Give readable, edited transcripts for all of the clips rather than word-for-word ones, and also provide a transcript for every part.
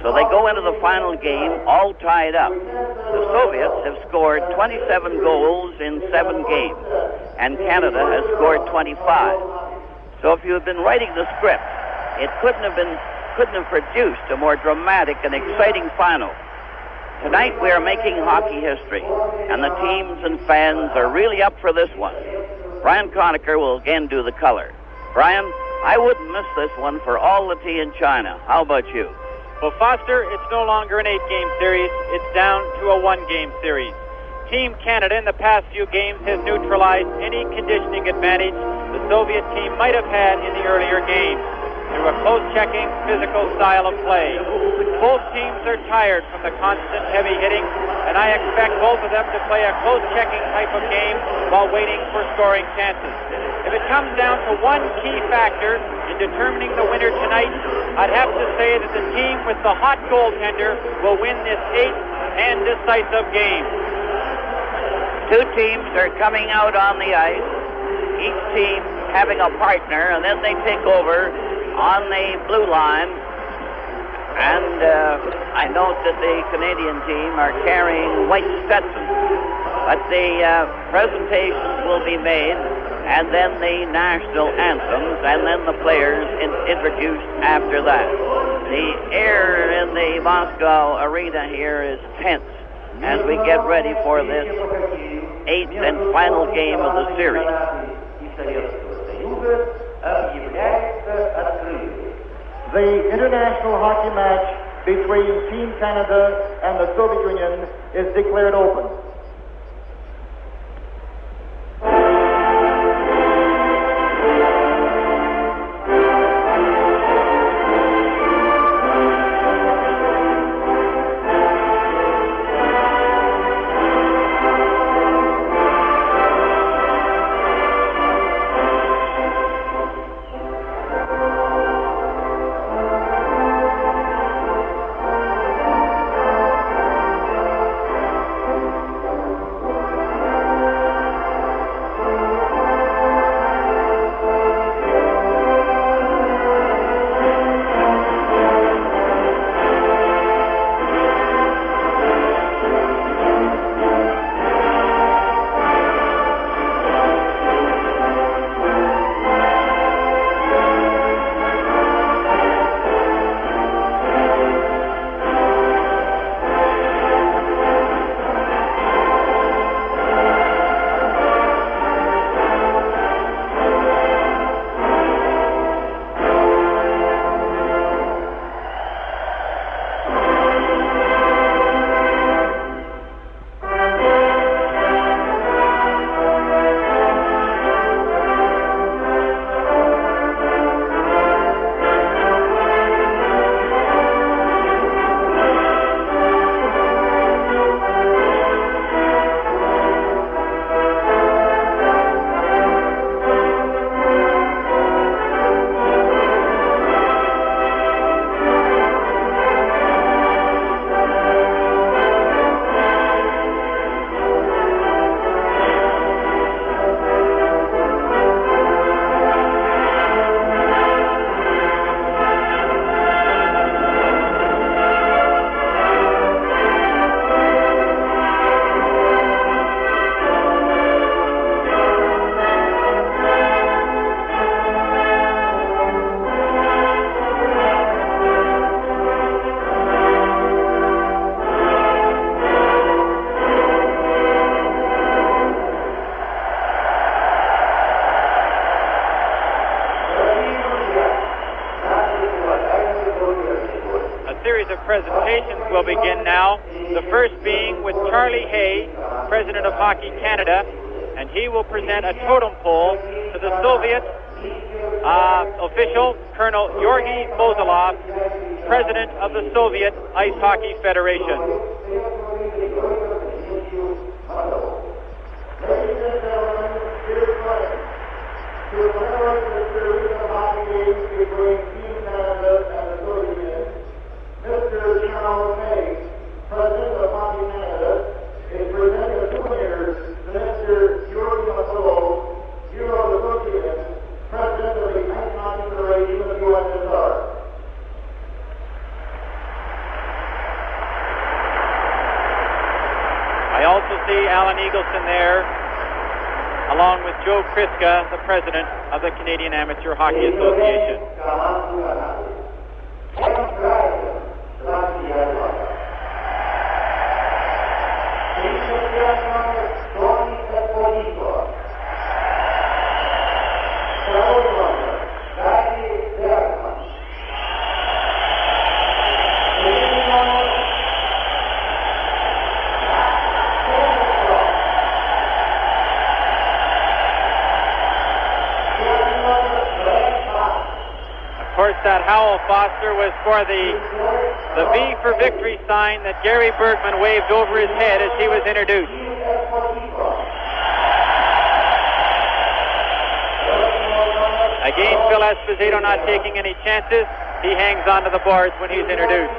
So they go into the final game all tied up. The Soviets have scored 27 goals in 7 games, and Canada has scored 25. So if you had been writing the script, it couldn't have produced a more dramatic and exciting final. Tonight we are making hockey history, and the teams and fans are really up for this one. Brian Conacher will again do the color. Brian, I wouldn't miss this one for all the tea in China. How about you? Well, Foster, it's no longer an 8-game series. It's down to a 1-game series. Team Canada in the past few games has neutralized any conditioning advantage the Soviet team might have had in the earlier games through a close-checking, physical style of play. Both teams are tired from the constant heavy hitting, and I expect both of them to play a close-checking type of game while waiting for scoring chances. If it comes down to one key factor in determining the winner tonight, I'd have to say that the team with the hot goaltender will win this 8th and decisive game. Two teams are coming out on the ice, each team having a partner, and then they take over on the blue line, and I note that the Canadian team are carrying white Stetsons, but the presentations will be made, and then the national anthems, and then the players introduced after that. The air in the Moscow arena here is tense as we get ready for this 8th and final game of the series. The international hockey match between Team Canada and the Soviet Union is declared open. Presentations will begin now. The first being with Charlie Hay, President of Hockey Canada, and he will present a totem pole to the Soviet official, Colonel Georgy Mozilov, President of the Soviet Ice Hockey Federation. Mr. Charles Hay, President of Hockey Canada, is presenting a souvenir to Mr. Georgy Mozilov, Hero of the Soviet Union, President of the Ice Hockey Federation of the USSR. see Alan Eagleson there, along with Joe Kriska, the president of the Canadian Amateur Hockey Association. That Howell Foster was for the V for Victory sign that Gary Bergman waved over his head as he was introduced. Again, Phil Esposito not taking any chances. He hangs onto the boards when he's introduced.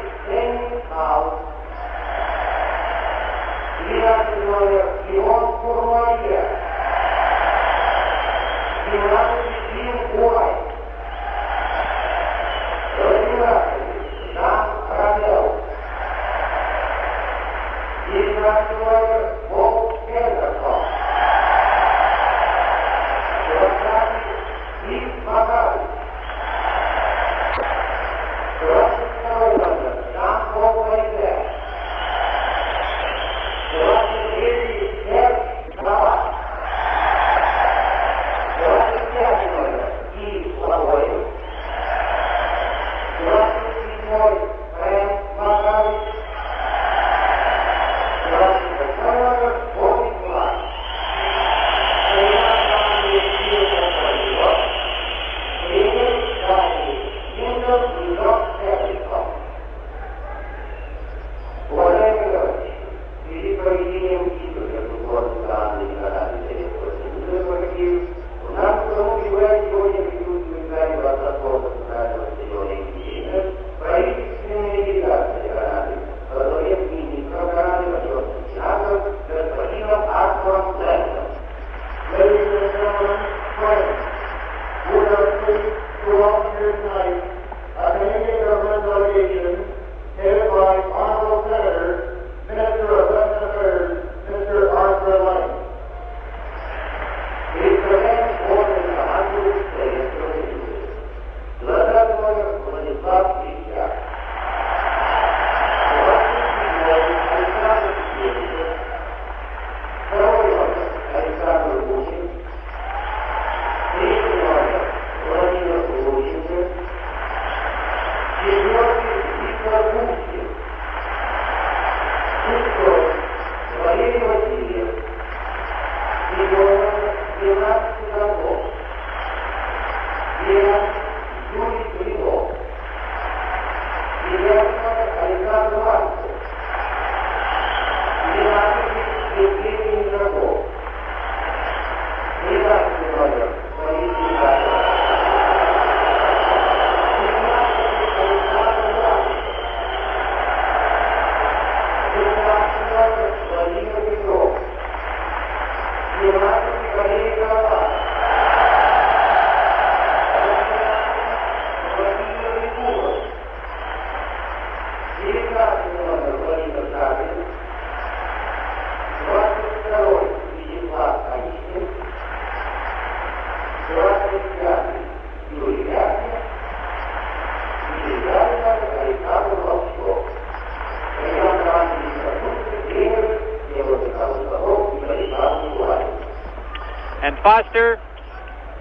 Foster,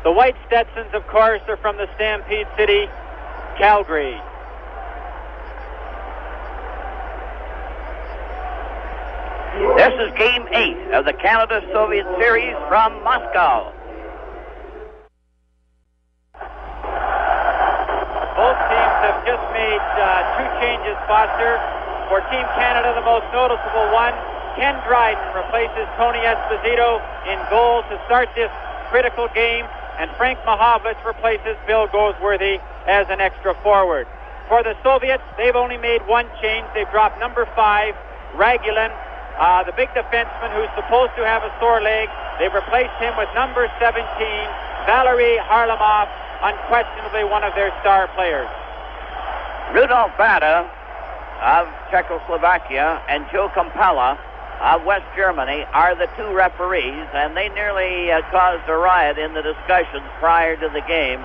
the white Stetsons, of course, are from the Stampede City, Calgary. This is Game 8 of the Canada-Soviet Series from Moscow. Both teams have just made two changes, Foster. For Team Canada, the most noticeable one, Ken Dryden replaces Tony Esposito in goal to start this critical game, and Frank Mahovlich replaces Bill Goldsworthy as an extra forward. For the Soviets, they've only made one change. They've dropped number 5, Ragulin, the big defenseman who's supposed to have a sore leg. They've replaced him with number 17, Valery Harlamov, unquestionably one of their star players. Rudolf Bada of Czechoslovakia and Joe Kampala of West Germany are the two referees, and they nearly caused a riot in the discussions prior to the game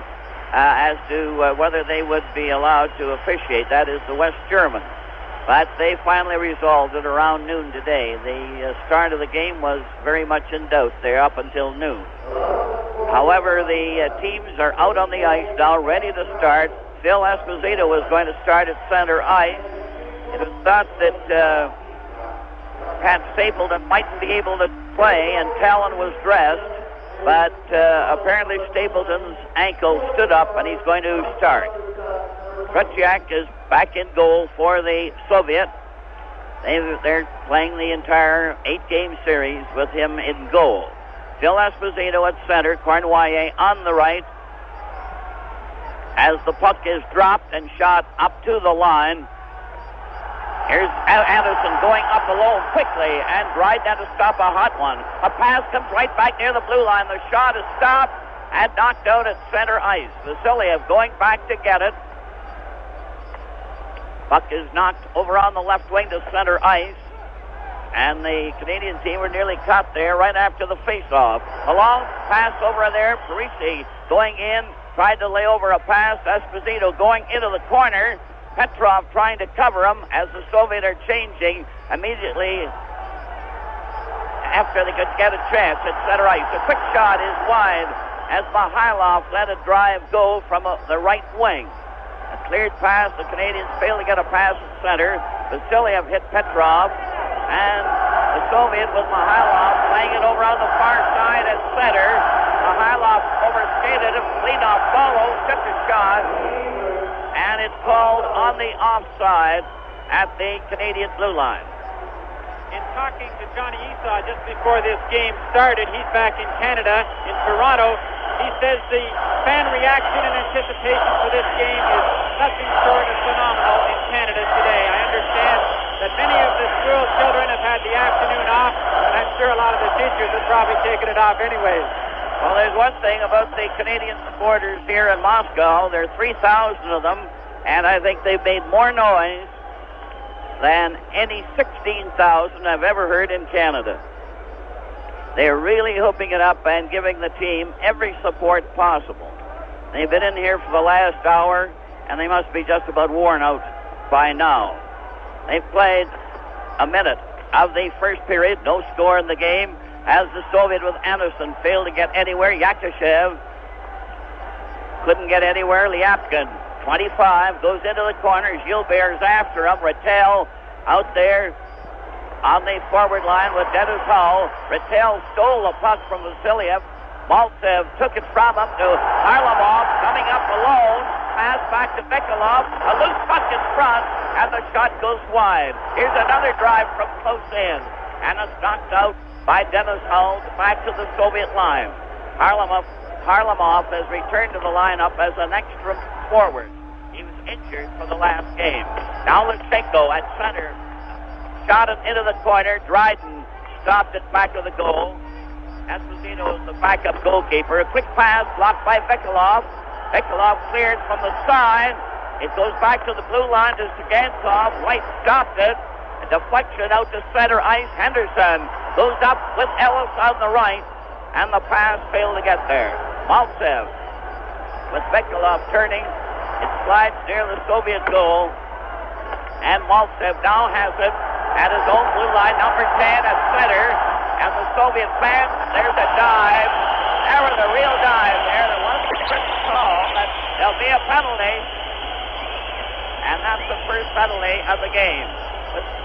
as to whether they would be allowed to officiate. That is the West Germans. But they finally resolved it around noon today. The start of the game was very much in doubt there up until noon. However, the teams are out on the ice now, ready to start. Phil Esposito was going to start at center ice. It was thought that Pat Stapleton might be able to play, and Talon was dressed, but apparently Stapleton's ankle stood up, and he's going to start. Tretiak is back in goal for the Soviet. They're playing the entire 8-game series with him in goal. Phil Esposito at center, Cournoyer on the right. As the puck is dropped and shot up to the line, here's Anderson going up alone quickly, and Dryden had to stop a hot one. A pass comes right back near the blue line. The shot is stopped and knocked out at center ice. Vasiliev going back to get it. Puck is knocked over on the left wing to center ice, and the Canadian team were nearly caught there right after the face-off. A long pass over there. Parisi going in, tried to lay over a pass. Esposito going into the corner. Petrov trying to cover him as the Soviet are changing immediately after they could get a chance at center ice. A quick shot is wide as Mihailov let a drive go from the right wing. A cleared pass. The Canadians failed to get a pass at center. Vasiliev hit Petrov, and the Soviet with Mihailov playing it over on the far side at center. Mihailov overskated him. Klinov follows, took a shot, and it's called on the offside at the Canadian blue line. In talking to Johnny Esau just before this game started, he's back in Canada, in Toronto. He says the fan reaction and anticipation for this game is nothing short of phenomenal in Canada today. I understand that many of the school children have had the afternoon off, and I'm sure a lot of the teachers have probably taken it off anyways. Well, there's one thing about the Canadian supporters here in Moscow. There are 3,000 of them, and I think they've made more noise than any 16,000 I've ever heard in Canada. They're really hooping it up and giving the team every support possible. They've been in here for the last hour, and they must be just about worn out by now. They've played a minute of the first period, no score in the game, as the Soviet with Anderson failed to get anywhere. Yakushev couldn't get anywhere. Lyapkin, 25, goes into the corner. Gilbert's after him. Rattel out there on the forward line with Dennis Hull. Rattel stole the puck from Vasiliev. Maltsev took it from him to Harlamov, coming up alone. Pass back to Mikulov. A loose puck in front, and the shot goes wide. Here's another drive from close in, and it's knocked out by Dennis Hull back to the Soviet line. Harlamov has returned to the lineup as an extra forward. He was injured for the last game. Now Lichenko at center. Shot it into the corner. Dryden stopped it back of the goal. Esposito is the backup goalkeeper. A quick pass blocked by Mikulov. Mikulov cleared from the side. It goes back to the blue line to Sagankov. White stopped it. A deflection out to center ice. Henderson goes up with Ellis on the right, and the pass failed to get there. Maltsev with Mikulov turning. It slides near the Soviet goal, and Maltsev now has it at his own blue line, number 10 at center, and the Soviet fans, there's a dive. There was a real dive there. There wasn't a call, but there'll be a penalty, and that's the first penalty of the game.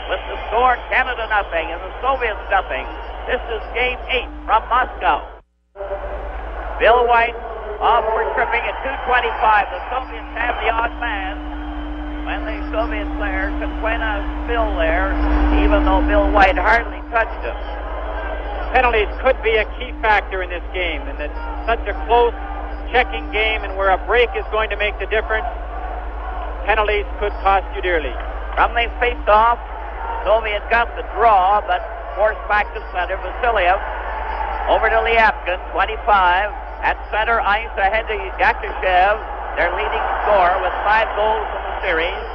With the score, Canada nothing, and the Soviets nothing. This is game 8 from Moscow. Bill White off for tripping at 2:25. The Soviets have the odd man. When the Soviet player, Consuena, is still there, even though Bill White hardly touched him. Penalties could be a key factor in this game, and it's such a close checking game, and where a break is going to make the difference, penalties could cost you dearly. From the face-off, Soviet got the draw, but forced back to center. Vasiliev over to Lyapkin, 25, at center ice ahead to Yakushev, their leading scorer with 5 goals in the series.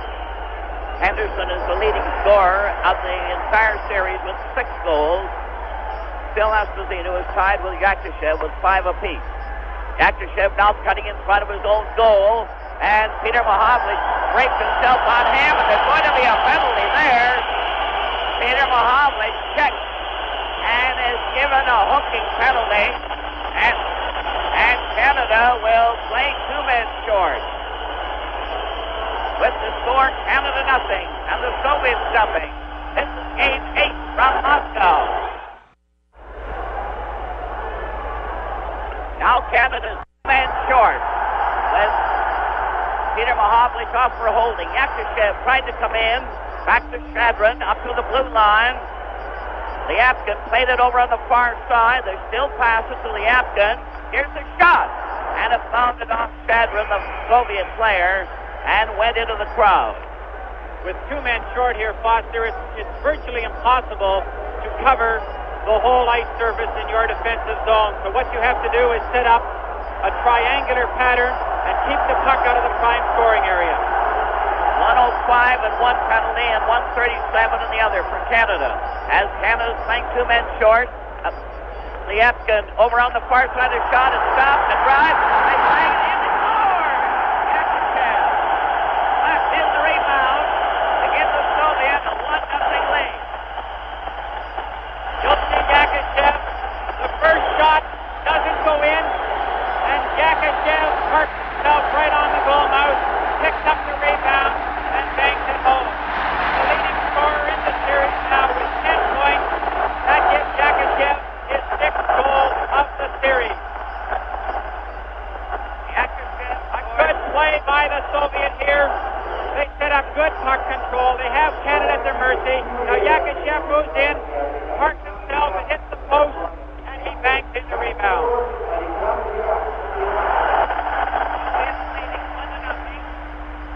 Henderson is the leading scorer of the entire series with 6 goals. Phil Esposito is tied with Yakushev with 5 apiece. Yakushev now cutting in front of his own goal, and Peter Mahovlich breaks himself on him, and there's going to be a penalty there. Peter Mahovlich checks and is given a hooking penalty, and Canada will play 2 men short. With the score, Canada nothing, and the Soviets nothing. This is game 8 from Moscow. Now Canada's 2 men short with Peter Mahovlich off for holding. Yakushev tried to come in, back to Shadron, up to the blue line. Lyapkin played it over on the far side. They still pass it to Lyapkin. Here's the shot, and it bounded off Shadron, the Soviet player, and went into the crowd. With 2 men short here, Foster, it's virtually impossible to cover the whole ice surface in your defensive zone. So what you have to do is set up a triangular pattern and keep the puck out of the prime scoring area. 105 and 1 penalty and 137 in the other for Canada. As Canada's playing 2 men short, Lyapkin over on the far side of the shot is stopped and drives. They play it in and score! Yakushev left in the rebound to give the Soviets a 1-0 lead. You'll see Yakushev. The first shot doesn't go in, and Yakushev parks himself right on the goal mouth, picks up the rebound, and bangs it home. The leading scorer in the series now with 10 points. That gives Yakushev his 6th goal of the series. Yakushev, a good play by the Soviet here. They set up good puck control. They have Canada at their mercy. Now Yakushev goes in, parks himself and hits the post, and he banks in the rebound.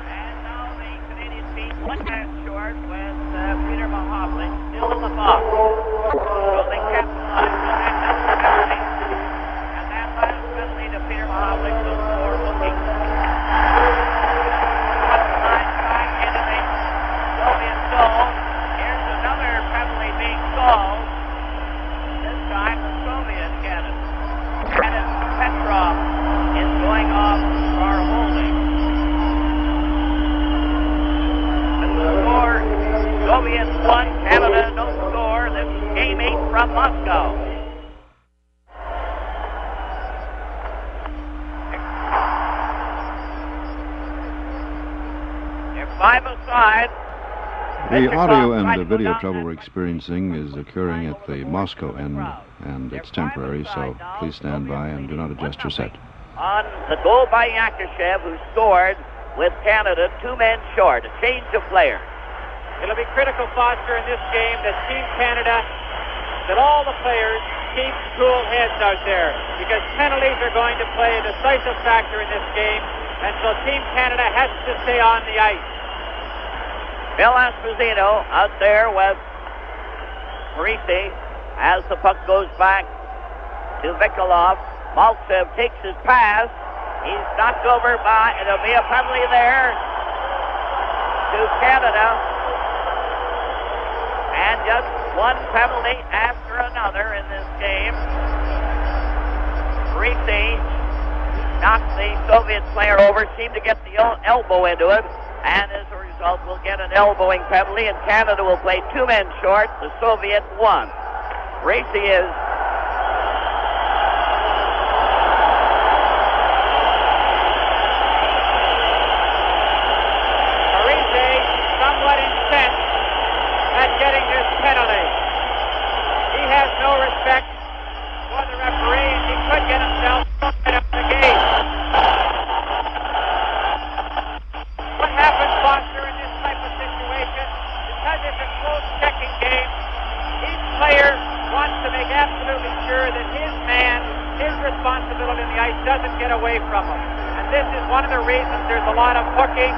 And now the Canadian beat 1 man short with Peter Mahovlich still in the box. So they capitalize on that number penalty. And that last penalty to Peter Mahovlich was for hooking. Into the Soviet zone. Here's another penalty being called. This time the Soviets get it. And Petrov is going off for holding. And the score, Soviets 1, Canada no score. This is game 8 from Moscow. They're 5 aside. The audio and the video trouble we're experiencing is occurring at the Moscow end, and it's temporary, so please stand by and do not adjust your set. On the goal by Yakushev, who scored with Canada 2 men short. A change of players. It'll be critical, Foster, in this game that Team Canada, that all the players keep cool heads out there, because penalties are going to play a decisive factor in this game, and so Team Canada has to stay on the ice. Phil Esposito out there with Parisi as the puck goes back to Mikolov. Maltsev takes his pass. He's knocked over by, it'll be a penalty there to Canada. And just 1 penalty after another in this game. Parisi knocked the Soviet player over, seemed to get the elbow into it, and as a result will get an elbowing penalty, and Canada will play 2 men short, the Soviet 1. Parisi is somewhat incensed at getting this penalty. He has no respect for the referee, and he could get himself right up the gate. What happens, Foster, in this type of situation? Because it's a close checking game, each player wants to make absolutely sure that his man, his responsibility in the ice doesn't get away from him. And this is one of the reasons there's a lot of hooking,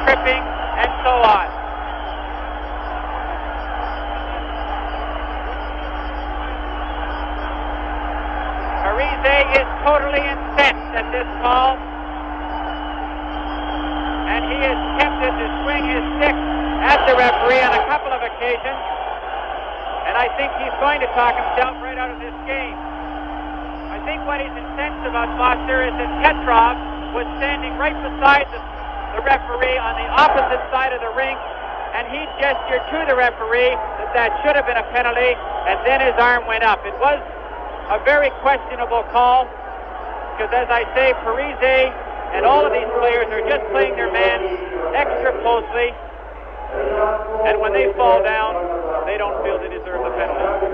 tripping, and so on. Parise is totally incensed at this call, and he is tempted to swing his stick at the referee on a couple of occasions, and I think he's going to talk himself right out of this game. I think what he's incensed about, Foster, is that Petrov was standing right beside the referee on the opposite side of the ring, and he gestured to the referee that should have been a penalty, and then his arm went up. It was a very questionable call, because as I say, Parise and all of these players are just playing their man extra closely, and when they fall down, they don't feel they deserve the penalty.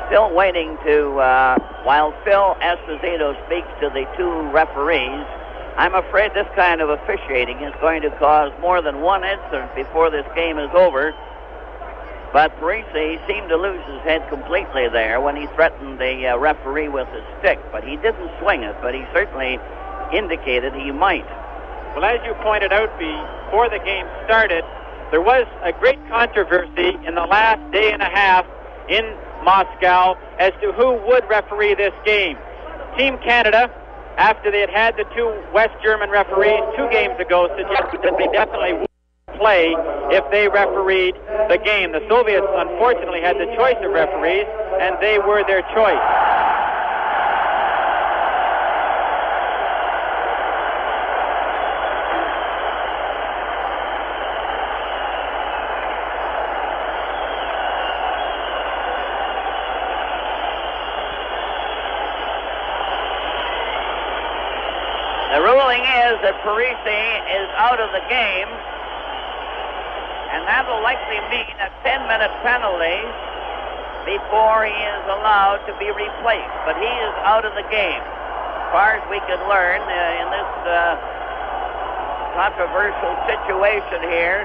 Still waiting to, while Phil Esposito speaks to the two referees, I'm afraid this kind of officiating is going to cause more than one incident before this game is over. But Parise seemed to lose his head completely there when he threatened the referee with his stick. But he didn't swing it, but he certainly indicated he might. Well, as you pointed out before the game started, there was a great controversy in the last day and a half in Moscow as to who would referee this game. Team Canada, after they had the two West German referees 2 games ago, suggested that they definitely would play if they refereed the game. The Soviets, unfortunately, had the choice of referees, and they were their choice. The ruling is that Parise is out of the game, and that will likely mean a 10-minute penalty before he is allowed to be replaced. But he is out of the game. As far as we can learn in this controversial situation here,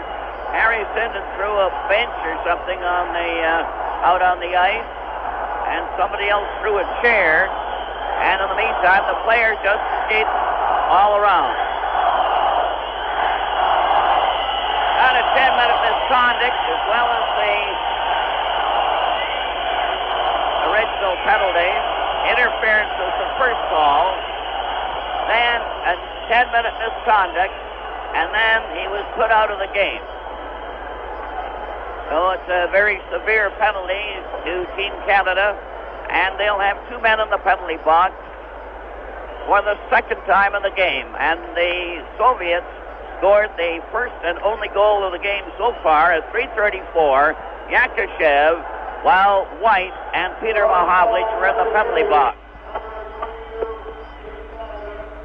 Harrison threw a bench or something on the out on the ice, and somebody else threw a chair, and in the meantime, the player just escaped all around. Not a 10-minute misconduct, as well as the original penalty. Interference was the first call, then a 10-minute misconduct, and then he was put out of the game. So it's a very severe penalty to Team Canada, and they'll have 2 men in the penalty box for the second time in the game. And the Soviets scored the first and only goal of the game so far at 3:34. Yakashev, while White and Peter Mahavlich were in the penalty box.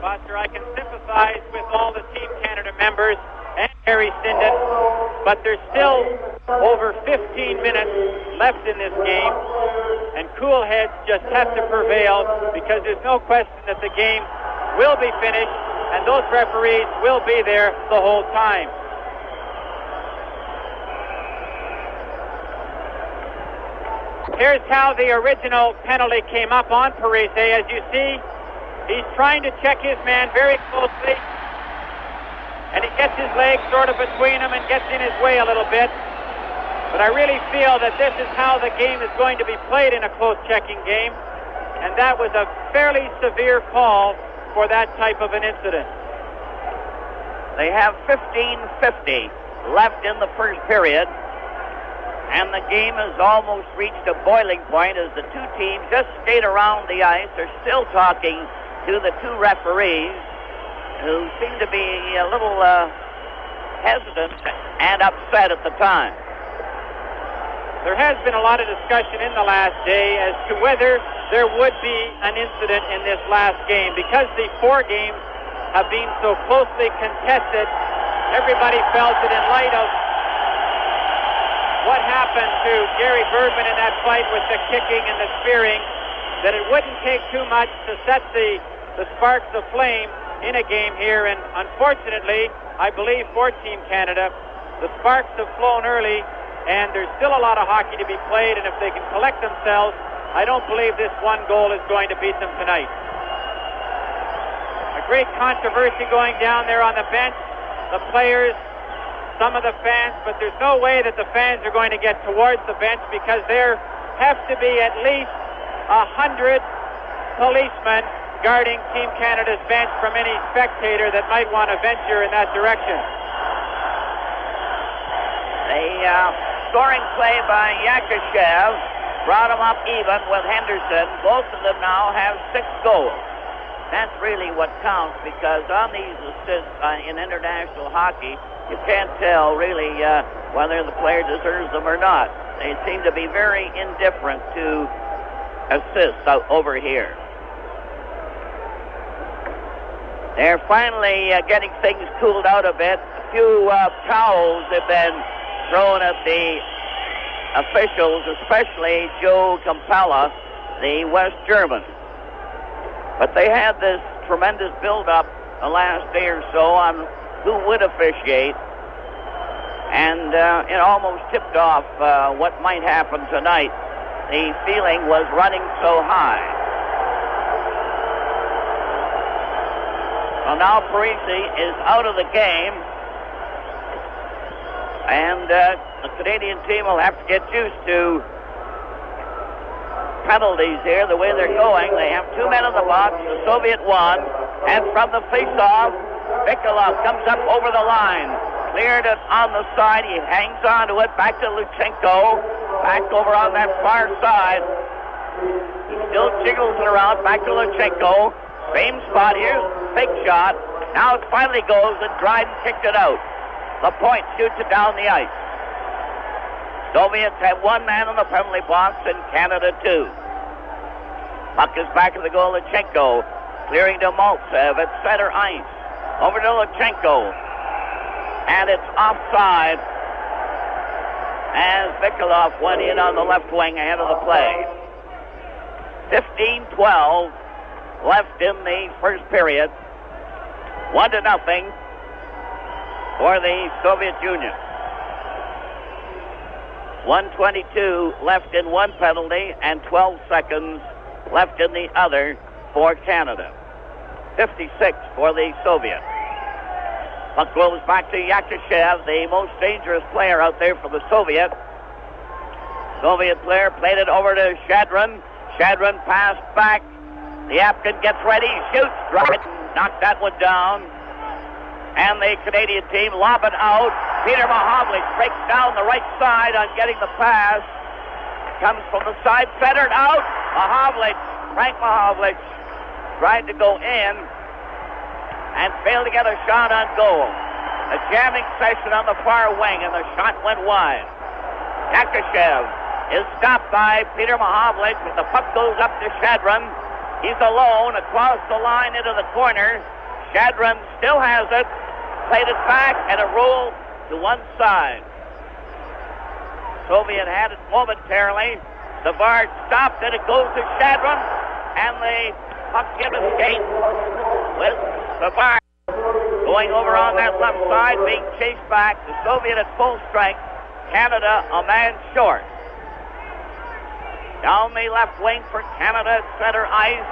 Foster, I can sympathize with all the Team Canada members and Harry Sinden, but there's still over 15 minutes left in this game, and cool heads just have to prevail, because there's no question that the game will be finished and those referees will be there the whole time. Here's how the original penalty came up on Parise. As you see, he's trying to check his man very closely, and he gets his legs sort of between him and gets in his way a little bit. But I really feel that this is how the game is going to be played in a close checking game, and that was a fairly severe call for that type of an incident. They have 15:50 left in the first period, and the game has almost reached a boiling point as the two teams just skate around the ice. They're still talking to the two referees, who seem to be a little hesitant and upset at the time. There has been a lot of discussion in the last day as to whether there would be an incident in this last game. Because the 4 games have been so closely contested, everybody felt that in light of what happened to Gary Bergman in that fight with the kicking and the spearing, that it wouldn't take too much to set the sparks of flame in a game here. And unfortunately, I believe for Team Canada, the sparks have flown early, and there's still a lot of hockey to be played, and if they can collect themselves, I don't believe this one goal is going to beat them tonight. A great controversy going down there on the bench. The players some of the fans, but there's no way that the fans are going to get towards the bench because there have to be at least 100 policemen guarding Team Canada's bench from any spectator that might want to venture in that direction. The scoring play by Yakashev brought him up even with Henderson. Both of them now have 6 goals. That's really what counts, because on these assists in international hockey, you can't tell really whether the player deserves them or not. They seem to be very indifferent to assists over here. They're finally getting things cooled out a bit. A few towels have been thrown at the officials, especially Joe Campella, the West German. But they had this tremendous build-up the last day or so on who would officiate, and it almost tipped off what might happen tonight. The feeling was running so high. So now Parisi is out of the game, and the Canadian team will have to get used to penalties here, the way they're going. They have 2 men in the box, the Soviet 1, and from the face-off, Bikhalov comes up over the line. Cleared it on the side. He hangs on to it. Back to Luchenko. Back over on that far side. He still jiggles it around. Back to Luchenko. Same spot here. Big shot. Now it finally goes, and Dryden kicked it out. The point shoots it down the ice. Soviets have 1 man in the penalty box, and Canada 2. Puck is back in the goal. Luchenko clearing to Maltsev at center ice. Over to Luchenko. And it's offside as Bikhalov went in on the left wing ahead of the play. 15-12 left in the first period. 1-0 for the Soviet Union. 1:22 left in one penalty and 12 seconds left in the other for Canada. 56 for the Soviets. Puck goes back to Yakashev, the most dangerous player out there for the Soviet. Soviet player played it over to Shadron. Shadron passed back. The Afghan gets ready, shoots, right, knocked that one down. And the Canadian team lob it out. Peter Mahovlich breaks down the right side on getting the pass. Comes from the side, centered out. Frank Mahovlich tried to go in and failed to get a shot on goal. A jamming session on the far wing, and the shot went wide. Yakashev is stopped by Peter Mahovlich, but the puck goes up to Shadron. He's alone across the line into the corner. Shadron still has it, played it back, and it rolled to one side. Soviet had it momentarily. Savard stopped, and it goes to Shadron, and the puck gives escape with Savard going over on that left side, being chased back. The Soviet at full strength. Canada a man short. Down the left wing for Canada, center ice,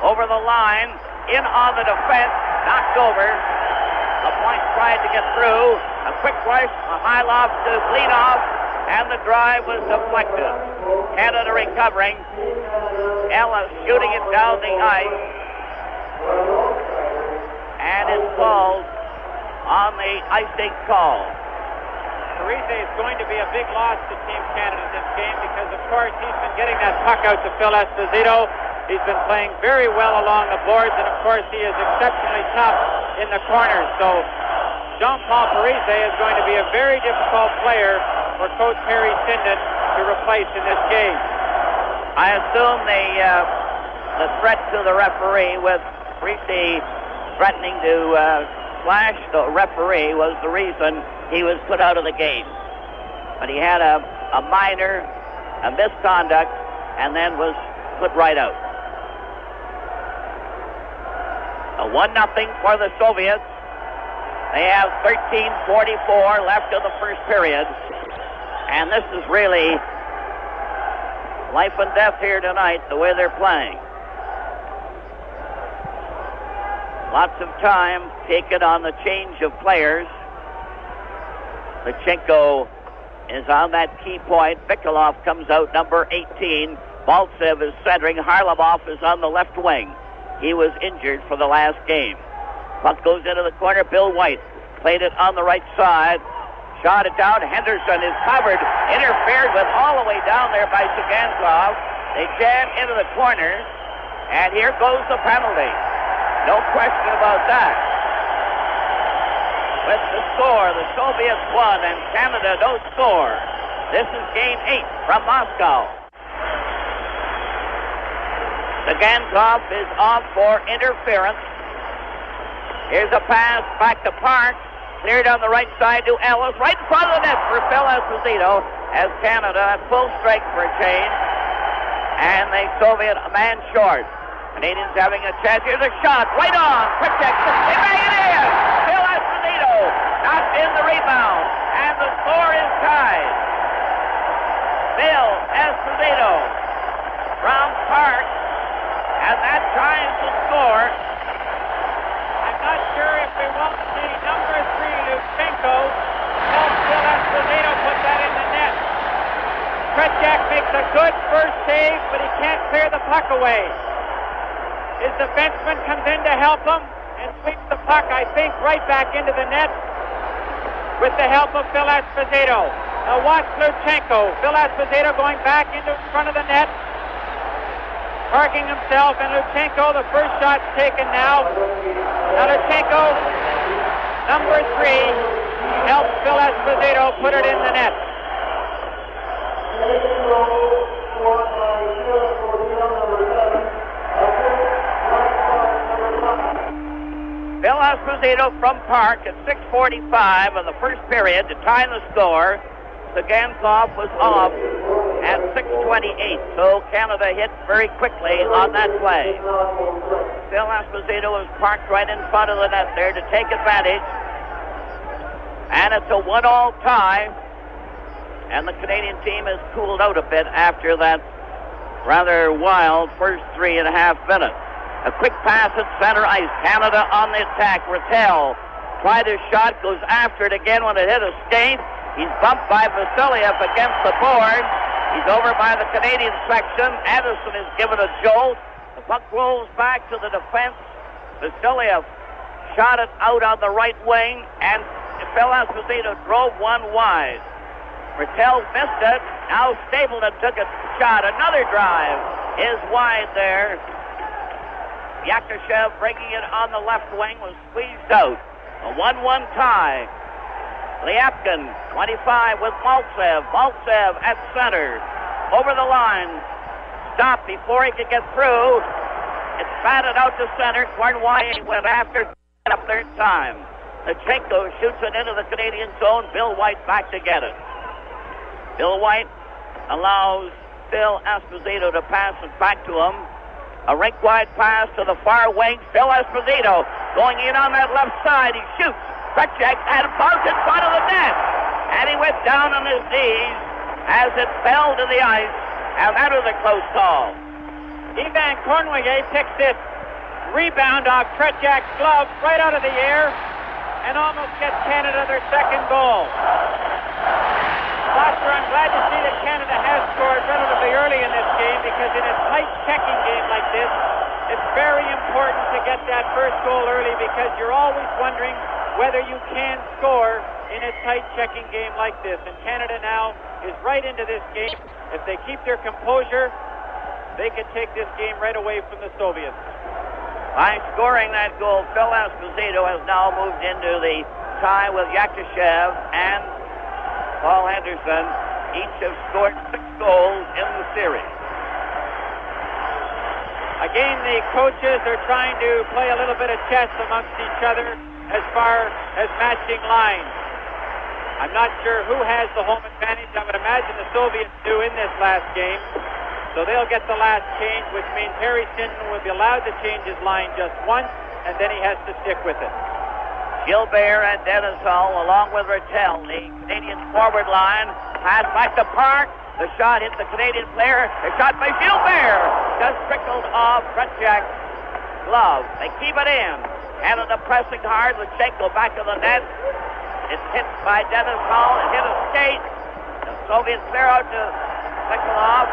over the line, in on the defense, knocked over. The point tried to get through. A quick rush, a high lob to Blinoff, and the drive was deflected. Canada recovering. Ellis shooting it down the ice. And it's called on the icing call. Parise is going to be a big loss to Team Canada in this game because, of course, he's been getting that puck out to Phil Esposito. He's been playing very well along the boards, and, of course, he is exceptionally tough in the corners. So Jean-Paul Parise is going to be a very difficult player for Coach Perry Sinden to replace in this game. I assume the threat to the referee with Parise threatening to slash the referee was the reason he was put out of the game. But he had a minor, a misconduct, and then was put right out. A 1-0 for the Soviets. They have 13:44 left in the first period. And this is really life and death here tonight, the way they're playing. Lots of time taken on the change of players. Lutsenko is on that key point. Mikulov comes out, number 18. Maltsev is centering. Harlamov is on the left wing. He was injured for the last game. Puck goes into the corner. Bill White played it on the right side. Shot it down. Henderson is covered. Interfered with all the way down there by Sagankov. They jam into the corner. And here goes the penalty. No question about that. With the score, the Soviets won and Canada no score. This is game 8 from Moscow. Sagankov is off for interference. Here's a pass back to Park. Cleared on the right side to Ellis. Right in front of the net for Phil Esposito as Canada at full strength for a change. And the Soviet a man short. Canadians having a chance. Here's a shot. Right on. Quick check. They bang it in. Phil Esposito knocked in the rebound. And the score is tied. Phil Esposito from Park. And that ties the score. I'm not sure if we won't see number 3, Lutsenko, help Phil Esposito put that in the net. Tretiak makes a good first save, but he can't clear the puck away. His defenseman comes in to help him and sweeps the puck, I think, right back into the net with the help of Phil Esposito. Now watch Lutsenko. Phil Esposito going back into front of the net, parking himself, and Lutsenko, the first shot's taken now. Now Lutsenko, number 3, helps Phil Esposito put it in the net. Phil Esposito from Park at 6:45 of the first period to tie the score. Sagankov was off at 6:28, so Canada hit very quickly on that play. Phil Esposito was parked right in front of the net there to take advantage. And it's a 1-all tie. And the Canadian team has cooled out a bit after that rather wild first 3.5 minutes. A quick pass at center ice. Canada on the attack. Rattel tried his shot, goes after it again when it hit a skate. He's bumped by Vasiliev against the board. He's over by the Canadian section. Anderson is given a jolt. The puck rolls back to the defense. Vasiliev shot it out on the right wing, and Phil Esposito drove one wide. Rattel missed it. Now Stapleton took a shot. Another drive is wide there. Yakushev breaking it on the left wing was squeezed out. A 1-1 tie. Liapkin, 25 with Maltsev. Maltsev at center. Over the line. Stopped before he could get through. It's batted out to center. Cornwall went after a third time. Lutsenko shoots it into the Canadian zone. Bill White back to get it. Bill White allows Phil Esposito to pass it back to him. A rink-wide pass to the far wing. Phil Esposito going in on that left side. He shoots. Tretiak had a bounce in front of the net. And he went down on his knees as it fell to the ice. And that was a close call. Ivan Cornwall picks this rebound off Tretiak's glove right out of the air and almost gets Canada their second goal. Foster, I'm glad to see that Canada has scored relatively early in this game, because in a tight checking game like this, it's very important to get that first goal early, because you're always wondering whether you can score in a tight checking game like this. And Canada now is right into this game. If they keep their composure, they can take this game right away from the Soviets. By scoring that goal, Phil Esposito has now moved into the tie with Yakushev and Paul Henderson. Each have scored 6 goals in the series. Again, the coaches are trying to play a little bit of chess amongst each other as far as matching lines. I'm not sure who has the home advantage. I would imagine the Soviets do in this last game. So they'll get the last change, which means Harry Sinton will be allowed to change his line just once, and then he has to stick with it. Gilbert and Dennis Hull, along with Rattel, the Canadian forward line. Pass back to Park. The shot hit the Canadian player. The shot by Gilbert just trickled off Tretiak's glove. They keep it in. Canada pressing hard. Lutsenko back to the net. It's hit by Dennis Hall. It hit a skate. The Soviets clear out to Nikolov.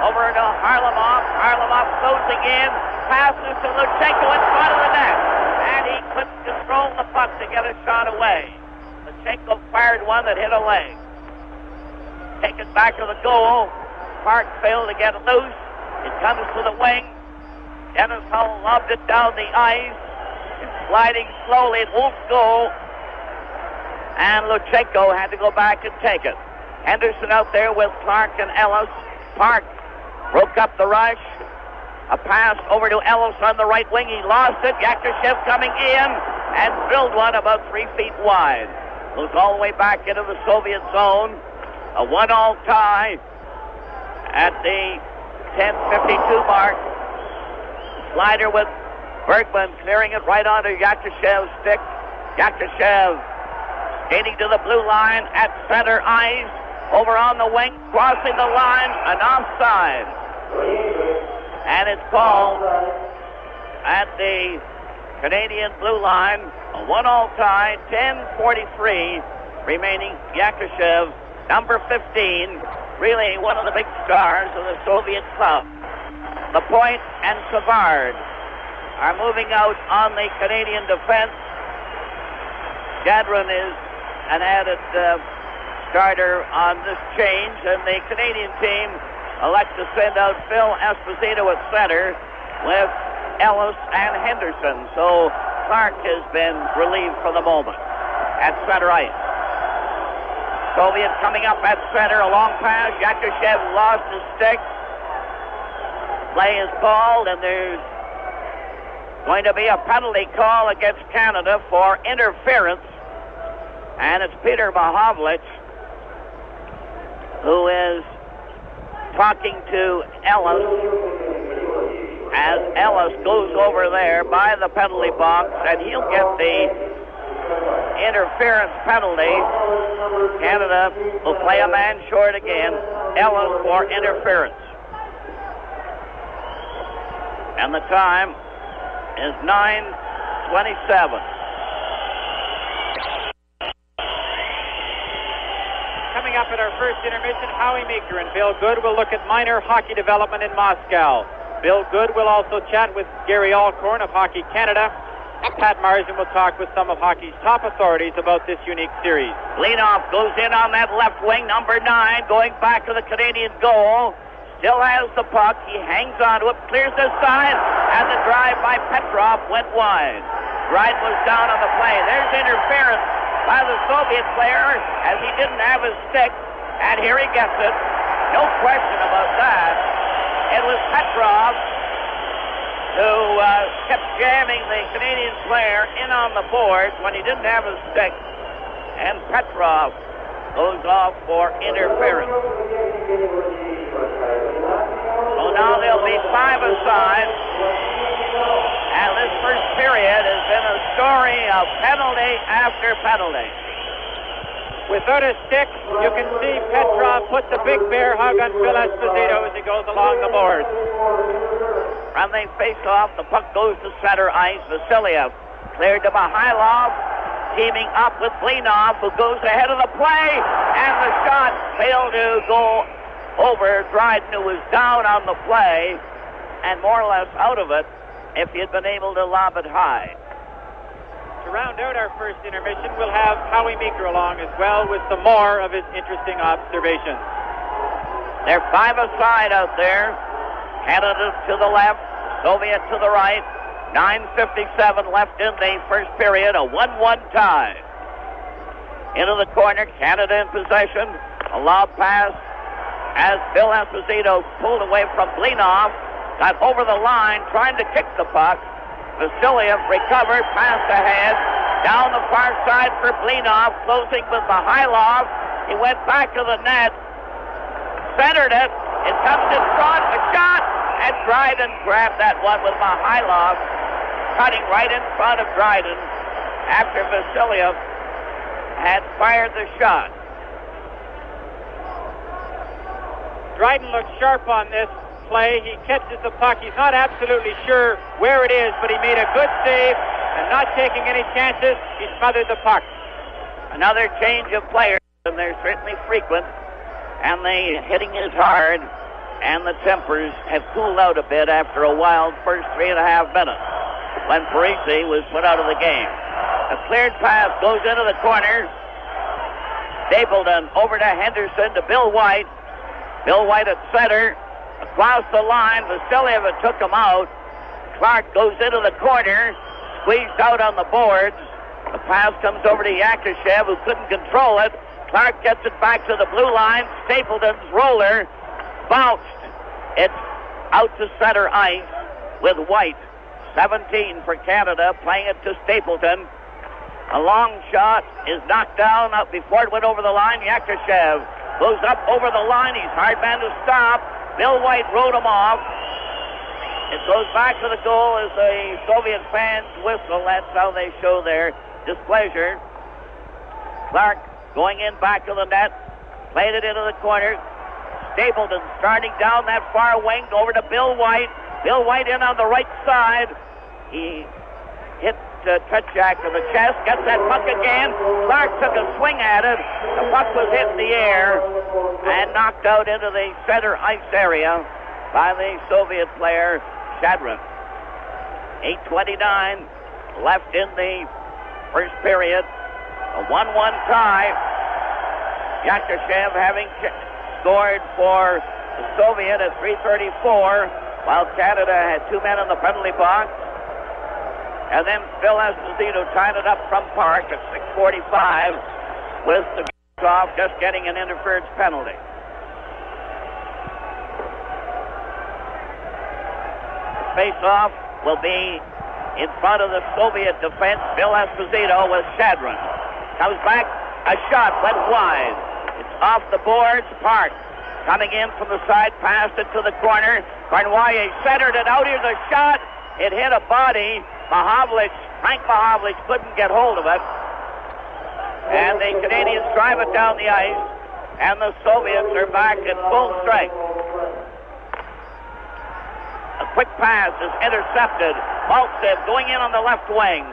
Over to Harlamov. Harlamov closing in. Passes to Luchenko in front of the net. And he couldn't control the puck to get a shot away. Luchenko fired one that hit a leg. Take it back to the goal. Park failed to get it loose. It comes to the wing. Dennis Hull lobbed it down the ice. It's sliding slowly. It won't go. And Luchenko had to go back and take it. Henderson out there with Clark and Ellis. Park broke up the rush. A pass over to Ellis on the right wing. He lost it. Yakushev coming in and drilled one about 3 feet wide. Goes all the way back into the Soviet zone. A 1-all tie at the 10:52 mark. Slider with Bergman clearing it right onto Yakushev's stick. Yakushev skating to the blue line at center ice. Over on the wing, crossing the line, an offside. And it's called at the Canadian blue line. A 1-all tie, 10:43 remaining. Yakushev, number 15, really one of the big stars of the Soviet club. Lapointe and Savard are moving out on the Canadian defense. Jadron is an added starter on this change, and the Canadian team elect to send out Phil Esposito at center with Ellis and Henderson. So Clark has been relieved for the moment at center ice. Soviet coming up at center, a long pass. Yakushev lost his stick. Play is called, and there's going to be a penalty call against Canada for interference. And it's Peter Mahovlich who is talking to Ellis as Ellis goes over there by the penalty box, and he'll get the interference penalty. Canada will play a man short again. Ellis for interference. And the time is 9:27. Coming up at our first intermission, Howie Meeker and Bill Good will look at minor hockey development in Moscow. Bill Good will also chat with Gary Alcorn of Hockey Canada. Pat Marsden will talk with some of hockey's top authorities about this unique series. Leanoff goes in on that left wing, number 9, going back to the Canadian goal. Still has the puck. He hangs on to it, clears the side, and the drive by Petrov went wide. Dryden was down on the play. There's interference by the Soviet player as he didn't have his stick, and here he gets it. No question about that. It was Petrov who kept jamming the Canadian player in on the boards when he didn't have his stick, and Petrov goes off for interference. So now there'll be 5 aside, and this first period has been a story of penalty after penalty. Without a stick, you can see Petrov put the big bear hug on Phil Esposito as he goes along the board. From the face-off, the puck goes to center ice. Vasiliev cleared to Mihailov, teaming up with Leanoff, who goes ahead of the play, and the shot failed to go over Dryden, who was down on the play and more or less out of it if he had been able to lob it high. To round out our first intermission, we'll have Howie Meeker along as well with some more of his interesting observations. They're 5 aside out there. Canada to the left, Soviet to the right. 9:57 left in the first period, a 1-1 tie. Into the corner, Canada in possession. A lob pass as Phil Esposito pulled away from Leanoff, got over the line, trying to kick the puck. Vasiliev recovered, passed ahead, down the far side for Leanoff, closing with Mihailov. He went back to the net, centered it. It comes in front, a shot, and Dryden grabbed that one with Mihailov, cutting right in front of Dryden after Vasiliev had fired the shot. Dryden looks sharp on this play. He catches the puck. He's not absolutely sure where it is, but he made a good save, and not taking any chances, he smothered the puck. Another change of players, and they're certainly frequent, and the hitting is hard, and the tempers have cooled out a bit after a wild first 3.5 minutes when Parisi was put out of the game. A cleared pass goes into the corner. Stapleton over to Henderson to Bill White. Bill White at center. Across the line, Vasiljevic took him out. Clark goes into the corner, squeezed out on the boards. The pass comes over to Yakushev, who couldn't control it. Clark gets it back to the blue line. Stapleton's roller bounced. It's out to center ice with White. 17 for Canada, playing it to Stapleton. A long shot is knocked down before it went over the line. Yakushev goes up over the line. He's hard man to stop. Bill White rode him off. It goes back to the goal as the Soviet fans whistle. That's how they show their displeasure. Clark going in back to the net. Played it into the corner. Stapleton starting down that far wing over to Bill White. Bill White in on the right side. He hit Tretiak in the chest, gets that puck again. Clark took a swing at it. The puck was hit in the air and knocked out into the center ice area by the Soviet player, Shadrin. 8:29 left in the first period. A 1-1 tie. Yakushev having scored for the Soviet at 3:34, while Canada had 2 men in the penalty box. And then Phil Esposito tied it up from Park at 6:45 with the off just getting an interference penalty. The face-off will be in front of the Soviet defense. Phil Esposito with Shadrin. Comes back, a shot went wide. It's off the boards. Park coming in from the side, passed it to the corner. Cornwallis centered it out. Here's a shot. It hit a body. Frank Mahovlich couldn't get hold of it. And the Canadians drive it down the ice, and the Soviets are back at full strength. A quick pass is intercepted. Maltsev going in on the left wing.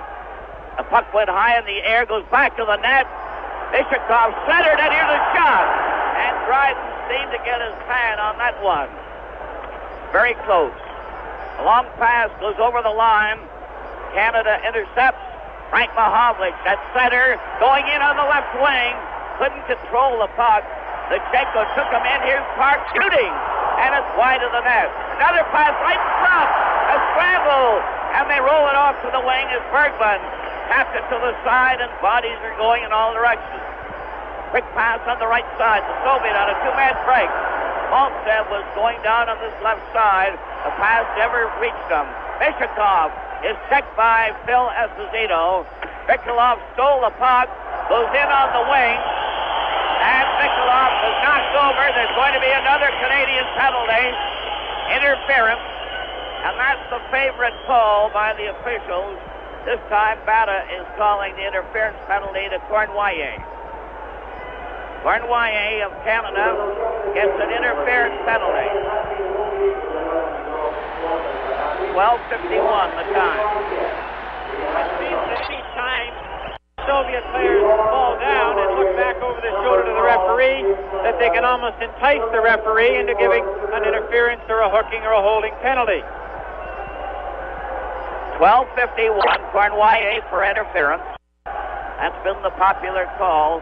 The puck went high in the air, goes back to the net. Bishikov centered it. Here's a shot. And Dryden seemed to get his hand on that one. Very close. A long pass goes over the line. Canada intercepts. Frank Mahovlich at center, going in on the left wing. Couldn't control the puck. Lutsenko took him in. Here's Park shooting, and it's wide of the net. Another pass right in front. A scramble, and they roll it off to the wing as Bergman taps it to the side, and bodies are going in all directions. Quick pass on the right side. The Soviet on a two-man break. Maltsev was going down on this left side. The pass never reached him. Bishikov is checked by Phil Esposito. Mikhailov stole the puck, goes in on the wing, and Mikhailov is knocked over. There's going to be another Canadian penalty, interference, and that's the favorite call by the officials. This time, Bata is calling the interference penalty to Cornwallis. Cornwallis of Canada gets an interference penalty. 12:51 the time. It seems that any time Soviet players fall down and look back over their shoulder to the referee, that they can almost entice the referee into giving an interference or a hooking or a holding penalty. 12:51, Cornwallis for interference. That's been the popular call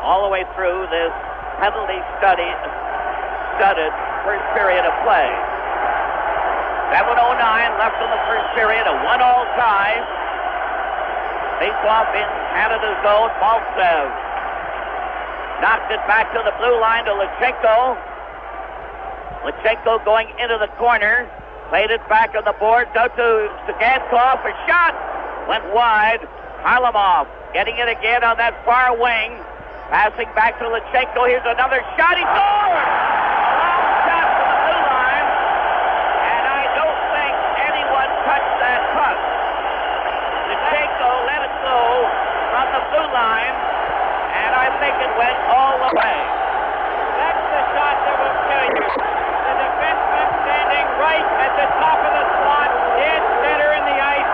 all the way through this penalty-studded first period of play. 7:09 left in the first period, a 1-all tie. Face-off in Canada's zone. Maltsev knocked it back to the blue line to Lutsenko. Lutsenko going into the corner. Played it back on the boards out to Sagankov. A shot went wide. Harlamov getting it again on that far wing. Passing back to Lutsenko. Here's another shot. He scored! Long shot to the blue line. And I don't think anyone touched that puck. Lutsenko let it go from the blue line. And I think it went all the way. That's the shot that will kill you. The defenseman standing right at the top of the slot, dead center in the ice,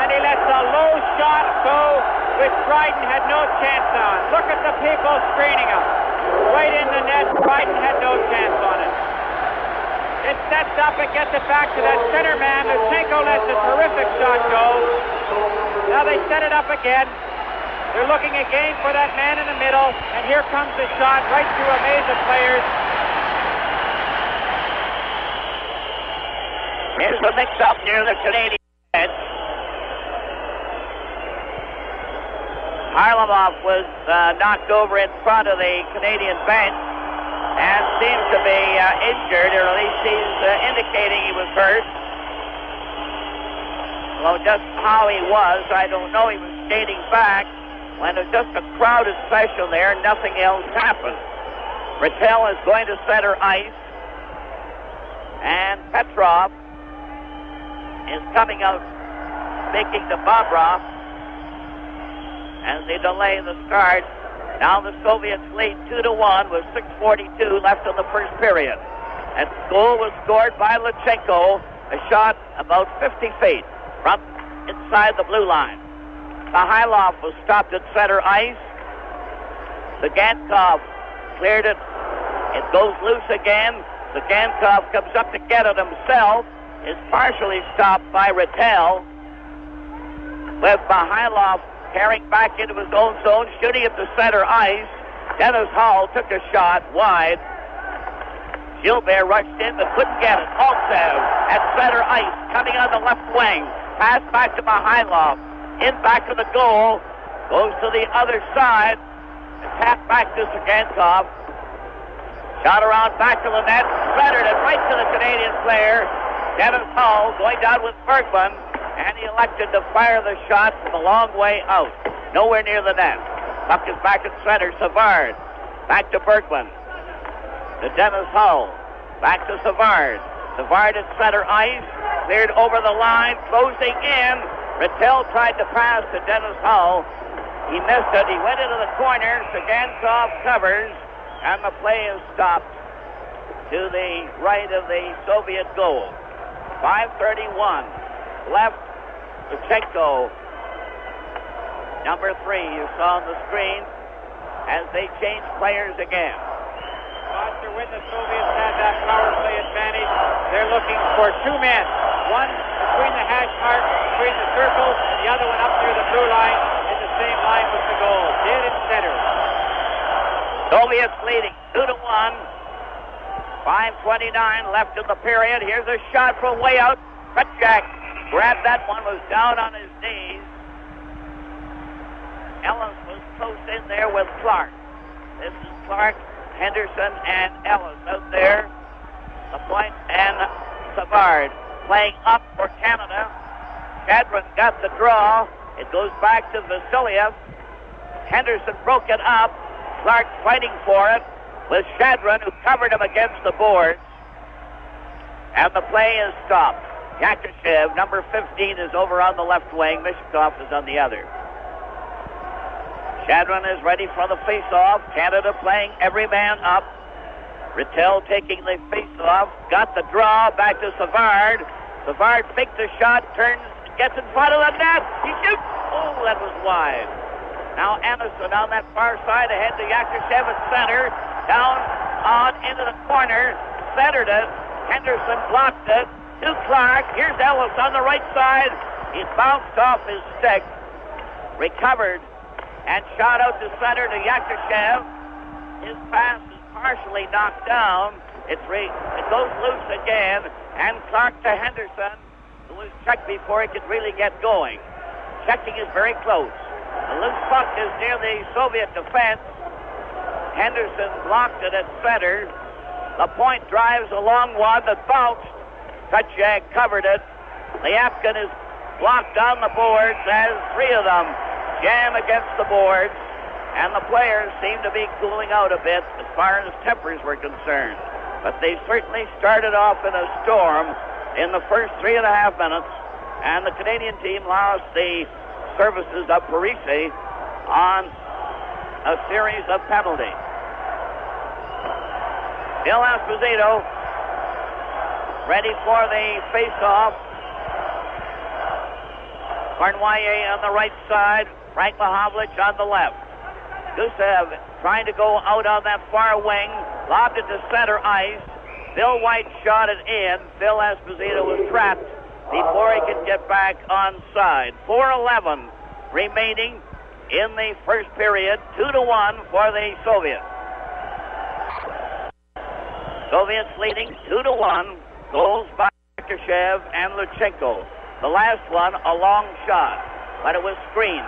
and he lets a low shot go with Bryden had no chance on. Look at the people screening him. Right in the net, Bryden had no chance on it. It sets up and gets it back to that center man. Lutsenko lets a terrific shot go. Now they set it up again. They're looking again for that man in the middle, and here comes the shot right through a maze of players. Here's the mix-up near the Canadian bench. Harlamov was knocked over in front of the Canadian bench and seems to be injured, or at least he's indicating he was hurt. Well, just how he was, I don't know. He was skating back when it was just a crowded session there. Nothing else happened. Rattel is going to center ice, and Petrov is coming out speaking to Bobrov as they delay the start. Now the Soviets lead 2-1 with 6:42 left in the first period. And goal was scored by Lutsenko, a shot about 50 feet from inside the blue line. Mikhailov was stopped at center ice. Zagankov cleared it. It goes loose again. Zagankov comes up to get it himself. Is partially stopped by Rattel. With Mikhailov carrying back into his own zone, shooting at the center ice. Dennis Hall took a shot wide. Gilbert rushed in but couldn't get it. Maltsev at center ice, coming on the left wing. Pass back to Mikhailov. In back of the goal. Goes to the other side. And tap back to Zagankov. Shot around back to the net. Centered it right to the Canadian player. Dennis Hall going down with Bergman. And he elected to fire the shot from a long way out. Nowhere near the net. Puck is back at center. Savard. Back to Bergman. To Dennis Hull. Back to Savard. Savard at center ice. Cleared over the line. Closing in. Rattel tried to pass to Dennis Hull. He missed it. He went into the corner. Zagankov covers. And the play is stopped to the right of the Soviet goal. 5:31 left. Lutsenko, number 3, you saw on the screen as they change players again. Foster, when the Soviets had that power play advantage, they're looking for 2 men. One between the hash mark, between the circles, and the other one up near the blue line in the same line with the goal. Dead and center. Soviets leading 2-1. 5:29 left in the period. Here's a shot from way out. Petchak grabbed that one, was down on his knees. Ellis was close in there with Clark. This is Clark, Henderson, and Ellis out there. Lapointe and Savard playing up for Canada. Shadron got the draw. It goes back to Vasiliev. Henderson broke it up. Clark fighting for it with Shadron, who covered him against the boards. And the play is stopped. Yakushev, number 15, is over on the left wing. Mishkov is on the other. Shadron is ready for the face-off. Canada playing every man up. Rattel taking the face-off. Got the draw. Back to Savard. Savard fakes the shot. Turns. Gets in front of the net. He shoots. Oh, that was wide. Now Anderson on that far side. Ahead to Yakushev at center. Down on into the corner. Centered it. Henderson blocked it. To Clark. Here's Ellis on the right side. He bounced off his stick. Recovered. And shot out to center to Yakushev. His pass is partially knocked down. It goes loose again. And Clark to Henderson, who was checked before he could really get going. Checking is very close. The loose puck is near the Soviet defense. Henderson blocked it at center. Lapointe drives a long one that bounced. Petchak covered it. Lyapkin is blocked on the boards as 3 of them jam against the boards. And the players seem to be cooling out a bit as far as tempers were concerned. But they certainly started off in a storm in the first 3.5 minutes. And the Canadian team lost the services of Parisi on a series of penalties. Bill Esposito ready for the face-off. Cournoyer on the right side Frank Mahovlich on the left. Gusev trying to go out on that far wing, lobbed it to center ice. Bill White shot it in. Phil Esposito was trapped before he could get back onside. 4:11 remaining in the first period. 2-1 for the Soviets. Soviets leading 2-1. Goals by Yakushev and Luchenko. The last one, a long shot, but it was screened.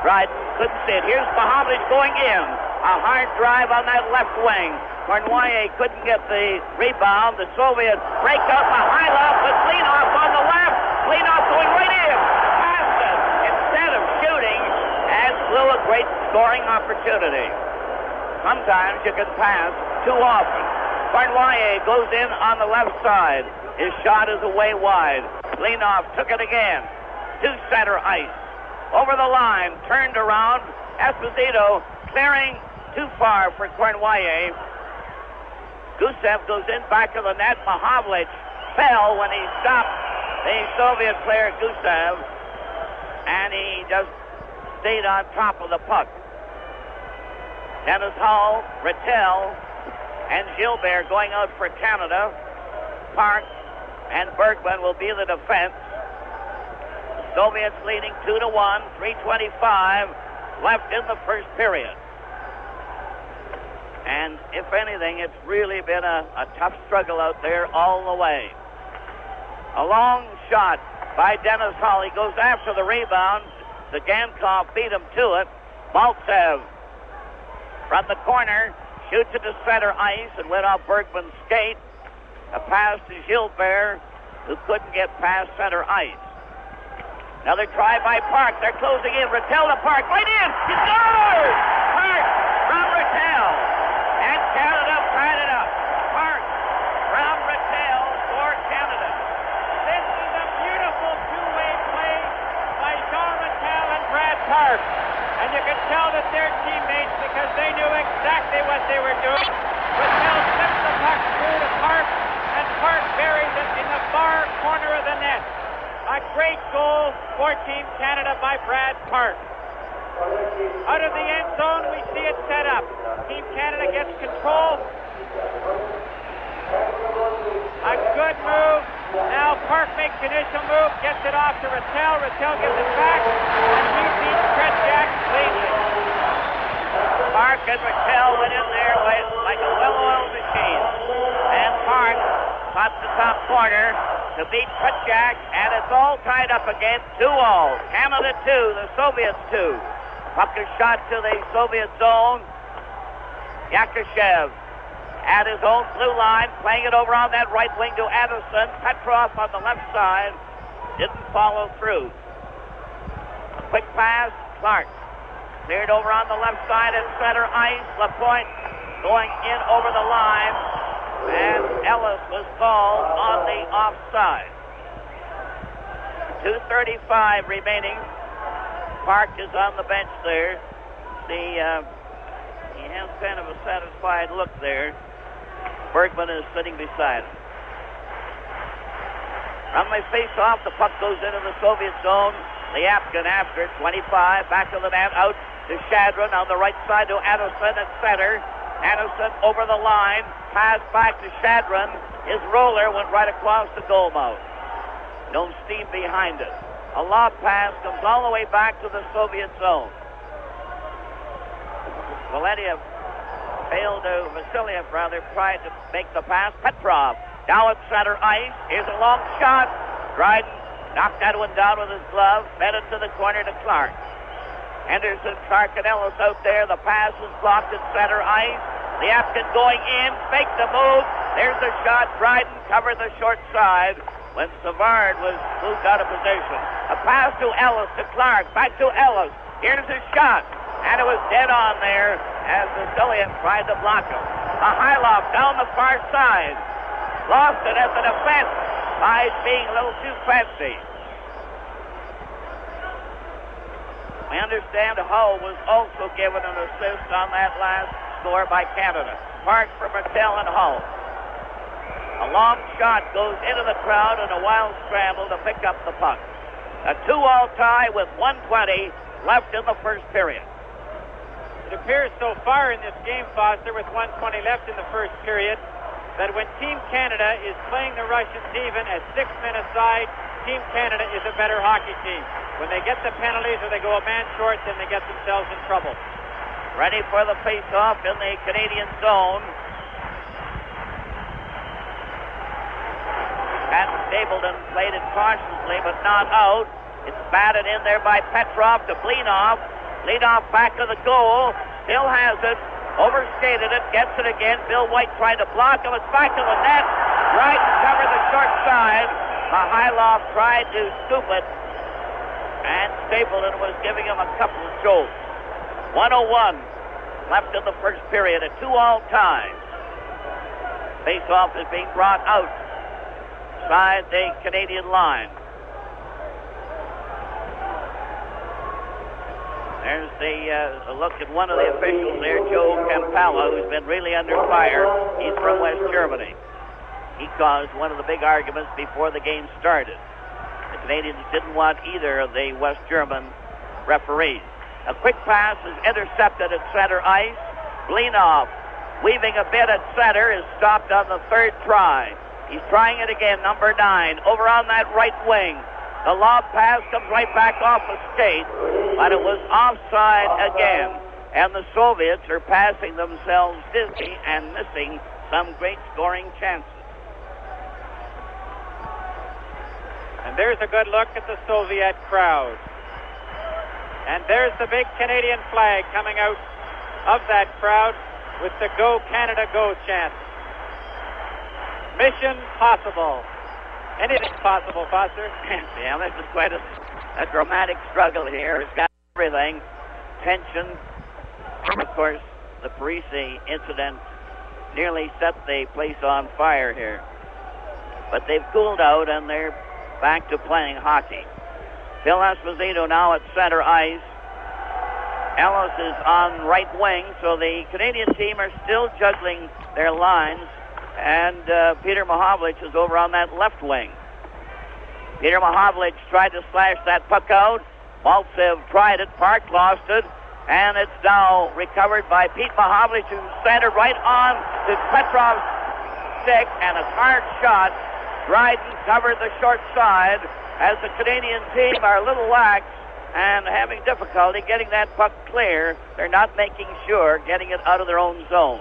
Dryden couldn't see it. Here's Mahovlich going in. A hard drive on that left wing. Cournoyer couldn't get the rebound. The Soviets break up Mikhailov with Klinov on the left. Klinov going right in. Passed it. Instead of shooting, and blew a great scoring opportunity. Sometimes you can pass too often. Cournoyer goes in on the left side. His shot is away wide. Klinov took it again to center ice. Over the line, turned around. Esposito clearing too far for Cournoyer. Gusev goes in back of the net. Mahovlich fell when he stopped the Soviet player Gusev, and he just stayed on top of the puck. Dennis Hull, Rattel, and Gilbert going out for Canada. Park and Bergman will be the defense. Soviets leading 2-1, 3:25 left in the first period. And if anything, it's really been a tough struggle out there all the way. A long shot by Dennis Hull. He goes after the rebound. Zagankov beat him to it. Maltsev from the corner shoots it to center ice and went off Bergman's skate. A pass to Gilbert, who couldn't get past center ice. Another try by Park. They're closing in. Rattel to Park. Right in. He scores! Park from Rattel. And Canada tied it up. Park from Rattel for Canada. This is a beautiful two-way play by Jean Rattel and Brad Park. And you can tell that they're teammates because they knew exactly what they were doing. Rattel slipped the puck through to Park, and Park buried it in the far corner of the net. A great goal for Team Canada by Brad Park. Out of the end zone, we see it set up. Team Canada gets control. A good move. Now Park makes the initial move, gets it off to Rattel. Rattel gives it back, and he beats Tretiak cleanly. Park and Rattel went in there like a well-oiled machine. And Park caught the top corner to beat Tretiak, and it's all tied up again, 2-all. Canada 2, the Soviets 2. Puck is shot to the Soviet zone. Yakushev at his own blue line, playing it over on that right wing to Anderson. Petrov on the left side didn't follow through. A quick pass, Clark cleared over on the left side at center ice. Lapointe going in over the line, and Ellis was called on the offside. 2:35 remaining. Park is on the bench there. He has kind of a satisfied look there. Bergman is sitting beside him. From the face-off, the puck goes into the Soviet zone. Lyapkin after it, 25, back of the net, out to Shadron on the right side to Anderson at center. Anderson over the line, pass back to Shadron. His roller went right across the goal mouth. No steam behind it. A lob pass comes all the way back to the Soviet zone. Vasiliev tried to make the pass. Petrov down at center ice. Here's a long shot. Dryden knocked that one down with his glove. Fed it to the corner to Clark. Henderson, Clark, and Ellis out there. The pass was blocked at center ice. Lyapkin going in. Faked the move. There's the shot. Dryden covered the short side when Savard was moved out of position. A pass to Ellis, to Clark. Back to Ellis. Here's his shot. And it was dead on there as Vasiliev tried to block him. Mikhailov down the far side. Lost it at the defense by being a little too fancy. We understand Hull was also given an assist on that last score by Canada. Park for Rattel and Hull. A long shot goes into the crowd and a wild scramble to pick up the puck. A 2-all tie with 1:20 left in the first period. It appears so far in this game, Foster, with 1:20 left in the first period, that when Team Canada is playing the Russians even at 6 men aside, Team Canada is a better hockey team. When they get the penalties or they go a man short, then they get themselves in trouble. Ready for the face-off in the Canadian zone. Pat Stapleton played it cautiously, but not out. It's batted in there by Petrov to Blinoff. Blinoff back to the goal. Still has it. Overskated it. Gets it again. Bill White tried to block him. It's back to the net. Dryden covered the short side. Mihailoff tried to scoop it. And Stapleton was giving him a couple of jolts. 1:01 left in the first period. A 2-all tie. Face-off is being brought out. Side the Canadian line. There's the look at one of the officials there, Joe Campala, who's been really under fire. He's from West Germany. He caused one of the big arguments before the game started. The Canadians didn't want either of the West German referees. A quick pass is intercepted at center ice. Blinoff, weaving a bit at center, is stopped on the third try. He's trying it again, number 9, over on that right wing. The lob pass comes right back off the skate, but it was offside again. And the Soviets are passing themselves dizzy and missing some great scoring chances. And there's a good look at the Soviet crowd. And there's the big Canadian flag coming out of that crowd with the Go Canada Go chant. Mission possible. Anything's possible, Foster. Yeah, this is quite a dramatic struggle here. It's got everything. Tension. Of course, the Parisi incident nearly set the place on fire here. But they've cooled out and they're back to playing hockey. Phil Esposito now at center ice. Ellis is on right wing, so the Canadian team are still juggling their lines. And Peter Mahovlich is over on that left wing. Peter Mahovlich tried to slash that puck out. Maltsev tried it. Park lost it. And it's now recovered by Pete Mahovlich, who centered right on to Petrov's stick. And a hard shot. Dryden covered the short side as the Canadian team are a little lax and having difficulty getting that puck clear. They're not making sure getting it out of their own zone.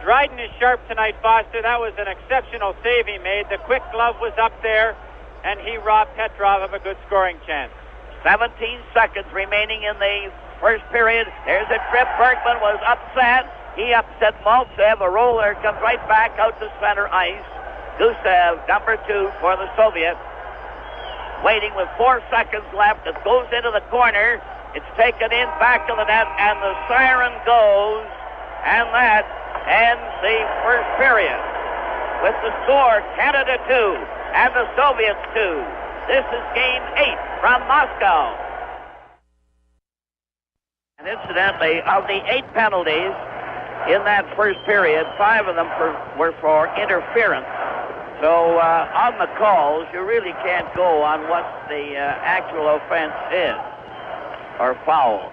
Dryden is sharp tonight, Foster. That was an exceptional save he made. The quick glove was up there, and he robbed Petrov of a good scoring chance. 17 seconds remaining in the first period. There's a trip. Bergman was upset. He upset Maltsev. A roller comes right back out to center ice. Gusev, number 2 for the Soviets. Waiting with 4 seconds left. It goes into the corner. It's taken in back to the net, and the siren goes, and that ends the first period with the score Canada 2 and the Soviets 2. This is game 8 from Moscow. And incidentally, of the 8 penalties in that first period, 5 of them were for interference. So on the calls, you really can't go on what the actual offense is or foul.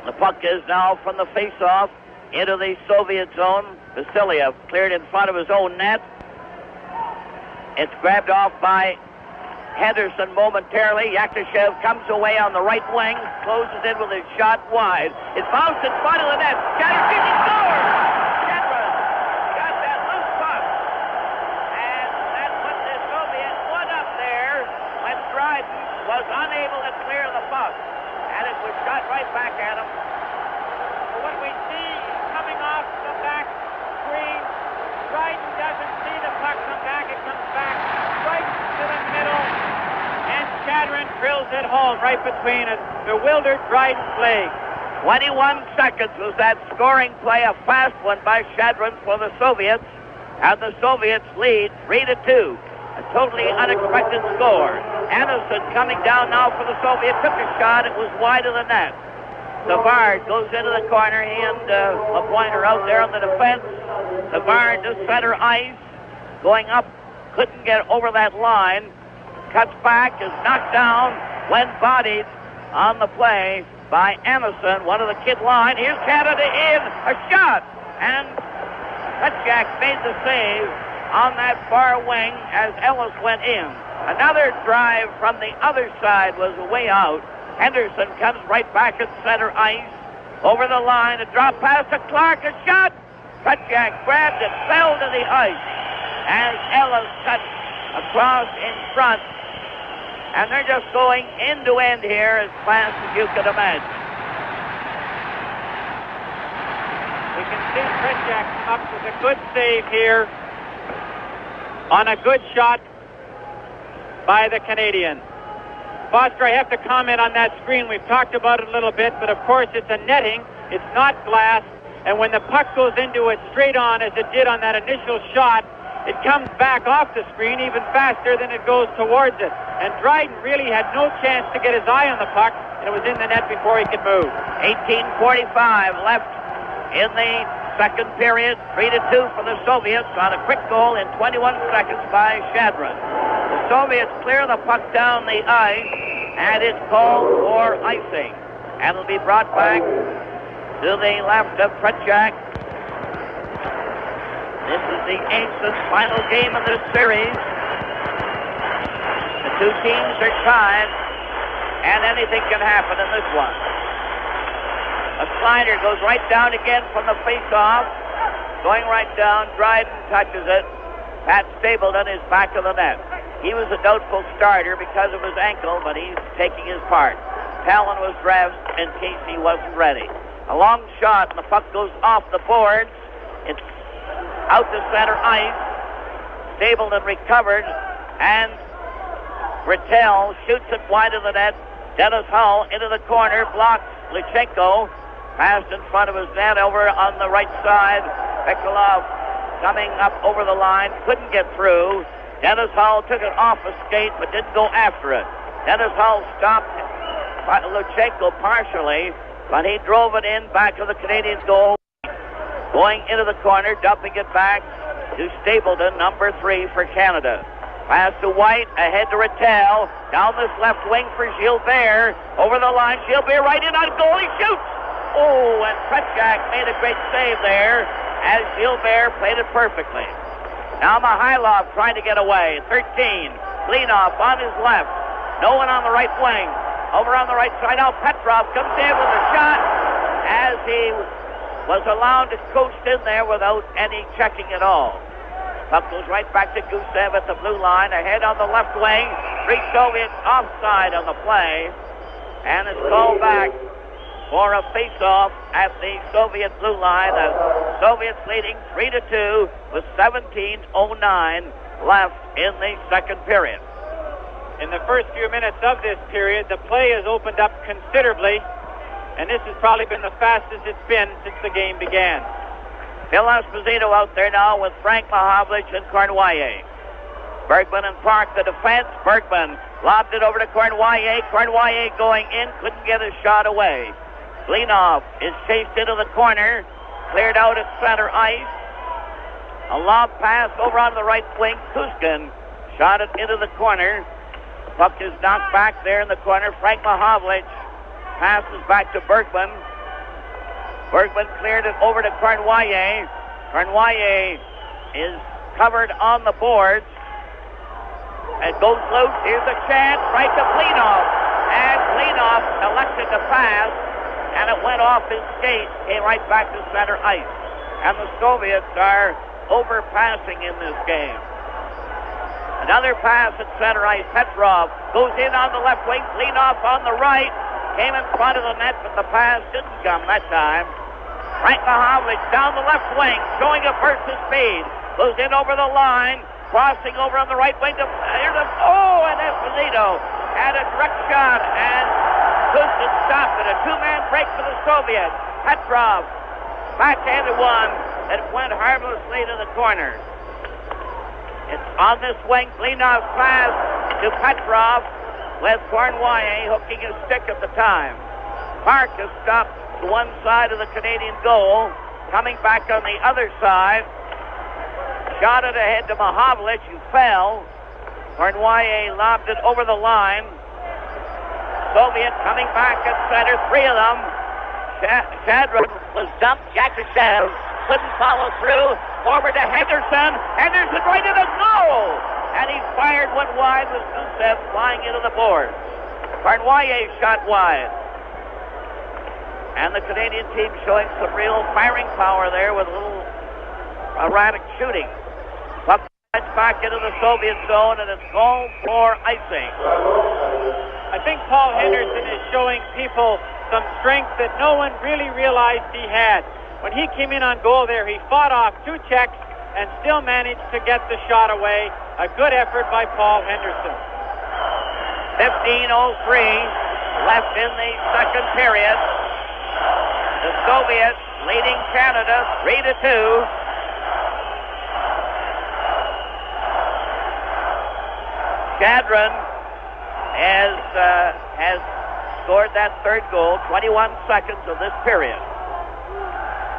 The puck is now from the face-off into the Soviet zone. Vasiliev cleared in front of his own net. It's grabbed off by Henderson momentarily. Yakushev comes away on the right wing, closes in with his shot wide. It's bounced in front of the net. Shattersky scores! Shedrin got that loose puck. And that put the Soviet one up there when Dryden was unable to clear the puck. And it was shot right back at him. What we see coming off the back screen, Dryden doesn't see the puck come back. It comes back right to the middle, and Shadron drills it home right between a bewildered Dryden's legs. 21 seconds was that scoring play, a fast one by Shadron for the Soviets, and the Soviets lead 3-2. A totally unexpected score. Anderson coming down now for the Soviets, took a shot, it was wide of the net. Savard goes into the corner. He and LaPointe are out there on the defense. Savard to center ice. Going up. Couldn't get over that line. Cuts back. Is knocked down. when bodied on the play by Anderson, one of the kid line. Here's Canada in, a shot, and Petchak made the save on that far wing as Ellis went in. Another drive from the other side was way out. Henderson comes right back at center ice. Over the line, a drop pass to Clark, a shot. Petchak grabbed it, fell to the ice as Ellis cut across in front. And they're just going end to end here as fast as you can imagine. We can see Petchak come up with a good save here on a good shot by the Canadian. Foster, I have to comment on that screen. We've talked about it a little bit, but of course it's a netting. It's not glass. And when the puck goes into it straight on, as it did on that initial shot, it comes back off the screen even faster than it goes towards it. And Dryden really had no chance to get his eye on the puck, and it was in the net before he could move. 18:45 left in the second period. 3-2 for the Soviets on a quick goal in 21 seconds by Shadron. The Soviets clear the puck down the ice, and it's called for icing. And it'll be brought back to the left of Petchak. This is the 8th and final game of this series. The two teams are tied, and anything can happen in this one. A slider goes right down again from the face-off. Going right down, Dryden touches it. Pat Stapleton is back of the net. He was a doubtful starter because of his ankle, but he's taking his part. Talon was dressed in case he wasn't ready. A long shot, and the puck goes off the boards. It's out to center ice. Stapleton recovered, and Rattel shoots it wide of the net. Dennis Hull into the corner, blocks Luchenko. Passed in front of his net over on the right side. Pekolov coming up over the line, couldn't get through. Dennis Hull took it off a skate, but didn't go after it. Dennis Hull stopped Luchenko partially, but he drove it in back of the Canadians' goal. Going into the corner, dumping it back to Stapleton, number 3 for Canada. Pass to White, ahead to Rattel. Down this left wing for Gilbert. Over the line, Gilbert right in on goal, he shoots! Oh, and Petchak made a great save there as Gilbert played it perfectly. Now Mihailov trying to get away. 13. Blinoff on his left. No one on the right wing. Over on the right side. Now Petrov comes in with a shot as he was allowed to coast in there without any checking at all. Puck goes right back to Gusev at the blue line. Ahead on the left wing. 3 Soviets offside on the play. And it's called back for a face-off at the Soviet blue line. The Soviets leading 3-2 with 17:09 left in the second period. In the first few minutes of this period, the play has opened up considerably, and this has probably been the fastest it's been since the game began. Phil Esposito out there now with Frank Mahovlich and Cournoyer. Bergman and Park, the defense. Bergman lobbed it over to Cournoyer. Cournoyer going in, couldn't get his shot away. Blinoff is chased into the corner, cleared out at center ice. A lob pass over on the right wing. Kuskin shot it into the corner. Puck is knocked back there in the corner. Frank Mahovlich passes back to Bergman. Bergman cleared it over to Cournoyer. Cournoyer is covered on the boards. It goes loose. Here's a chance right to Blinoff. And Blinoff elected to pass, and it went off his skate, came right back to center ice. And the Soviets are overpassing in this game. Another pass at center ice. Petrov goes in on the left wing. Blinoff on the right. Came in front of the net, but the pass didn't come that time. Frank Mahovlich down the left wing, showing a burst of speed. Goes in over the line, crossing over on the right wing. And Esposito had a direct shot, and Kustin stopped it. A two-man break for the Soviets. Petrov backhanded one that went harmlessly to the corner. It's on this wing. Blinoff's pass to Petrov with Cournoyer hooking his stick at the time. Park is stopped to one side of the Canadian goal. Coming back on the other side. Shot it ahead to Mahovlich, who fell. Cournoyer lobbed it over the line. Soviet coming back at center, three of them. Shadron was dumped. Yakushev couldn't follow through. Forward to Henderson. Henderson right in the goal. And he fired one wide with Gusev flying into the board. Barnoyer shot wide. And the Canadian team showing some real firing power there with a little erratic shooting. Puck back into the Soviet zone, and it's called for icing. I think Paul Henderson is showing people some strength that no one really realized he had. When he came in on goal there, he fought off two checks and still managed to get the shot away. A good effort by Paul Henderson. 15:03 left in the second period. The Soviets leading Canada 3-2. Shadron has scored that third goal, 21 seconds of this period.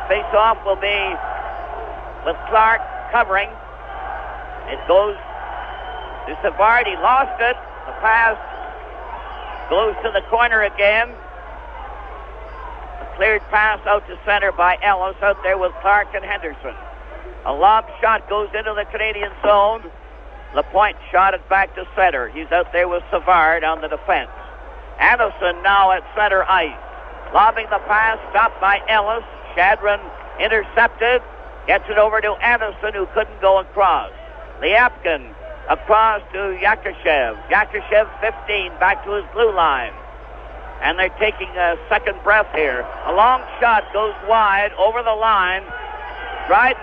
Face-off will be with Clark covering. It goes to Savard. He lost it. The pass goes to the corner again. A cleared pass out to center by Ellis out there with Clark and Henderson. A lob shot goes into the Canadian zone. Lapointe shot it back to center. He's out there with Savard on the defense. Anderson now at center ice. Lobbing the pass, stopped by Ellis. Shadron intercepted. Gets it over to Anderson, who couldn't go across. Liapkin across to Yakushev. Yakushev 15, back to his blue line. And they're taking a second breath here. A long shot goes wide over the line. Dryden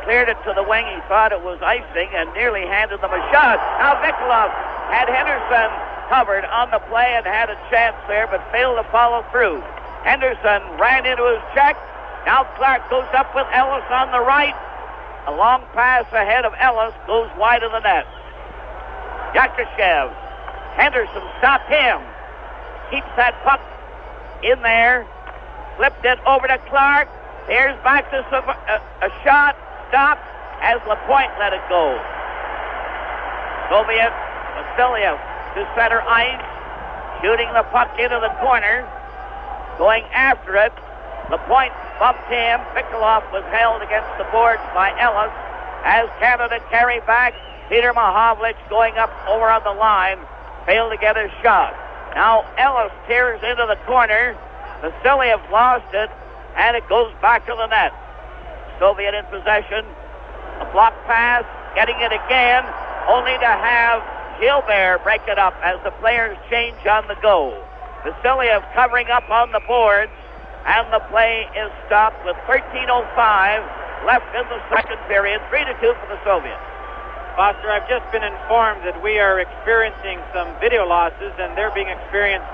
cleared it to the wing. He thought it was icing and nearly handed them a shot. Now Vikolov had Henderson covered on the play and had a chance there, but failed to follow through. Henderson ran into his check. Now Clark goes up with Ellis on the right. A long pass ahead of Ellis goes wide of the net. Yakushev. Henderson stopped him. Keeps that puck in there. Flipped it over to Clark. Here's back to a shot. Stopped as Lapointe let it go. Soviet Vasiliev to center ice. Shooting the puck into the corner. Going after it. Lapointe bumped him. Vikolov was held against the boards by Ellis. As Canada carry back, Peter Mahovlich going up over on the line. Failed to get his shot. Now Ellis tears into the corner. Vasiliev lost it, and it goes back to the net. Soviet in possession. A block pass, getting it again, only to have Gilbert break it up as the players change on the go. Vasiliev covering up on the boards, and the play is stopped with 13:05 left in the second period. 3-2 for the Soviets. Foster, I've just been informed that we are experiencing some video losses, and they're being experienced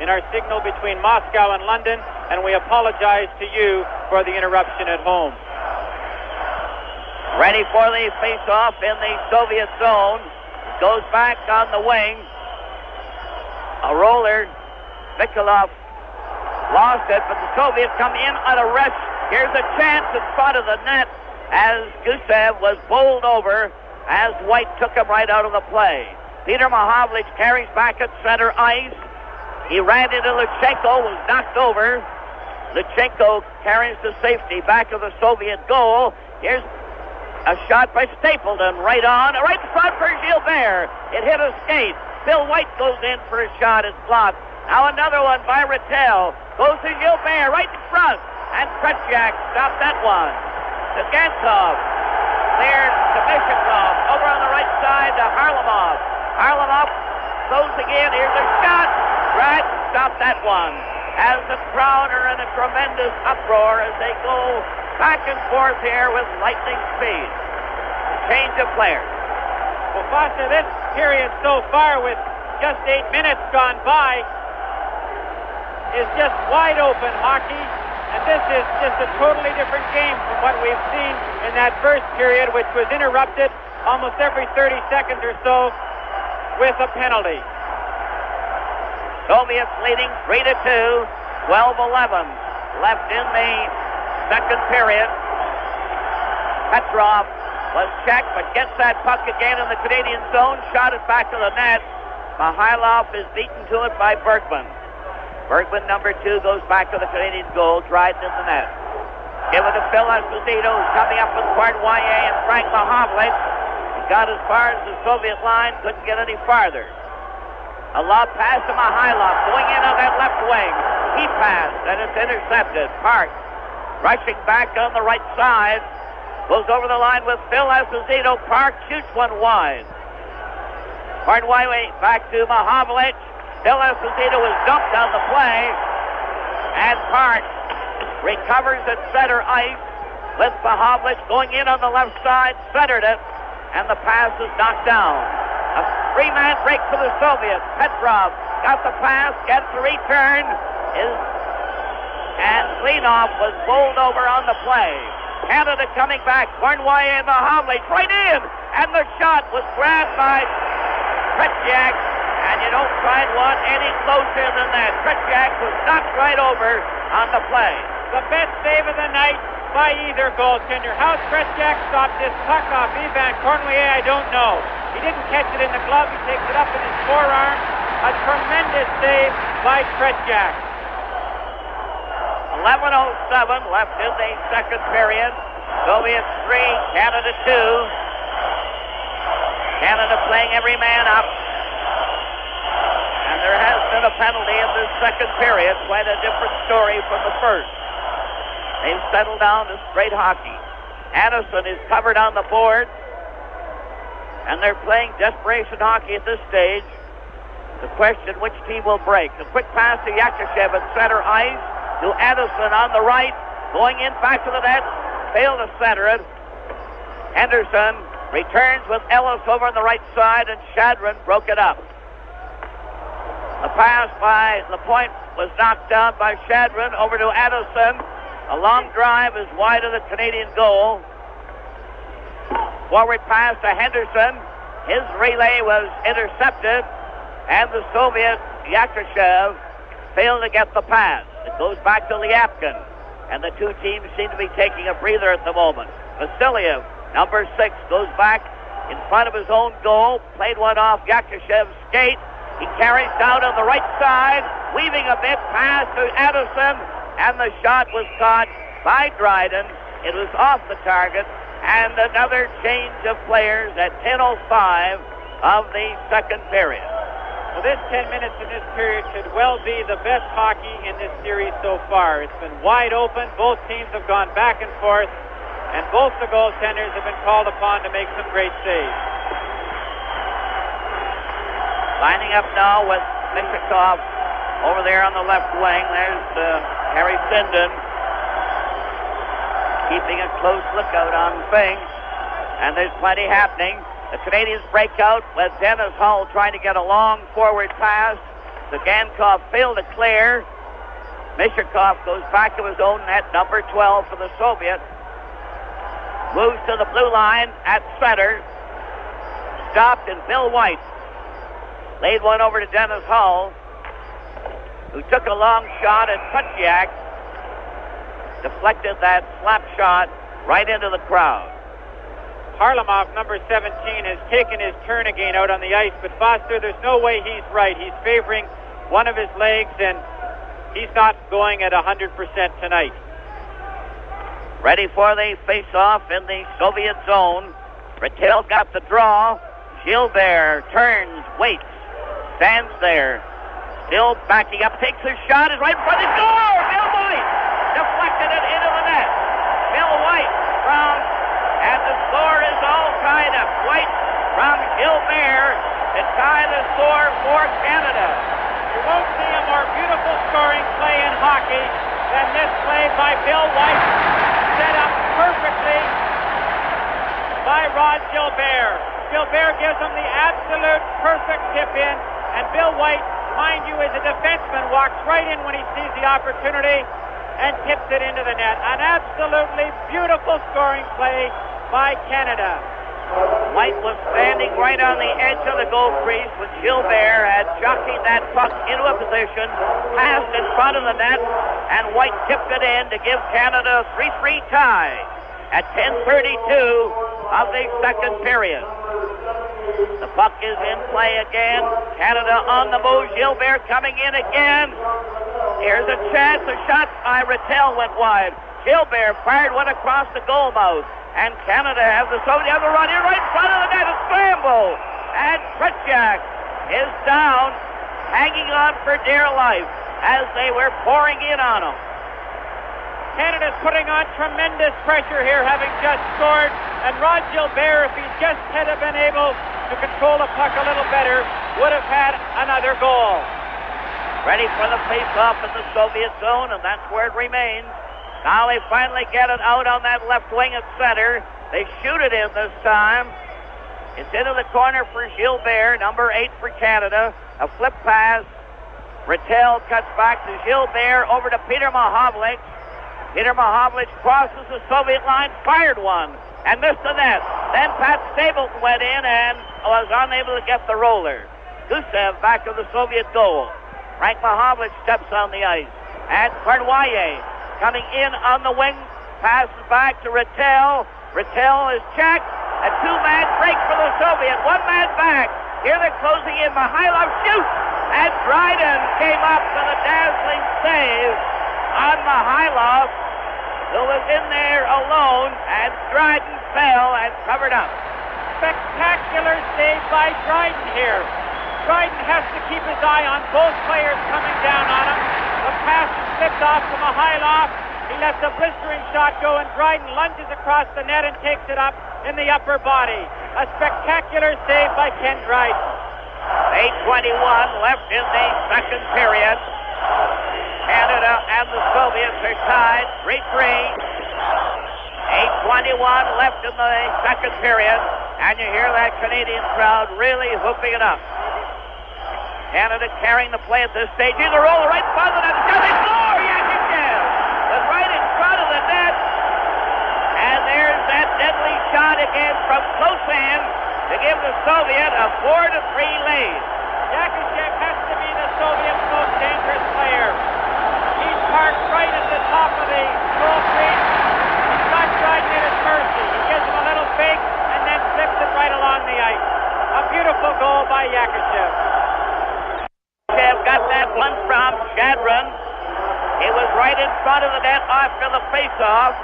in our signal between Moscow and London, and we apologize to you for the interruption at home. Ready for the face-off in the Soviet zone. Goes back on the wing. A roller. Vikolov lost it, but the Soviets come in on a rush. Here's a chance in front of the net as Gusev was bowled over as White took him right out of the play. Peter Mahovlich carries back at center ice. He ran into Luchenko, was knocked over. Luchenko carries to safety back of the Soviet goal. Here's a shot by Stapleton, right on, right in front for Gilbert. It hit a skate. Bill White goes in for a shot. It's blocked. Now another one by Rattel. Goes to Gilbert, right in front. And Kretschak stopped that one. To Gantov. Cleared to Mishikov. Over on the right side to Harlamov. Harlamov goes again. Here's a shot. Right, stopped that one. As the crowd are in a tremendous uproar as they go back and forth here with lightning speed. Change of players. Well, Foster, this period so far with just 8 minutes gone by is just wide open hockey, and this is just a totally different game from what we've seen in that first period, which was interrupted almost every 30 seconds or so with a penalty. Soviets leading 3-2, 12-11 left in the second period. Petrov was checked, but gets that puck again in the Canadian zone. Shot it back to the net. Mihailoff is beaten to it by Bergman. Bergman, number 2, goes back to the Canadian goal. Dryden in the net. Give it to Phil Esposito, who's coming up with Cournoyer and Frank Mahovlich. He got as far as the Soviet line, couldn't get any farther. A lob pass to Mihailoff, going in on that left wing. He passed, and it's intercepted. Park rushing back on the right side. Goes over the line with Phil Esposito. Park shoots one wide. Cournoyer back to Mahovlich. Phil Esposito is dumped on the play. And Park recovers at center ice with Mahovlich going in on the left side, centered it, and the pass is knocked down. A 3-man break for the Soviets. Petrov got the pass, gets the return, and Klinov was bowled over on the play. Canada coming back. Cournoyer and Mahovlich right in, and the shot was grabbed by Tretiak, and you don't try and want any closer than that. Tretiak was knocked right over on the play. The best save of the night by either goaltender. How Tretiak stopped this puck off Ivan Cournoyer, I don't know. He didn't catch it in the glove. He takes it up in his forearm. A tremendous save by Tretiak. 11:07 left in the second period. Soviets 3, Canada 2. Canada playing every man up. And there has been a penalty in this second period. Quite a different story from the first. They've settled down to straight hockey. Addison is covered on the board. And they're playing desperation hockey at this stage. The question, which team will break? A quick pass to Yakushev at center ice. To Addison on the right. Going in back to the net. Failed to center it. Henderson returns with Ellis over on the right side, and Shadron broke it up. The pass by LaPointe was knocked down by Shadron over to Addison. A long drive is wide of the Canadian goal. Forward pass to Henderson. His relay was intercepted, and the Soviet Yakushev failed to get the pass. It goes back to Lyapkin, and the two teams seem to be taking a breather at the moment. Vasiliev, number 6, goes back in front of his own goal, played one off Yakushev's skate. He carries down on the right side, weaving a bit, pass to Addison, and the shot was caught by Dryden. It was off the target, and another change of players at 10:05 of the second period. Well, this 10 minutes in this period should well be the best hockey in this series so far. It's been wide open. Both teams have gone back and forth, and both the goaltenders have been called upon to make some great saves. Lining up now with Mishakov over there on the left wing. There's Harry Sinden keeping a close lookout on things, and there's plenty happening. The Canadians break out with Dennis Hull trying to get a long forward pass. Zagankov failed to clear. Mishakov goes back to his own net, number 12 for the Soviet. Moves to the blue line at center. Stopped, and Bill White laid one over to Dennis Hull, who took a long shot, and Tretiak deflected that slap shot right into the crowd. Harlamov, number 17, has taken his turn again out on the ice, but Foster, there's no way he's right. He's favoring one of his legs, and he's not going at 100% tonight. Ready for the face-off in the Soviet zone. Rattel got the draw. Gilbert turns, waits, stands there, still backing up, takes his shot, is right in front of the door. Bill White deflected it into the net. Bill White from, and the score is all tied up. White from Gilbert to tie the score for Canada. You won't see a more beautiful scoring play in hockey than this play by Bill White, set up perfectly by Rod Gilbert. Gilbert gives him the absolute perfect tip-in, and Bill White, mind you, is a defenseman, walks right in when he sees the opportunity and tips it into the net. An absolutely beautiful scoring play by Canada. White was standing right on the edge of the goal crease when Gilbert had jockeyed that puck into a position, passed in front of the net, and White tipped it in to give Canada a 3-3 tie. At 10:32, of the second period. The puck is in play again. Canada on the move. Gilbert coming in again. Here's a chance. A shot by Rattel went wide. Gilbert fired one across the goal mouth. And Canada has the Soviet on the run in right in front of the net. A scramble. And Tretiak is down, hanging on for dear life as they were pouring in on him. Canada's putting on tremendous pressure here, having just scored. And Rod Gilbert, if he just had been able to control the puck a little better, would have had another goal. Ready for the face-off in the Soviet zone, and that's where it remains. Now they finally get it out on that left wing at center. They shoot it in this time. It's into the corner for Gilbert, number 8 for Canada. A flip pass. Rattel cuts back to Gilbert, over to Peter Mahovlich. Peter Mahovlich crosses the Soviet line, fired one, and missed the net. Then Pat Stapleton went in and was unable to get the roller. Gusev back to the Soviet goal. Frank Mahovlich steps on the ice. And Cournoyer coming in on the wing, passes back to Rattel. Rattel is checked. A two-man break for the Soviet. One man back. Here they're closing in. Mikhailov shoots. And Dryden came up with a dazzling save on Mikhailov, who was in there alone, and Dryden fell and covered up. Spectacular save by Dryden here. Dryden has to keep his eye on both players coming down on him. The pass is slipped off to Mikhailov. He lets a blistering shot go, and Dryden lunges across the net and takes it up in the upper body. A spectacular save by Ken Dryden. 8:21 left in the second period. Canada and the Soviets are tied 3-3. 8:21 left in the second period, and you hear that Canadian crowd really whooping it up. Canada carrying the play at this stage. Here's a roll right in front of the net. They score! Yakushev was right in front of the net. And there's that deadly shot again from close in to give the Soviet a 4-3 lead. Yakushev has to be the Soviets' most dangerous player. He's parked right at the top of the goal crease. He's got Dryden at his mercy. He gives him a little fake and then flips it right along the ice. A beautiful goal by Yakushev. Yakushev got that one from Shadron. He was right in front of the net after the face-off.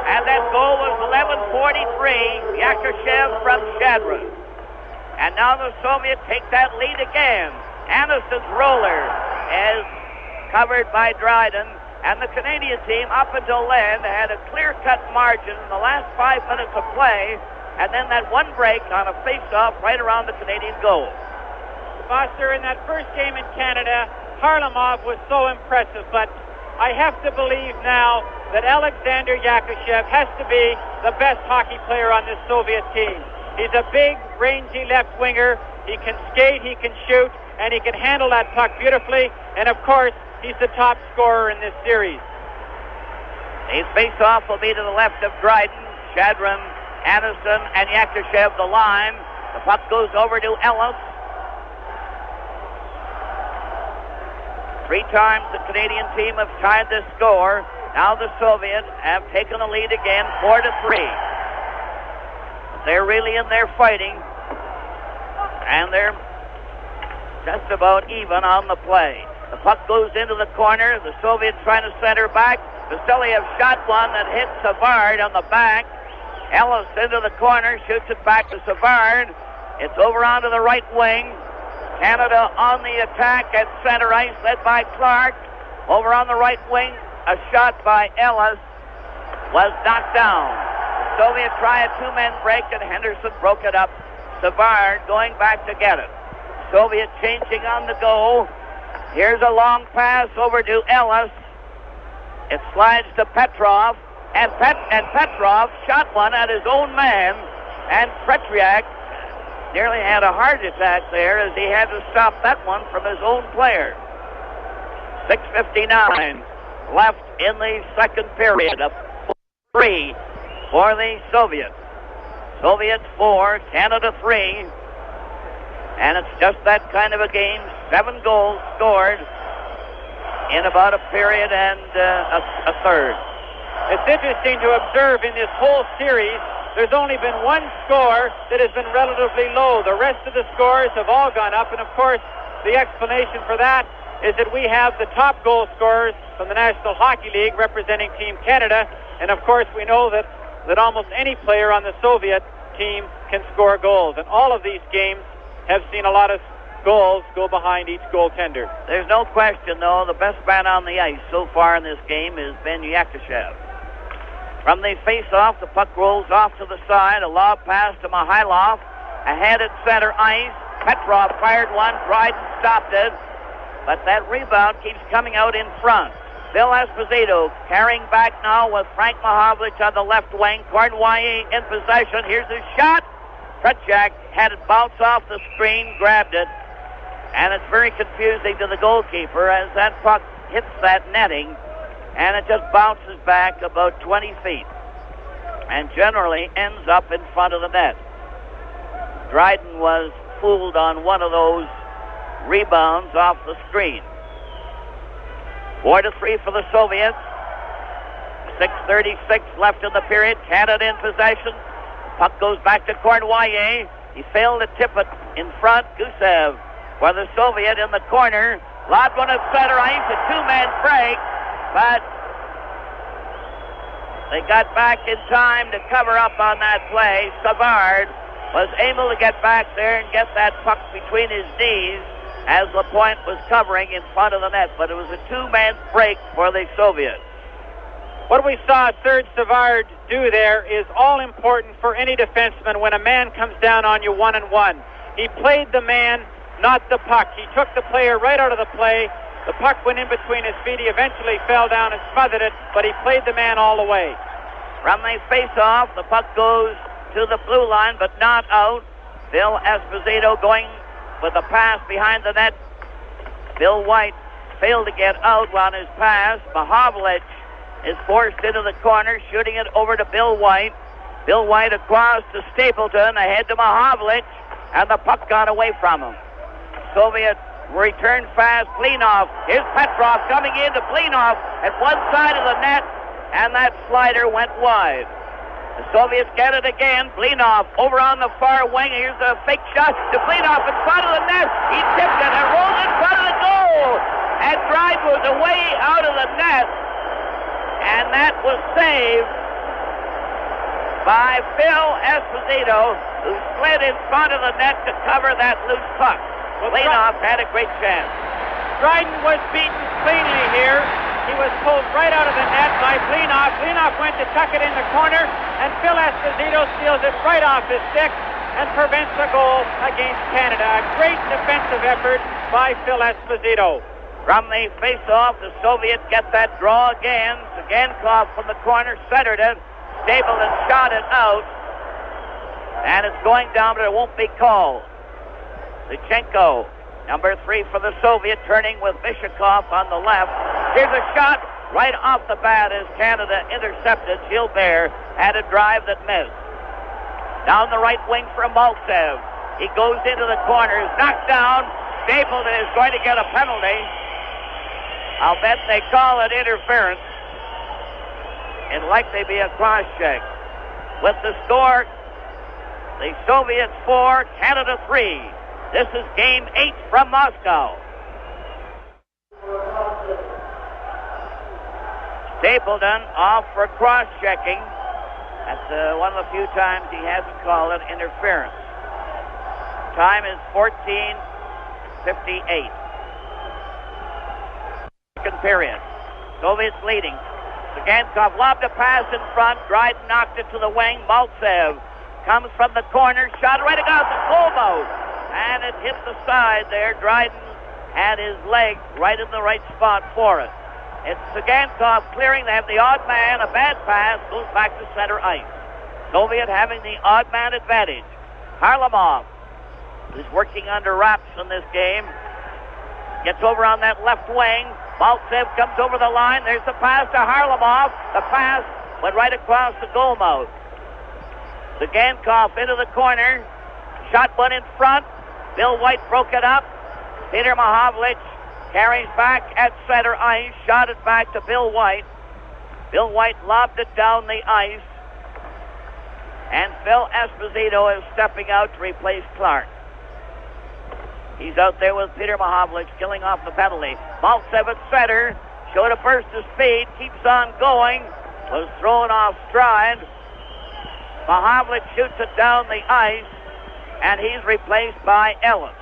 And that goal was 11:43. Yakushev from Shadron. And now the Soviets take that lead again. Anderson's roller is covered by Dryden. And the Canadian team, up until then, had a clear-cut margin in the last 5 minutes of play. And then that one break on a face-off right around the Canadian goal. Foster, in that first game in Canada, Harlamov was so impressive, but I have to believe now that Alexander Yakushev has to be the best hockey player on this Soviet team. He's a big, rangy left winger. He can skate, he can shoot, and he can handle that puck beautifully. And of course, he's the top scorer in this series. The face-off will be to the left of Dryden, Shadron, Anderson, and Yakushev the line. The puck goes over to Ellis. 3 times the Canadian team have tied this score. Now the Soviets have taken the lead again, 4-3. They're really in there fighting, and they're just about even on the play. The puck goes into the corner. The Soviets trying to center back. Vasiliev shot one that hit Savard on the back. Ellis into the corner, shoots it back to Savard. It's over onto the right wing. Canada on the attack at center ice, led by Clark. Over on the right wing, a shot by Ellis was knocked down. Soviet try a 2-man break, and Henderson broke it up. Savard going back to get it. Soviet changing on the go. Here's a long pass over to Ellis. It slides to Petrov, and Petrov shot one at his own man, and Tretiak nearly had a heart attack there as he had to stop that one from his own player. 6:59 left in the second period. Of 3 for the Soviets. Soviets 4, Canada 3. And it's just that kind of a game. 7 goals scored in about a period and a third. It's interesting to observe in this whole series there's only been one score that has been relatively low. The rest of the scores have all gone up, and of course, the explanation for that is that we have the top goal scorers from the National Hockey League representing Team Canada, and of course we know that almost any player on the Soviet team can score goals, and all of these games have seen a lot of goals go behind each goaltender. There's no question, though, the best man on the ice so far in this game is Ben Yakushev. From the face-off, the puck rolls off to the side, a lob pass to Mihailov, ahead at center ice. Petrov fired one, Dryden stopped it, but that rebound keeps coming out in front. Phil Esposito carrying back now with Frank Mahovlich on the left wing. Cournoyer in possession. Here's his shot. Tretiak had it bounce off the screen, grabbed it, and it's very confusing to the goalkeeper as that puck hits that netting, and it just bounces back about 20 feet and generally ends up in front of the net. Dryden was fooled on one of those rebounds off the screen. 4-3 for the Soviets. 6:36 left in the period. Canada in possession. Puck goes back to Cournoyer. He failed to tip it in front. Gusev for the Soviet in the corner. Lobbed one at center ice. A two-man break, but they got back in time to cover up on that play. Savard was able to get back there and get that puck between his knees as Lapointe was covering in front of the net, but it was a two-man break for the Soviets. What we saw Serge Savard do there is all important for any defenseman when a man comes down on you 1-on-1. He played the man, not the puck. He took the player right out of the play. The puck went in between his feet. He eventually fell down and smothered it, but he played the man all the way. From the face-off, the puck goes to the blue line, but not out. Phil Esposito going with a pass behind the net. Bill White failed to get out on his pass. Mahovlich is forced into the corner, shooting it over to Bill White. Bill White across to Stapleton, ahead to Mahovlich, and the puck got away from him. Soviet return fast. Blinov. Here's Petrov coming in to Blinov at one side of the net, and that slider went wide. The Soviets get it again. Blinov over on the far wing. Here's a fake shot to Blinov in front of the net. He tipped it and rolled in front of the goal. And Dryden was away out of the net. And that was saved by Phil Esposito, who slid in front of the net to cover that loose puck. Blinov had a great chance. Dryden was beaten cleanly here. He was pulled right out of the net by Blinov. Blinov went to tuck it in the corner, and Phil Esposito steals it right off his stick and prevents a goal against Canada. A great defensive effort by Phil Esposito. From the face-off, the Soviets get that draw again. Zagankov from the corner centered it. Stapleton shot it out, and it's going down, but it won't be called. Luchenko, number 3 for the Soviet, turning with Bishakov on the left. Here's a shot right off the bat as Canada intercepted. Gilbert had a drive that missed. Down the right wing for Maltsev. He goes into the corner, is knocked down. Stapleton is going to get a penalty. I'll bet they call it interference. It'll likely be a cross-check. With the score, the Soviets 4, Canada 3. This is Game 8 from Moscow. Stapleton off for cross-checking. That's one of the few times he hasn't called it interference. Time is 14:58. Second period. Soviets leading. Zagankov lobbed a pass in front. Dryden knocked it to the wing. Maltsev comes from the corner. Shot right across the goal, and it hit the side there. Dryden had his leg right in the right spot for it. It's Zagankov clearing. They have the odd man. A bad pass goes back to center ice. Soviet having the odd man advantage. Harlamov is working under wraps in this game. Gets over on that left wing. Maltsev comes over the line. There's the pass to Harlamov. The pass went right across the goal mouth. Zagankov into the corner. Shot one in front. Bill White broke it up. Peter Mahovlich carries back at center ice. Shot it back to Bill White. Bill White lobbed it down the ice. and Phil Esposito is stepping out to replace Clark. He's out there with Peter Mahovlich killing off the penalty. Maltsev at center, showed a burst of speed, keeps on going, was thrown off stride. Mahovlich shoots it down the ice, and he's replaced by Ellis.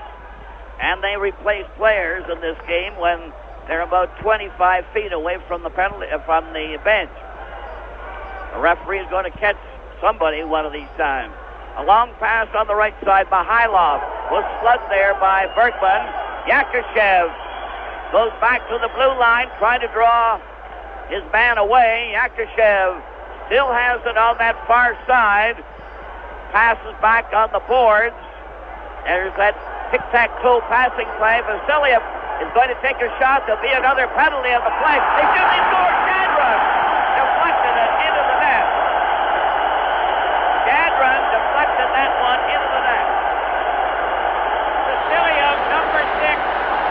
And they replace players in this game when they're about 25 feet away from the penalty from the bench. The referee is going to catch somebody one of these times. A long pass on the right side. Mihailov was slugged there by Berkman. Yakushev goes back to the blue line, trying to draw his man away. Yakushev still has it on that far side. Passes back on the boards. There's that tic-tac-toe passing play. Vasiliev is going to take a shot. There'll be another penalty on the play. They shoot, they score. Shadron deflected it into the net. Shadron deflected that one into the net. Vasiliev, number 6,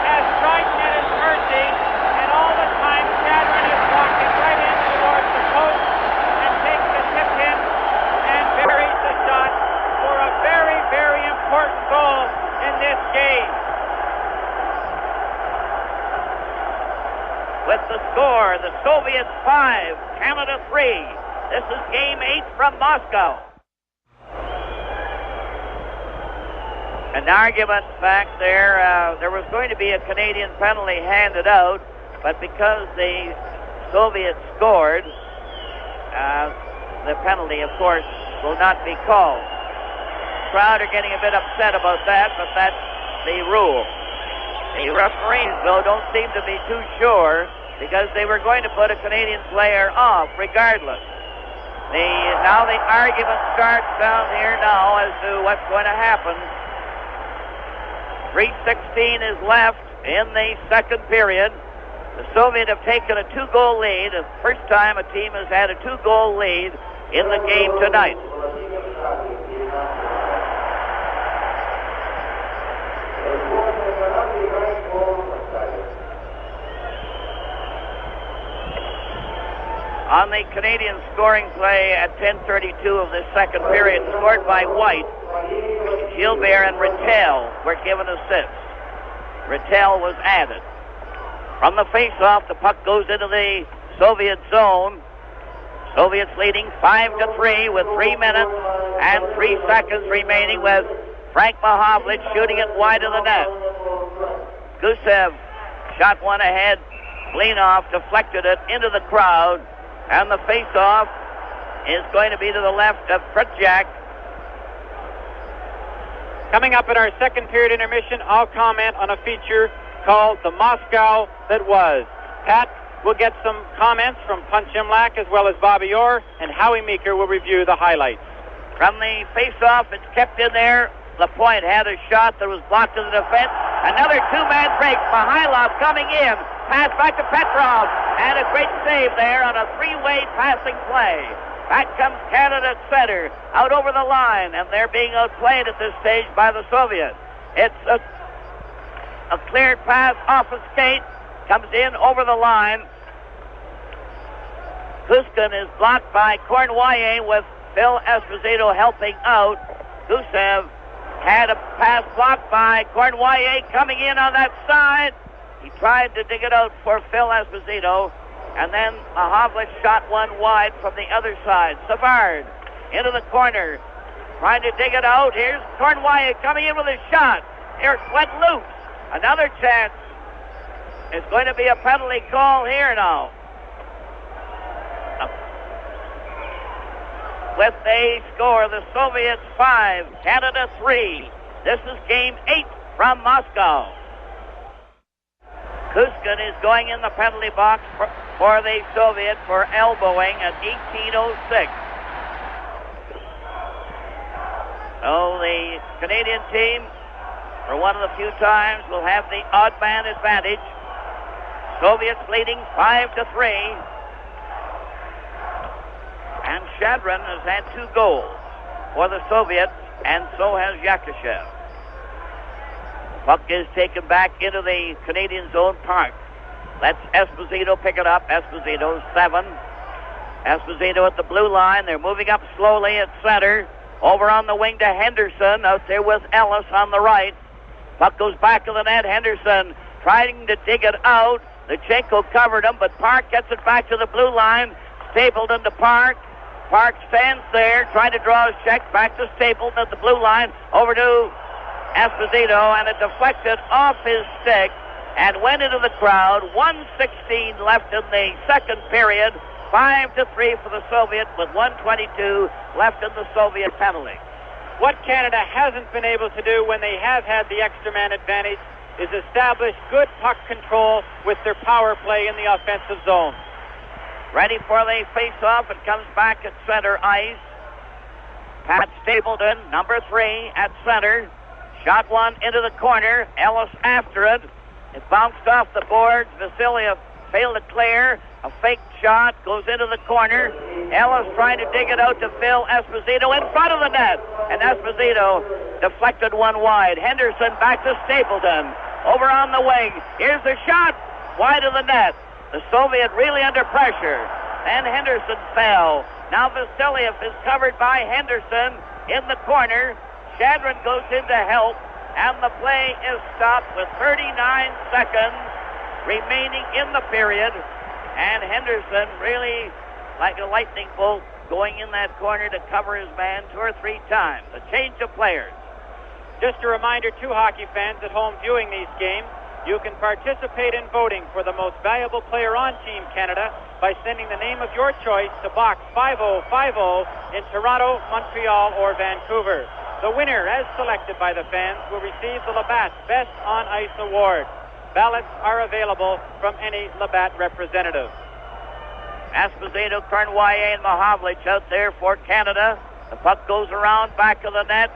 has Triton at his mercy, and all the time Shadron is walking right in towards the post and takes the tip in and buries the shot for a very, very important goal in this game. With the score, the Soviets 5, Canada 3. This is game 8 from Moscow. An argument back there. There was going to be a Canadian penalty handed out, but because the Soviets scored, the penalty, of course, will not be called. The crowd are getting a bit upset about that, but that's the rule. The referees, though, don't seem to be too sure because they were going to put a Canadian player off regardless. Now the argument starts down here now as to what's going to happen. 3:16 is left in the second period. The Soviets have taken a 2-goal lead. The first time a team has had a 2-goal lead in the game tonight. On the Canadian scoring play at 10:32 of the second period, scored by White, Gilbert and Rattel were given assists. Rattel was added. From the face-off, the puck goes into the Soviet zone. Soviets leading 5-3 with 3 minutes and 3 seconds remaining, with Frank Mahovlich shooting it wide of the net. Gusev shot one ahead. Blinoff deflected it into the crowd, and the face-off is going to be to the left of Fritjak. Coming up at our second period intermission, I'll comment on a feature called The Moscow That Was. Pat will get some comments from Punch Imlach as well as Bobby Orr, and Howie Meeker will review the highlights. From the face-off, it's kept in there. Lapointe had a shot that was blocked to the defense. Another two-man break. Mihailov coming in. Pass back to Petrov. And a great save there on a three-way passing play. Back comes Canada at center. Out over the line. And they're being outplayed at this stage by the Soviets. It's a cleared pass off a skate. Comes in over the line. Kuskin is blocked by Cournoyer with Phil Esposito helping out. Gusev had a pass blocked by Cournoyer coming in on that side. He tried to dig it out for Phil Esposito, and then Mahovlich shot one wide from the other side. Savard into the corner, trying to dig it out. Here's Cournoyer coming in with a shot. It went loose. Another chance. It's going to be a penalty call here now. With a score, the Soviets 5, Canada 3. This is game 8 from Moscow. Kuskin is going in the penalty box for the Soviet for elbowing at 18:06. So the Canadian team, for one of the few times, will have the odd man advantage. Soviets leading 5-3. And Shadron has had 2 goals for the Soviets, and so has Yakushev. Puck is taken back into the Canadian zone park. Let's Esposito pick it up. Esposito 7. Esposito at the blue line. They're moving up slowly at center. Over on the wing to Henderson. Out there with Ellis on the right. Puck goes back to the net. Henderson trying to dig it out. Lutsenko covered him, but Park gets it back to the blue line. Stapleton to Park. Park stands there trying to draw his check. Back to Stapleton at the blue line. Over to Esposito, and it deflected off his stick and went into the crowd. 1:16 left in the second period. 5-3 for the Soviet with 1:22 left in the Soviet penalty. What Canada hasn't been able to do when they have had the extra man advantage is establish good puck control with their power play in the offensive zone. Ready for the face-off. It comes back at center ice. Pat Stapleton, number 3 at center. Shot one into the corner. Ellis after it. It bounced off the boards. Vasiliev failed to clear. A fake shot goes into the corner. Ellis trying to dig it out to Phil Esposito in front of the net. And Esposito deflected one wide. Henderson back to Stapleton. Over on the wing. Here's the shot. Wide of the net. The Soviet really under pressure. And Henderson fell. Now Vasiliev is covered by Henderson in the corner. Shadron goes in to help. And the play is stopped with 39 seconds remaining in the period. And Henderson really like a lightning bolt going in that corner to cover his man 2 or 3 times. A change of players. Just a reminder to hockey fans at home viewing these games, you can participate in voting for the most valuable player on Team Canada by sending the name of your choice to Box 5050 in Toronto, Montreal, or Vancouver. The winner, as selected by the fans, will receive the Labatt Best on Ice Award. Ballots are available from any Labatt representative. Esposito, Cournoyer, and Mahovlich out there for Canada. The puck goes around back of the net.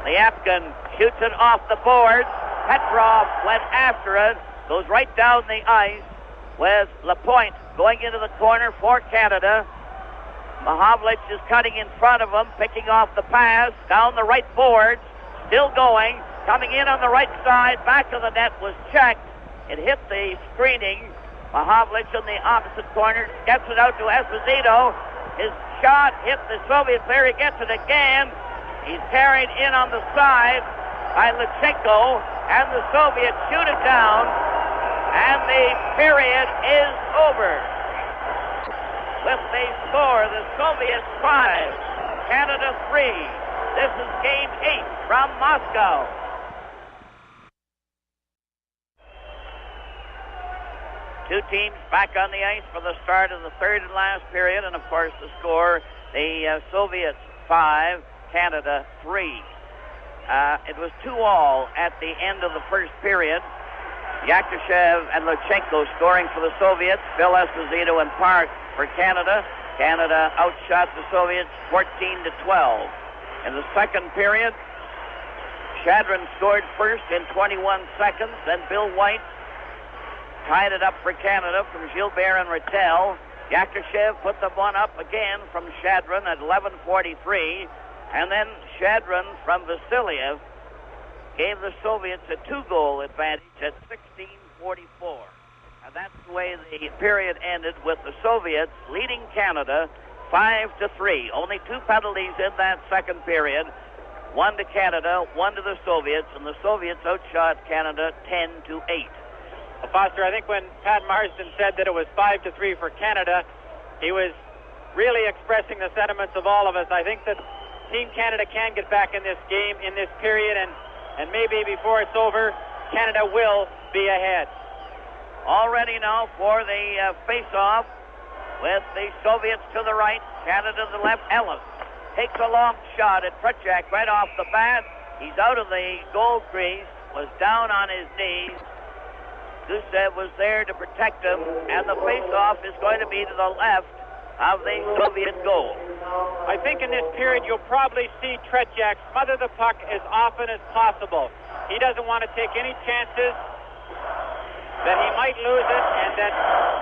Liapkin shoots it off the boards. Petrov went after it. Goes right down the ice with Lapointe going into the corner for Canada. Mahovlich is cutting in front of him, picking off the pass down the right boards. Still going. Coming in on the right side, back of the net was checked. It hit the screening. Mahovlich in the opposite corner gets it out to Esposito. His shot hit the Soviet player. He gets it again. He's carried in on the side by Lutsenko, and the Soviets shoot it down, and the period is over. With the score, the Soviets 5, Canada 3. This is Game 8 from Moscow. Two teams back on the ice for the start of the third and last period, and of course the score, the Soviets 5, Canada 3. It was 2-2 at the end of the first period. Yakushev and Lutsenko scoring for the Soviets. Phil Esposito and Park for Canada. Canada outshot the Soviets 14-12. In the second period, Shadron scored first in 21 seconds. Then Bill White tied it up for Canada from Gilbert and Rattel. Yakushev put the one up again from Shadron at 11:43. And then Shadron from Vasiliev gave the Soviets a 2-goal advantage at 16:44. And that's the way the period ended, with the Soviets leading Canada 5-3. Only 2 penalties in that second period. 1 to Canada, 1 to the Soviets, and the Soviets outshot Canada 10-8. Well, Foster, I think when Pat Marsden said that it was 5-3 for Canada, he was really expressing the sentiments of all of us. I think that Team Canada can get back in this game, in this period, and maybe before it's over, Canada will be ahead. All ready now for the face-off with the Soviets to the right, Canada to the left. Ellis takes a long shot at Tretiak right off the bat. He's out of the goal crease, was down on his knees. Gusev was there to protect him, and the face-off is going to be to the left of the Soviet goal. I think in this period you'll probably see Tretiak smother the puck as often as possible. He doesn't want to take any chances that he might lose it and that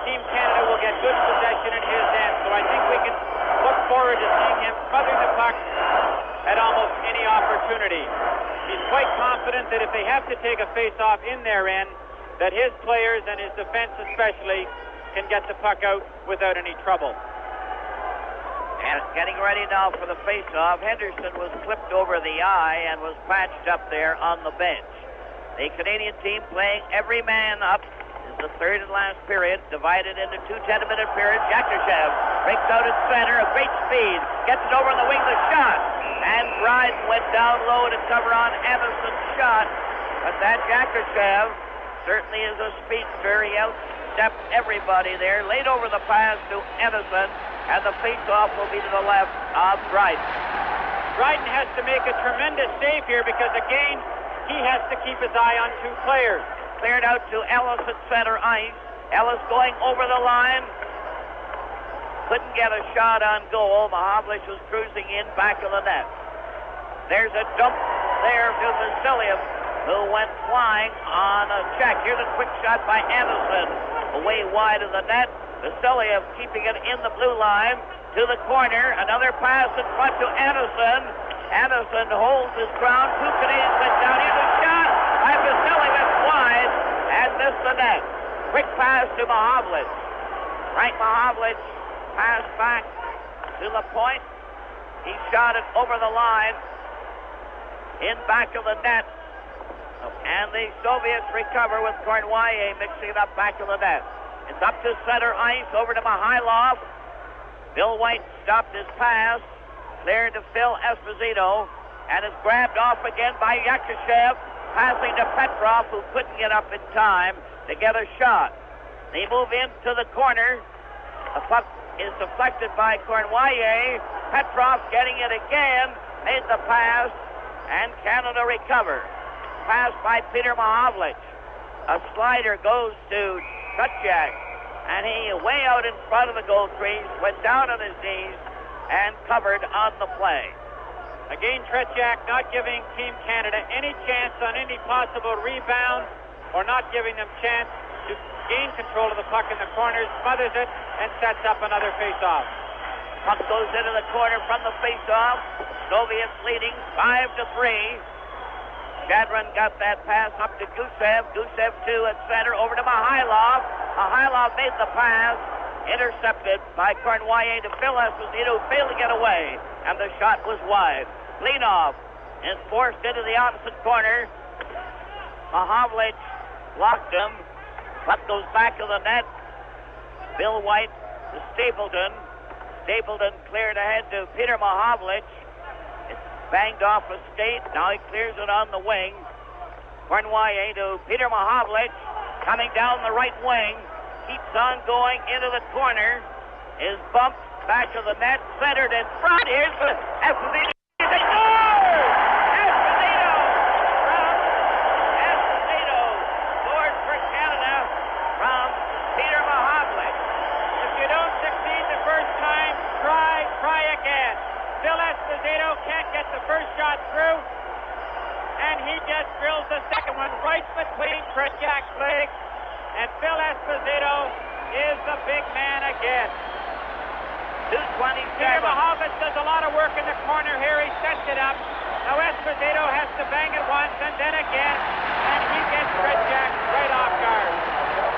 Team Canada will get good possession in his end. So I think we can look forward to seeing him smothering the puck at almost any opportunity. He's quite confident that if they have to take a face-off in their end, that his players and his defense especially can get the puck out without any trouble. And getting ready now for the face-off. Henderson was clipped over the eye and was patched up there on the bench. The Canadian team playing every man up. Is the third and last period, divided into two 10-minute periods. Yakushev breaks out at center, a great speed, gets it over on the wing, the shot. And Dryden went down low to cover on Anderson's shot. But that Yakushev certainly is a speedster. He outstepped everybody there, laid over the pass to Anderson, and the face-off will be to the left of Dryden. Dryden has to make a tremendous save here because, again, he has to keep his eye on two players. Cleared out to Ellis at center ice. Ellis going over the line. Couldn't get a shot on goal. Mahavlich was cruising in back of the net. There's a dump there to Vasiliev, who went flying on a check. Here's a quick shot by Anderson. Away wide of the net. Vasiliev keeping it in the blue line to the corner. Another pass in front to Anderson. Anderson holds his ground. Two Canadians went down. Here's a shot by Vasiliev wide and missed the net. Quick pass to Mahavlich. Frank Mahavlich passed back to the point. He shot it over the line in back of the net. And the Soviets recover with Cournoyer mixing it up back of the net. It's up to center ice, over to Mihailov. Bill White stopped his pass, cleared to Phil Esposito, and is grabbed off again by Yakushev, passing to Petrov, who couldn't get up in time to get a shot. They move into the corner. The puck is deflected by Cournoyer. Petrov getting it again, made the pass, and Canada recover. Pass by Peter Mahavlich. A slider goes to Tretiak, and he way out in front of the goal crease, went down on his knees, and covered on the play. Again, Tretiak not giving Team Canada any chance on any possible rebound, or not giving them chance to gain control of the puck in the corners, smothers it, and sets up another face-off. Puck goes into the corner from the face-off. Soviets leading 5-3. Shadron got that pass up to Gusev. Gusev, too, at center, over to Mihailov. Mihailov made the pass, intercepted by Cournoyer to Phil Esposito, who failed to get away, and the shot was wide. Klinov is forced into the opposite corner. Mahavlich blocked him. Puck goes back to the net. Bill White to Stapleton. Stapleton cleared ahead to Peter Mahavlich. Banged off a skate. Now he clears it on the wing. Cournoyer to Peter Mahavlich. Coming down the right wing. Keeps on going into the corner. Is bumped back to the net. Centered in front. Here's Esposito. They score! Esposito! Esposito scored for Canada from Peter Mahavlich. If you don't succeed the first time, try again. Phil Esposito can't get the first shot through, and he just drills the second one right between Tretiak's legs, and Phil Esposito is the big man again. 2:27. Peter Mahavlich does a lot of work in the corner here. He sets it up. Now Esposito has to bang it once and then again, and he gets Tretiak right off guard.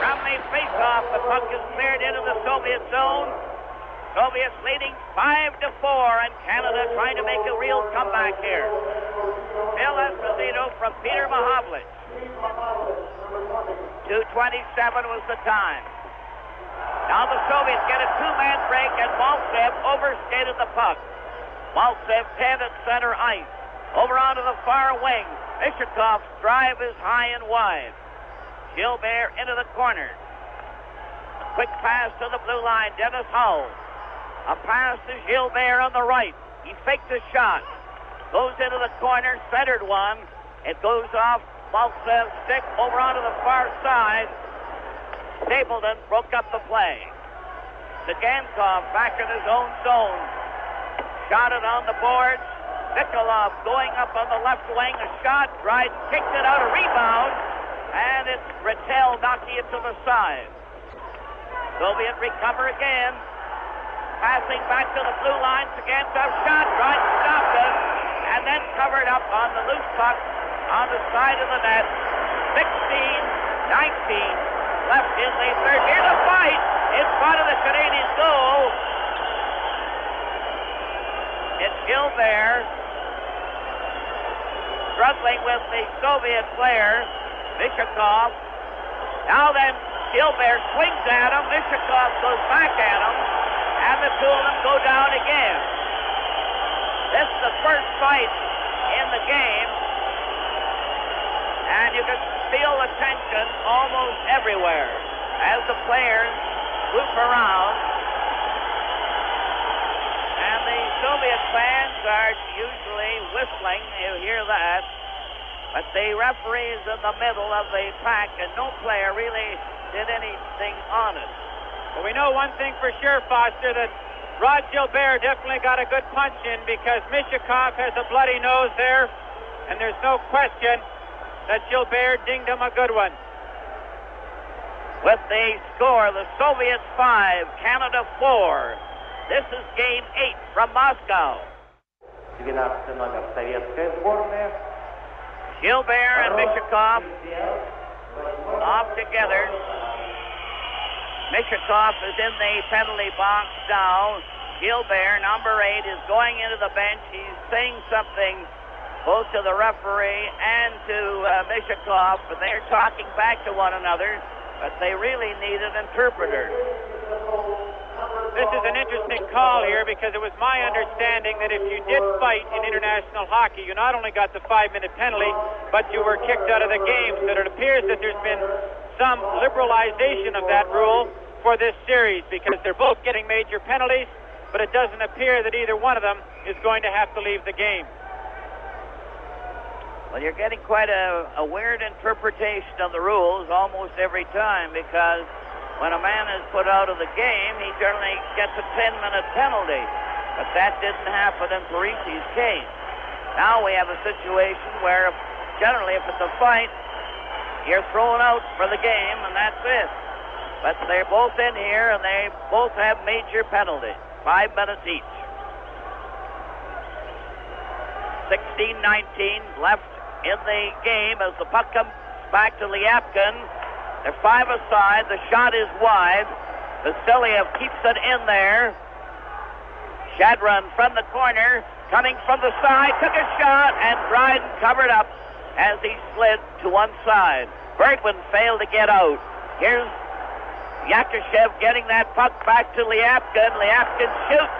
From the face-off, the puck is cleared into the Soviet zone. Soviets leading 5-4, and Canada trying to make a real comeback here. Phil Esposito from Peter Mahavlich. 2:27 was the time. Now the Soviets get a two-man break, and Maltsev overskated the puck. Maltsev 10 at center ice. Over onto the far wing. Ishikov's drive is high and wide. Gilbert into the corner. A quick pass to the blue line. Dennis Hull. A pass to Gilbert on the right. He faked a shot. Goes into the corner, centered one. It goes off Maltsev's stick over onto the far side. Stapleton broke up the play. Zagankov back in his own zone. Shot it on the boards. Nikolov going up on the left wing. A shot. Dryden kicked it out. A rebound. And it's Rattel knocking it to the side. Soviet recover again. Passing back to the blue line. Zagankov shot. Dryden stopped it. And then covered up on the loose puck on the side of the net. 16-19 left in the third. Here's a fight in front of the Canadian goal. Gilbert struggling with the Soviet player, Mishakov. Now then, Gilbert swings at him. Mishakov goes back at him, and the two of them go down again. This is the first fight in the game, and you can feel the tension almost everywhere as the players loop around. And the Soviet fans are usually whistling, you hear that. But the referee's in the middle of the pack, and no player really did anything on it. Well, we know one thing for sure, Foster, that Rod Gilbert definitely got a good punch in, because Mishakov has a bloody nose there, and there's no question that Gilbert dinged him a good one. With the score, the Soviets 5, Canada 4. This is game 8 from Moscow. 12 номер советская сборная. Gilbert and Mishakov off together. Mishakov is in the penalty box now. Gilbert, number 8, is going into the bench. He's saying something both to the referee and to Mishakov, but they're talking back to one another, but they really need an interpreter. This is an interesting call here, because it was my understanding that if you did fight in international hockey, you not only got the 5-minute penalty, but you were kicked out of the game. So it appears that there's been some liberalization of that rule for this series, because they're both getting major penalties, but it doesn't appear that either one of them is going to have to leave the game. Well, you're getting quite a weird interpretation of the rules almost every time, because when a man is put out of the game, he generally gets a 10-minute penalty. But that didn't happen in Parisi's case. Now we have a situation where generally if it's a fight, you're thrown out for the game, and that's it. But they're both in here, and they both have major penalties, 5 minutes each. 16-19 left in the game as the puck comes back to Lyapkin. They're 5 aside. The shot is wide. Vasiliev keeps it in there. Shadron from the corner, coming from the side, took a shot, and Dryden covered up as he slid to one side. Bergman failed to get out. Here's Yakushev getting that puck back to Lyapkin. Lyapkin shoots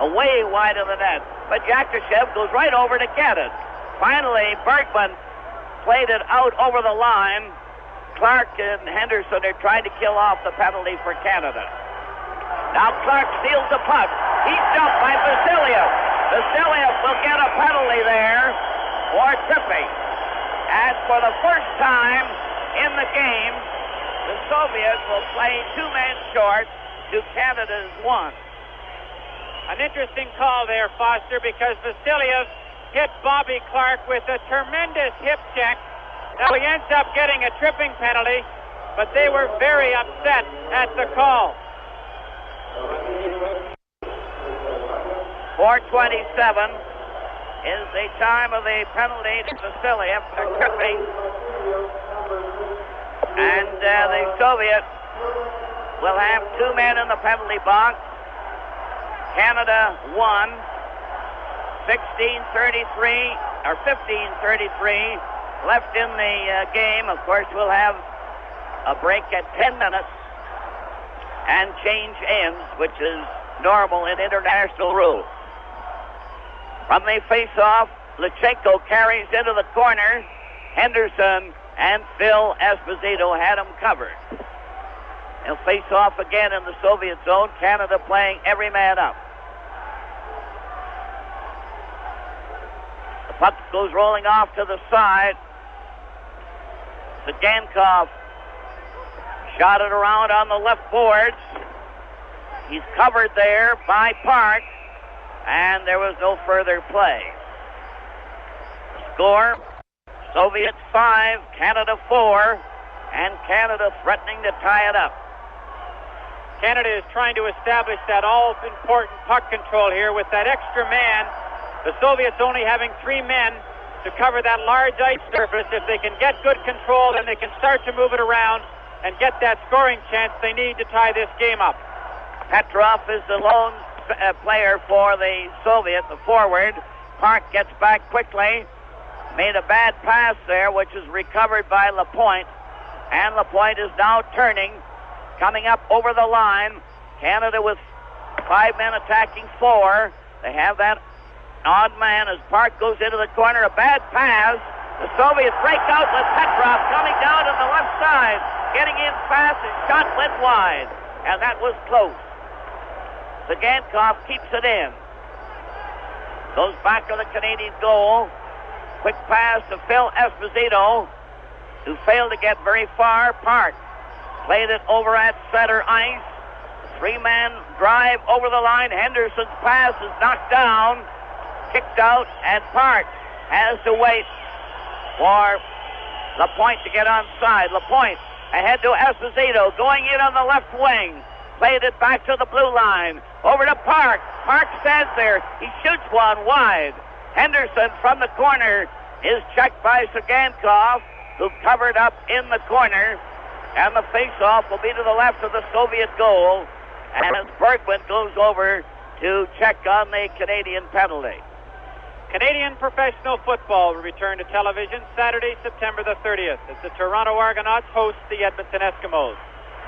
away wide of the net, but Yakushev goes right over to get it. Finally, Bergman played it out over the line. Clark and Henderson are trying to kill off the penalty for Canada. Now Clark steals the puck. He's jumped by Vasiliev. Vasiliev will get a penalty there for tripping. And for the first time in the game, the Soviets will play 2 men short to Canada's 1. An interesting call there, Foster, because Vasiliev hit Bobby Clark with a tremendous hip check. Now he ends up getting a tripping penalty, but they were very upset at the call. 4:27 is the time of the penalty to Vasiliev for tripping. And the Soviets will have 2 men in the penalty box. Canada 1, 16:33 or 15:33 left in the game. Of course, we'll have a break at 10 minutes and change ends, which is normal in international rules. From the face-off, Lutsenko carries into the corner. Henderson and Phil Esposito had him covered. They'll face off again in the Soviet zone. Canada playing every man up. The puck goes rolling off to the side. Zagankov shot it around on the left boards. He's covered there by Park, and there was no further play. The score, Soviets 5, Canada 4, and Canada threatening to tie it up. Canada is trying to establish that all-important puck control here with that extra man. The Soviets only having 3 men to cover that large ice surface. If they can get good control, then they can start to move it around and get that scoring chance they need to tie this game up. Petrov is the lone player for the Soviet, the forward. Park gets back quickly. Made a bad pass there, which is recovered by Lapointe. And Lapointe is now turning, coming up over the line. Canada with 5 men attacking 4. They have that odd man as Park goes into the corner. A bad pass. The Soviets break out with Petrov coming down on the left side. Getting in fast and shot went wide. And that was close. Zagankov keeps it in. Goes back to the Canadian goal. Quick pass to Phil Esposito, who failed to get very far. Park played it over at center ice. 3-man drive over the line. Henderson's pass is knocked down, kicked out, and Park has to wait for Lapointe to get onside. Lapointe ahead to Esposito, going in on the left wing. Played it back to the blue line. Over to Park. Park stands there. He shoots one wide. Henderson from the corner is checked by Zagankov, who covered up in the corner. And the face-off will be to the left of the Soviet goal as Bergman goes over to check on the Canadian penalty. Canadian professional football will return to television Saturday, September the 30th, as the Toronto Argonauts host the Edmonton Eskimos.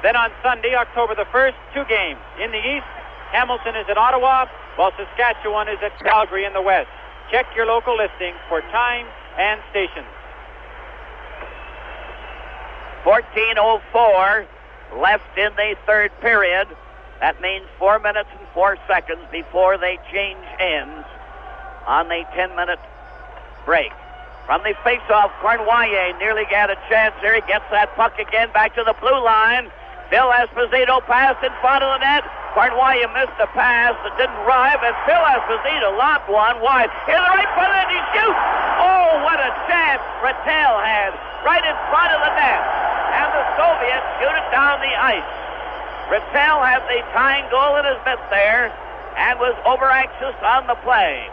Then on Sunday, October the 1st, 2 games. In the East, Hamilton is at Ottawa, while Saskatchewan is at Calgary in the West. Check your local listing for time and stations. 14:04 left in the third period. That means 4 minutes and 4 seconds before they change ends on the 10-minute break. From the face-off, Cornwallier nearly got a chance there. He gets that puck again back to the blue line. Phil Esposito passed in front of the net. Cornwallier missed the pass that didn't arrive, and Phil Esposito lobbed one wide. In the right front of the net, he shoots! Oh, what a chance Rattel had right in front of the net. And the Soviets shoot it down the ice. Rattel had the tying goal in his mitt there and was over-anxious on the play.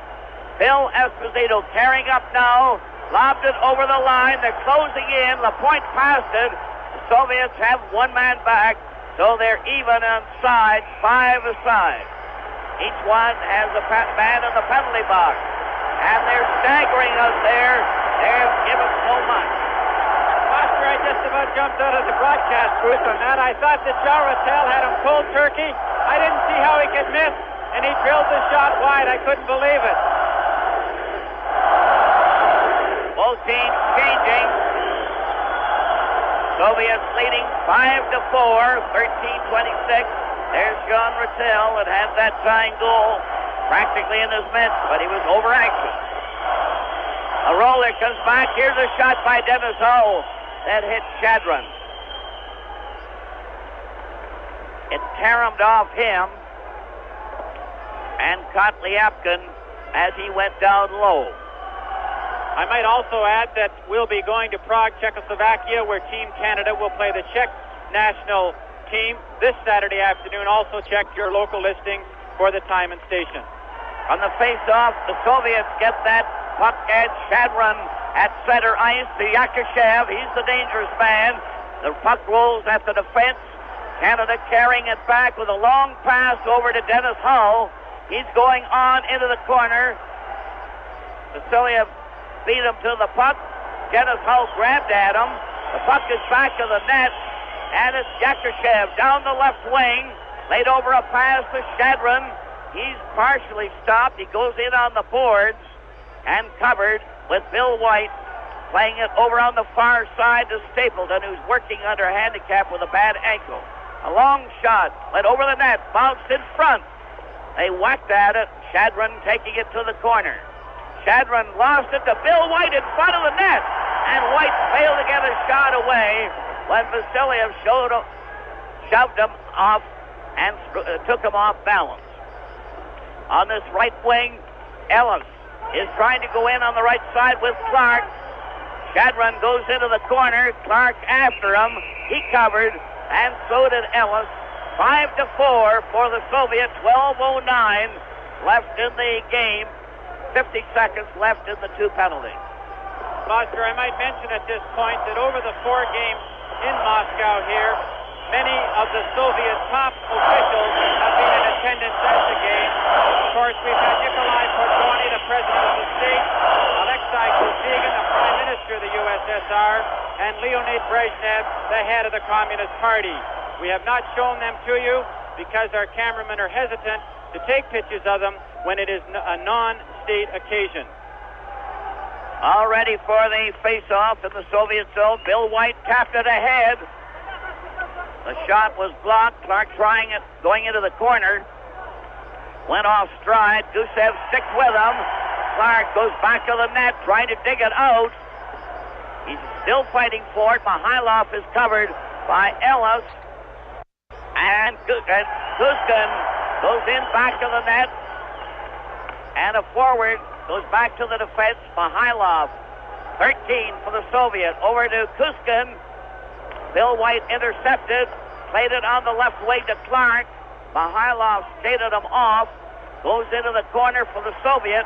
Phil Esposito carrying up now, lobbed it over the line. They're closing in. Lapointe passed it. The Soviets have 1 man back, so they're even on sides, 5 aside. Each one has a man in the penalty box. And they're staggering us there. They're giving so much. Foster, I just about jumped out of the broadcast booth on that. I thought that Joe Rattel had him cold turkey. I didn't see how he could miss, and he drilled the shot wide. I couldn't believe it. Both teams changing. Soviets leading 5-4, 13:26. There's Jean Rattel that had that tying goal practically in his midst, but he was over-anxious. A roller comes back. Here's a shot by Dennis Hull that hit Shadron. It caromed off him and caught Liapkin as he went down low. I might also add that we'll be going to Prague, Czechoslovakia, where Team Canada will play the Czech national team this Saturday afternoon. Also check your local listings for the time and station. On the face-off, the Soviets get that puck at Shadron at center ice to Yakushev. He's the dangerous man. The puck rolls at the defense. Canada carrying it back with a long pass over to Dennis Hull. He's going on into the corner. Vasiliev beat him to the puck. Dennis Hull grabbed at him. The puck is back to the net, and it's Yakushev down the left wing. Laid over a pass to Shadron. He's partially stopped. He goes in on the boards and covered with Bill White playing it over on the far side to Stapleton, who's working under a handicap with a bad ankle. A long shot went over the net, bounced in front. They whacked at it. Shadron taking it to the corner. Shadron lost it to Bill White in front of the net, and White failed to get a shot away when Vasiliev shoved him off and took him off balance. On this right wing, Ellis is trying to go in on the right side with Clark. Shadron goes into the corner. Clark after him. He covered, and so did Ellis. 5-4 for the Soviets. 12:09 left in the game. 50 seconds left in the 2 penalties. Foster, I might mention at this point that over the 4 games in Moscow here, many of the Soviet top officials have been in attendance at the game. Of course, we've got Nikolai Podgorny, the president of the state, Alexei Kosygin, the prime minister of the USSR, and Leonid Brezhnev, the head of the Communist Party. We have not shown them to you because our cameramen are hesitant to take pictures of them when it is a non-state occasion. All ready for the face-off in the Soviet zone. Bill White tapped it ahead. The shot was blocked. Clark trying it, going into the corner. Went off stride. Gusev sticks with him. Clark goes back to the net, trying to dig it out. He's still fighting for it. Mihailov is covered by Ellis. And Kuzkin goes in back to the net. And a forward goes back to the defense. Mihailov, 13 for the Soviet. Over to Kuzkin. Bill White intercepted. Played it on the left wing to Clark. Mihailov skated him off. Goes into the corner for the Soviet.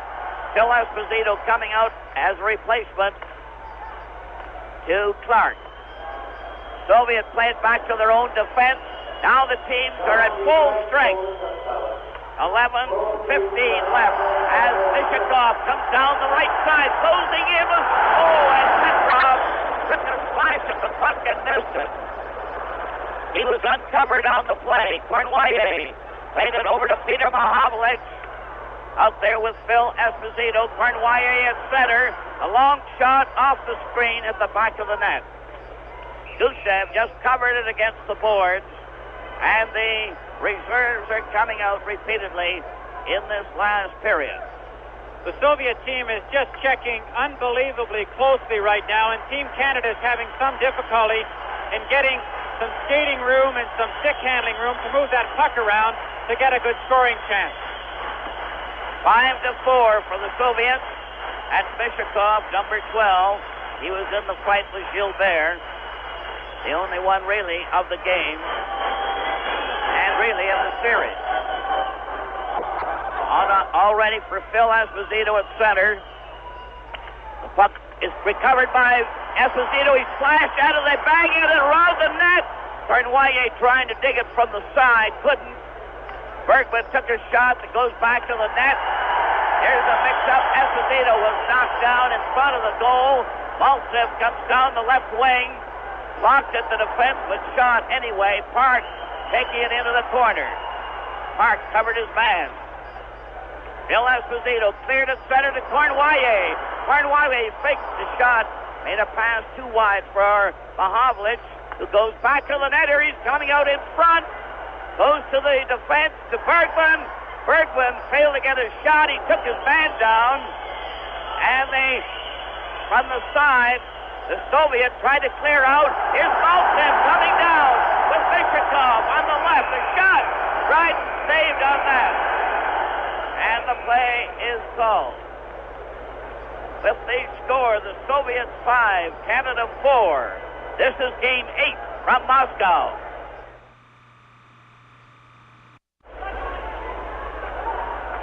Phil Esposito coming out as a replacement to Clark. Soviet play it back to their own defense. Now the teams are at full strength. 11:15 left as Vishakov comes down the right side, closing in. Oh, and Petrov took a slice at the puck and missed it. He was uncovered on the play. Kornwaye played it over to Peter Mahavlich. Out there with Phil Esposito. Kornwaye at center. A long shot off the screen at the back of the net. Gusev just covered it against the boards. And the reserves are coming out repeatedly in this last period. The Soviet team is just checking unbelievably closely right now, and Team Canada is having some difficulty in getting some skating room and some stick handling room to move that puck around to get a good scoring chance. 5-4 for the Soviets. At Vishakov, number 12. He was in the fight with Gilbert. The only one really of the game. And really of the series. All ready for Phil Esposito at center. The puck is recovered by Esposito. He splashed out of the bag in and around the net. Kornwaye trying to dig it from the side. Couldn't. Bergman took a shot that goes back to the net. Here's a mix-up. Esposito was knocked down in front of the goal. Maltsev comes down the left wing. Blocked at the defense, but shot anyway. Park taking it into the corner. Park covered his man. Phil Esposito cleared it center to Kornwaye. Kornwaye faked the shot. Made a pass too wide for Mahavlich, who goes back to the net. Here he's coming out in front. Goes to the defense to Bergman. Bergman failed to get his shot. He took his man down. And from the side, the Soviet tried to clear out. Here's Maltsev coming down with Vishakov on the left. A shot. Right, saved on that. And the play is called. With the score, the Soviets 5, Canada 4. This is game 8 from Moscow.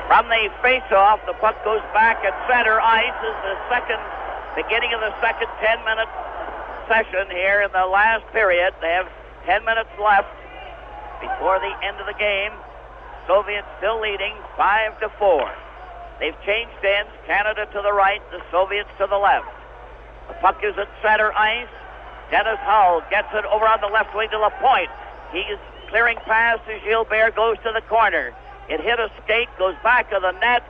From the face-off, the puck goes back at center ice as the beginning of the second 10-minute session here in the last period. They have 10 minutes left before the end of the game. Soviets still leading 5-4. They've changed ends. Canada to the right, the Soviets to the left. The puck is at center ice. Dennis Hull gets it over on the left wing to Lapointe. He's clearing past as Gilbert goes to the corner. It hit a skate, goes back to the net.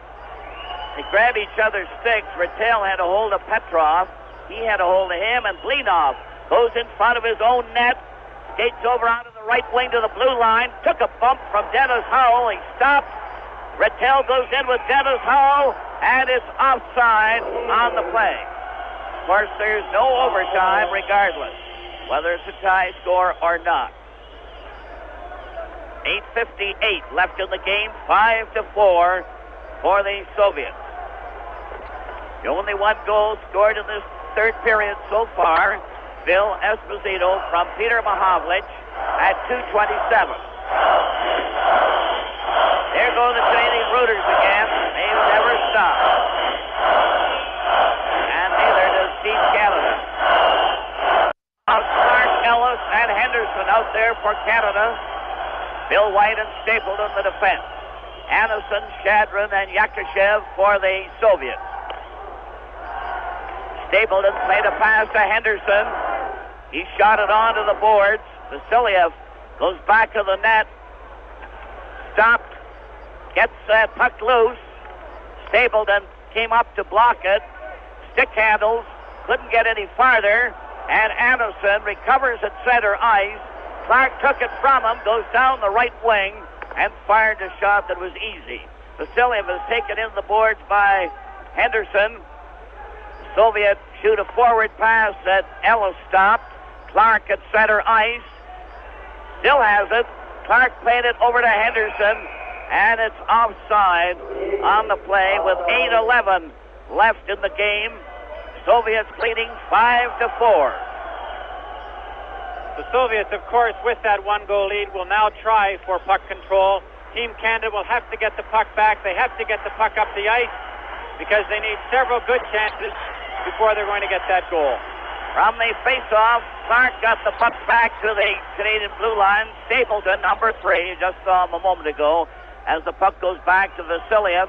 They grab each other's sticks. Rattel had a hold of Petrov. He had a hold of him, and Blinov goes in front of his own net. Skates over onto the right wing to the blue line. Took a bump from Dennis Hull. He stopped. Rattel goes in with Dennis Hull, and it's offside on the play. Of course, there's no overtime regardless, whether it's a tie score or not. 8:58 left in the game, 5-4 for the Soviets. The only one goal scored in this third period so far, Phil Esposito from Peter Mahavlich at 2:27. There go the Canadian Rooters again. They never stop. And neither does Team Canada. Clark, Ellis, and Henderson out there for Canada. Bill White and Stapleton the defense. Anderson, Shadron, and Yakushev for the Soviets. Stapleton played a pass to Henderson. He shot it onto the boards. Vasiliev goes back to the net. Stopped. Gets that puck loose. Stapleton came up to block it. Stick handles. Couldn't get any farther. And Anderson recovers at center ice. Clark took it from him, goes down the right wing, and fired a shot that was easy. Vasiliev was taken in the boards by Henderson. Soviet shoot a forward pass that Ellis stopped. Clark at center ice. Still has it. Clark played it over to Henderson, and it's offside on the play with 8:11 left in the game. Soviets leading 5-4. The Soviets, of course, with that 1-goal lead, will now try for puck control. Team Canada will have to get the puck back. They have to get the puck up the ice because they need several good chances before they're going to get that goal. From the face-off, Clark got the puck back to the Canadian blue line. Stapleton, number 3, you just saw him a moment ago, as the puck goes back to Vasiliev.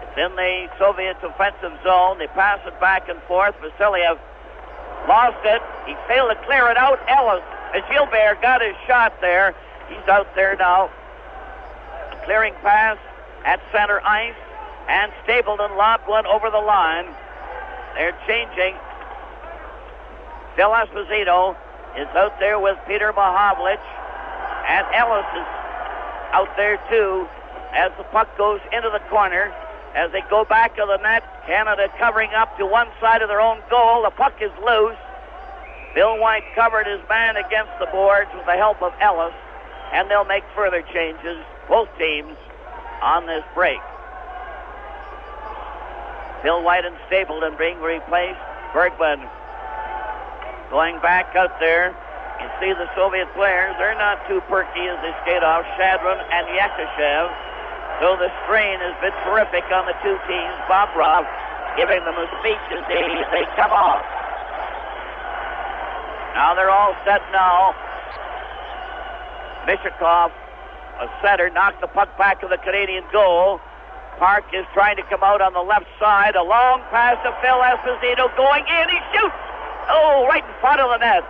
It's in the Soviet offensive zone. They pass it back and forth. Vasiliev lost it. He failed to clear it out. Ellis, Gilbert got his shot there. He's out there now. A clearing pass at center ice, and Stapleton lobbed one over the line. They're changing. Phil Esposito is out there with Peter Mahovlich, and Ellis is out there too as the puck goes into the corner. As they go back to the net, Canada covering up to one side of their own goal. The puck is loose. Bill White covered his man against the boards with the help of Ellis, and they'll make further changes, both teams, on this break. Bill White and Stapleton being replaced. Bergman going back out there. You see the Soviet players, they're not too perky as they skate off. Shadron and Yakushev. So the strain has been terrific on the two teams. Bobrov giving them a speech as they come off. Now they're all set now. Mishakov, a setter, knocked the puck back to the Canadian goal. Park is trying to come out on the left side. A long pass to Phil Esposito going in. He shoots! Oh, right in front of the net.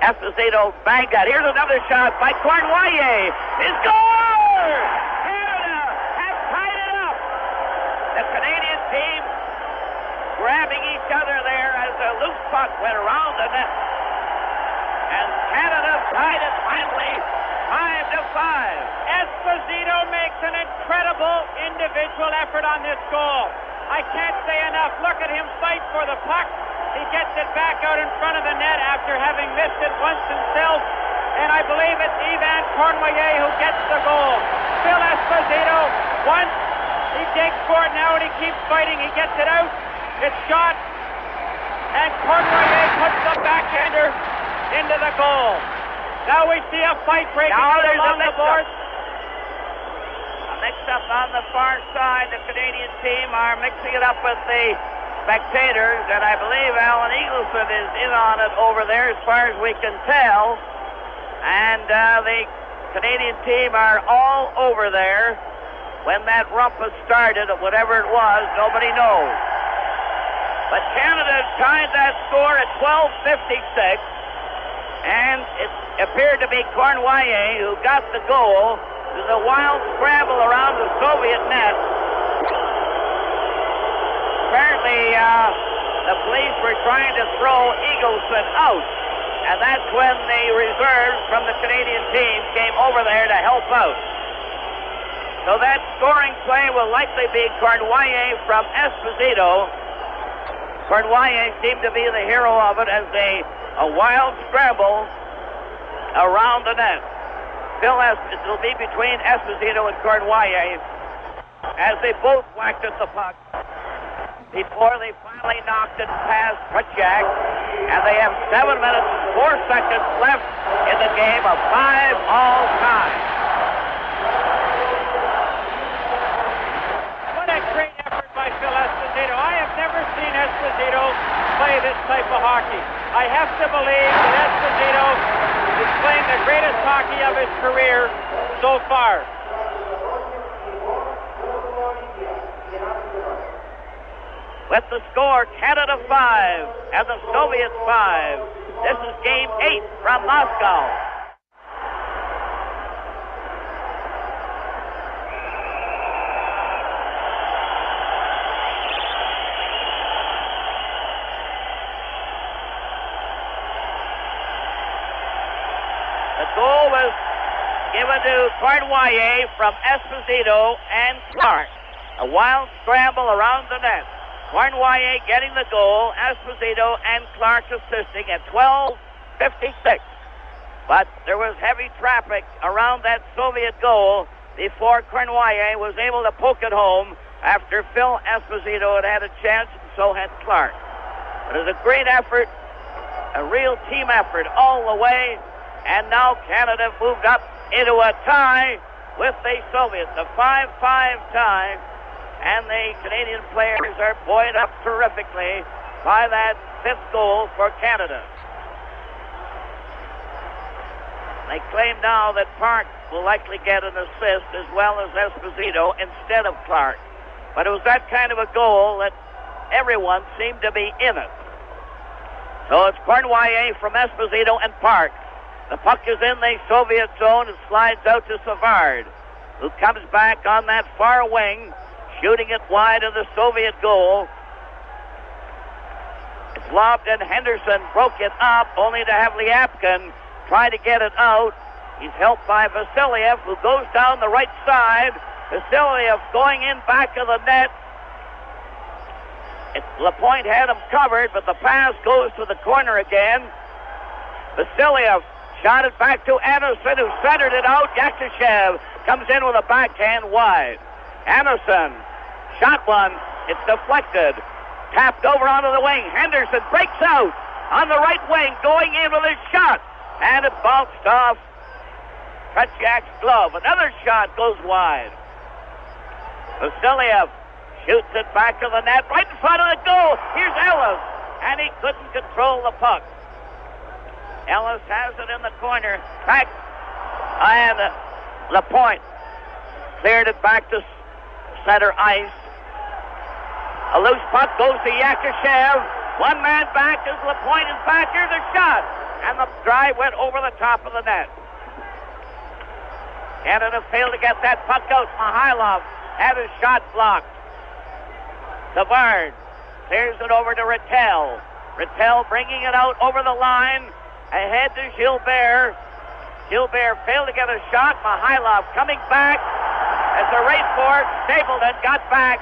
Esposito banged that. Here's another shot by Cournoyer. His goal! Canada has tied it up. The Canadian team grabbing each other there as a loose puck went around the net. And Canada tied it finally 5-5. Esposito makes an incredible individual effort on this goal. I can't say enough. Look at him fight for the puck. He gets it back out in front of the net after having missed it once himself. And I believe it's Ivan Cournoyer who gets the goal. Phil Esposito, once he digs for it now and he keeps fighting. He gets it out. It's shot. And Cournoyer puts the backhander into the goal. Now we see a fight breaking along the boards. Mixed up on the far side. The Canadian team are mixing it up with the spectators, and I believe Alan Eagleson is in on it over there as far as we can tell. And the Canadian team are all over there. When that rumpus started, or whatever it was, nobody knows. But Canada tied that score at 12:56, and it appeared to be Cournoyer who got the goal. There's a wild scramble around the Soviet net. Apparently, the police were trying to throw Eagleson out, and that's when the reserves from the Canadian team came over there to help out. So that scoring play will likely be Cournoyer from Esposito. Cournoyer seemed to be the hero of it as a wild scramble around the net. It will be between Esposito and Cournoyer as they both whacked at the puck before they finally knocked it past Pritchak, and they have 7 minutes and 4 seconds left in the game of 5 all time. What a great effort by Phil Esposito. I have never seen Esposito play this type of hockey. I have to believe that Esposito is playing the greatest hockey of his career so far. with the score Canada 5 and the Soviets 5. This is game 8 from Moscow. The goal was given to Cournoyer from Esposito and Clark. A wild scramble around the net. Cournoyer getting the goal, Esposito and Clark assisting at 12:56. But there was heavy traffic around that Soviet goal before Cournoyer was able to poke it home after Phil Esposito had a chance, and so had Clark. It was a great effort, a real team effort all the way, and now Canada moved up into a tie with the Soviets, a 5-5 tie. And the Canadian players are buoyed up terrifically by that 5th goal for Canada. They claim now that Park will likely get an assist as well as Esposito instead of Clark. But it was that kind of a goal that everyone seemed to be in it. So it's Cournoyer from Esposito and Park. The puck is in the Soviet zone and slides out to Savard, who comes back on that far wing, shooting it wide of the Soviet goal. It's lobbed, and Henderson broke it up, only to have Lyapkin try to get it out. He's helped by Vasiliev, who goes down the right side. Vasiliev going in back of the net. Lapointe had him covered, but the pass goes to the corner again. Vasiliev shot it back to Anderson, who centered it out. Yakushev comes in with a backhand wide. Anderson shot one. It's deflected. Tapped over onto the wing. Henderson breaks out on the right wing, going in with his shot. And it bounced off Tretiak's glove. Another shot goes wide. Vasiliev shoots it back to the net, right in front of the goal. Here's Ellis, and he couldn't control the puck. Ellis has it in the corner. Back, and Lapointe cleared it back to center ice. A loose puck goes to Yakushev. One man back as Lapointe is back. Here's a shot. And the drive went over the top of the net. Canada failed to get that puck out. Mihailov had his shot blocked. Savard clears it over to Rattel. Rattel bringing it out over the line. Ahead to Gilbert. Gilbert failed to get a shot. Mihailov coming back. As a race for it, Stapleton got back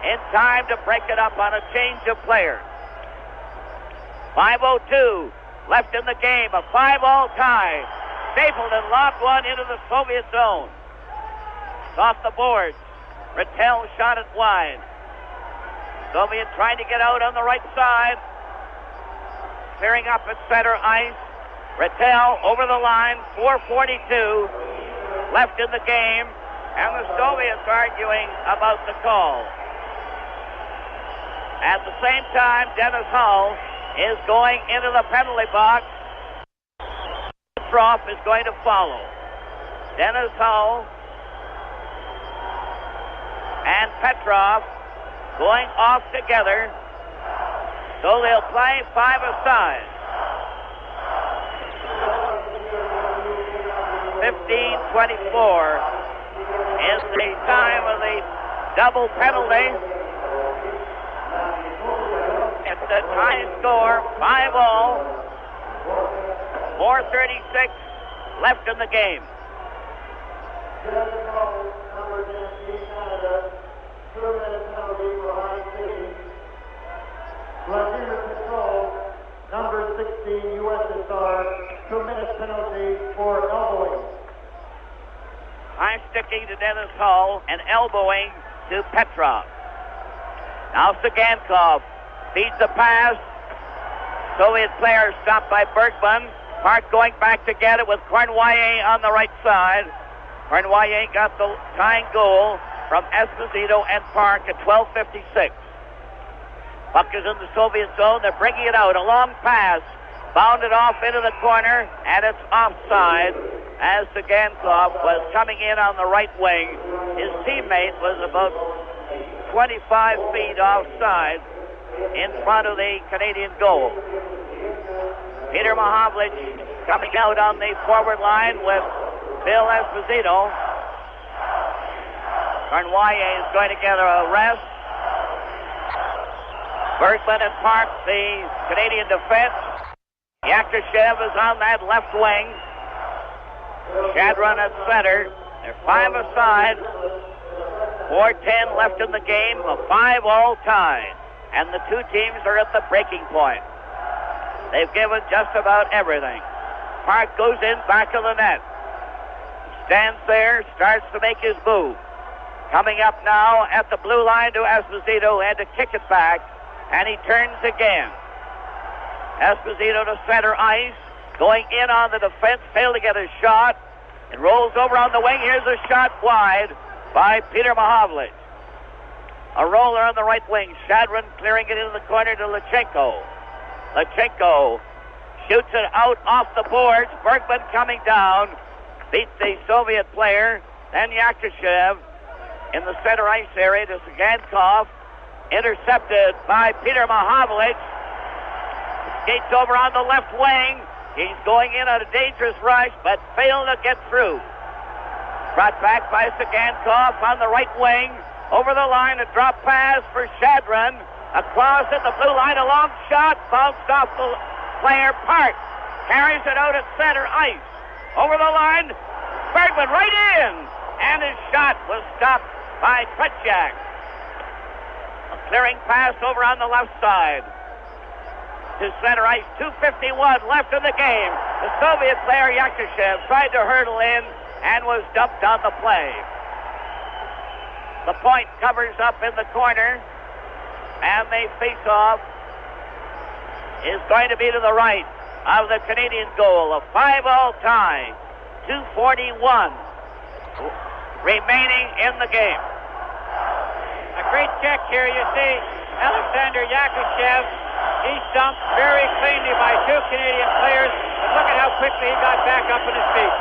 in time to break it up on a change of players. 5:02 left in the game, a 5-all tie. Stapleton lobbed one into the Soviet zone. It's off the boards. Rattel shot it wide. Soviet trying to get out on the right side. Clearing up at center ice. Rattel over the line, 4:42 left in the game. And the Soviets arguing about the call. At the same time, Dennis Hull is going into the penalty box. Petrov is going to follow. Dennis Hull and Petrov going off together. So they'll play 5-a-side. 15:24 is the time of the double penalty. It's a tie score, 5-all. 4:36 left in the game. Number 10, Canada, 2-minute penalty for high skating. Vladimir Petrov, number 16, USSR, 2-minute penalty for elbowing. High sticking to Dennis Hull and elbowing to Petrov. Now Sagankov feeds the pass. Soviet player stopped by Bergman. Park going back to get it with Cournoyer on the right side. Cournoyer got the tying goal from Esposito and Park at 12:56. Puck is in the Soviet zone. They're bringing it out. A long pass. Bounded off into the corner, and it's offside as Sagankov was coming in on the right wing. His teammate was about 25 feet offside. in front of the Canadian goal. Peter Mahovlich coming out on the forward line with Phil Esposito. Cournoyer is going to get a rest. Bergman and Park, the Canadian defense. Yakushev is on that left wing. Shadron at center. They're 5 aside. 4:10 left in the game. A 5-all tie. And the two teams are at the breaking point. They've given just about everything. Park goes in back of the net. Stands there, starts to make his move. Coming up now at the blue line to Esposito, and to kick it back, and he turns again. Esposito to center ice, going in on the defense, failed to get a shot. It rolls over on the wing. Here's a shot wide by Peter Mahovlich. A roller on the right wing. Shadron clearing it into the corner to Lachenko. Lachenko shoots it out off the boards. Bergman coming down, beats the Soviet player. Then Yakushev in the center ice area to Sagankov. Intercepted by Peter Mahovlich. Skates over on the left wing. He's going in on a dangerous rush, but failed to get through. Brought back by Sagankov on the right wing. Over the line, a drop pass for Shadron. Across at the blue line, a long shot. Bounced off the player. Park carries it out at center ice. Over the line, Bergman right in. And his shot was stopped by Tretiak. A clearing pass over on the left side to center ice. 2:51 left in the game. The Soviet player Yakushev tried to hurdle in and was dumped on the play. The point covers up in the corner, and the face-off is going to be to the right of the Canadian goal. A 5-all tie. 2:41 remaining in the game. A great check here. You see Alexander Yakushev. He stumped very cleanly by two Canadian players. But look at how quickly he got back up on his feet.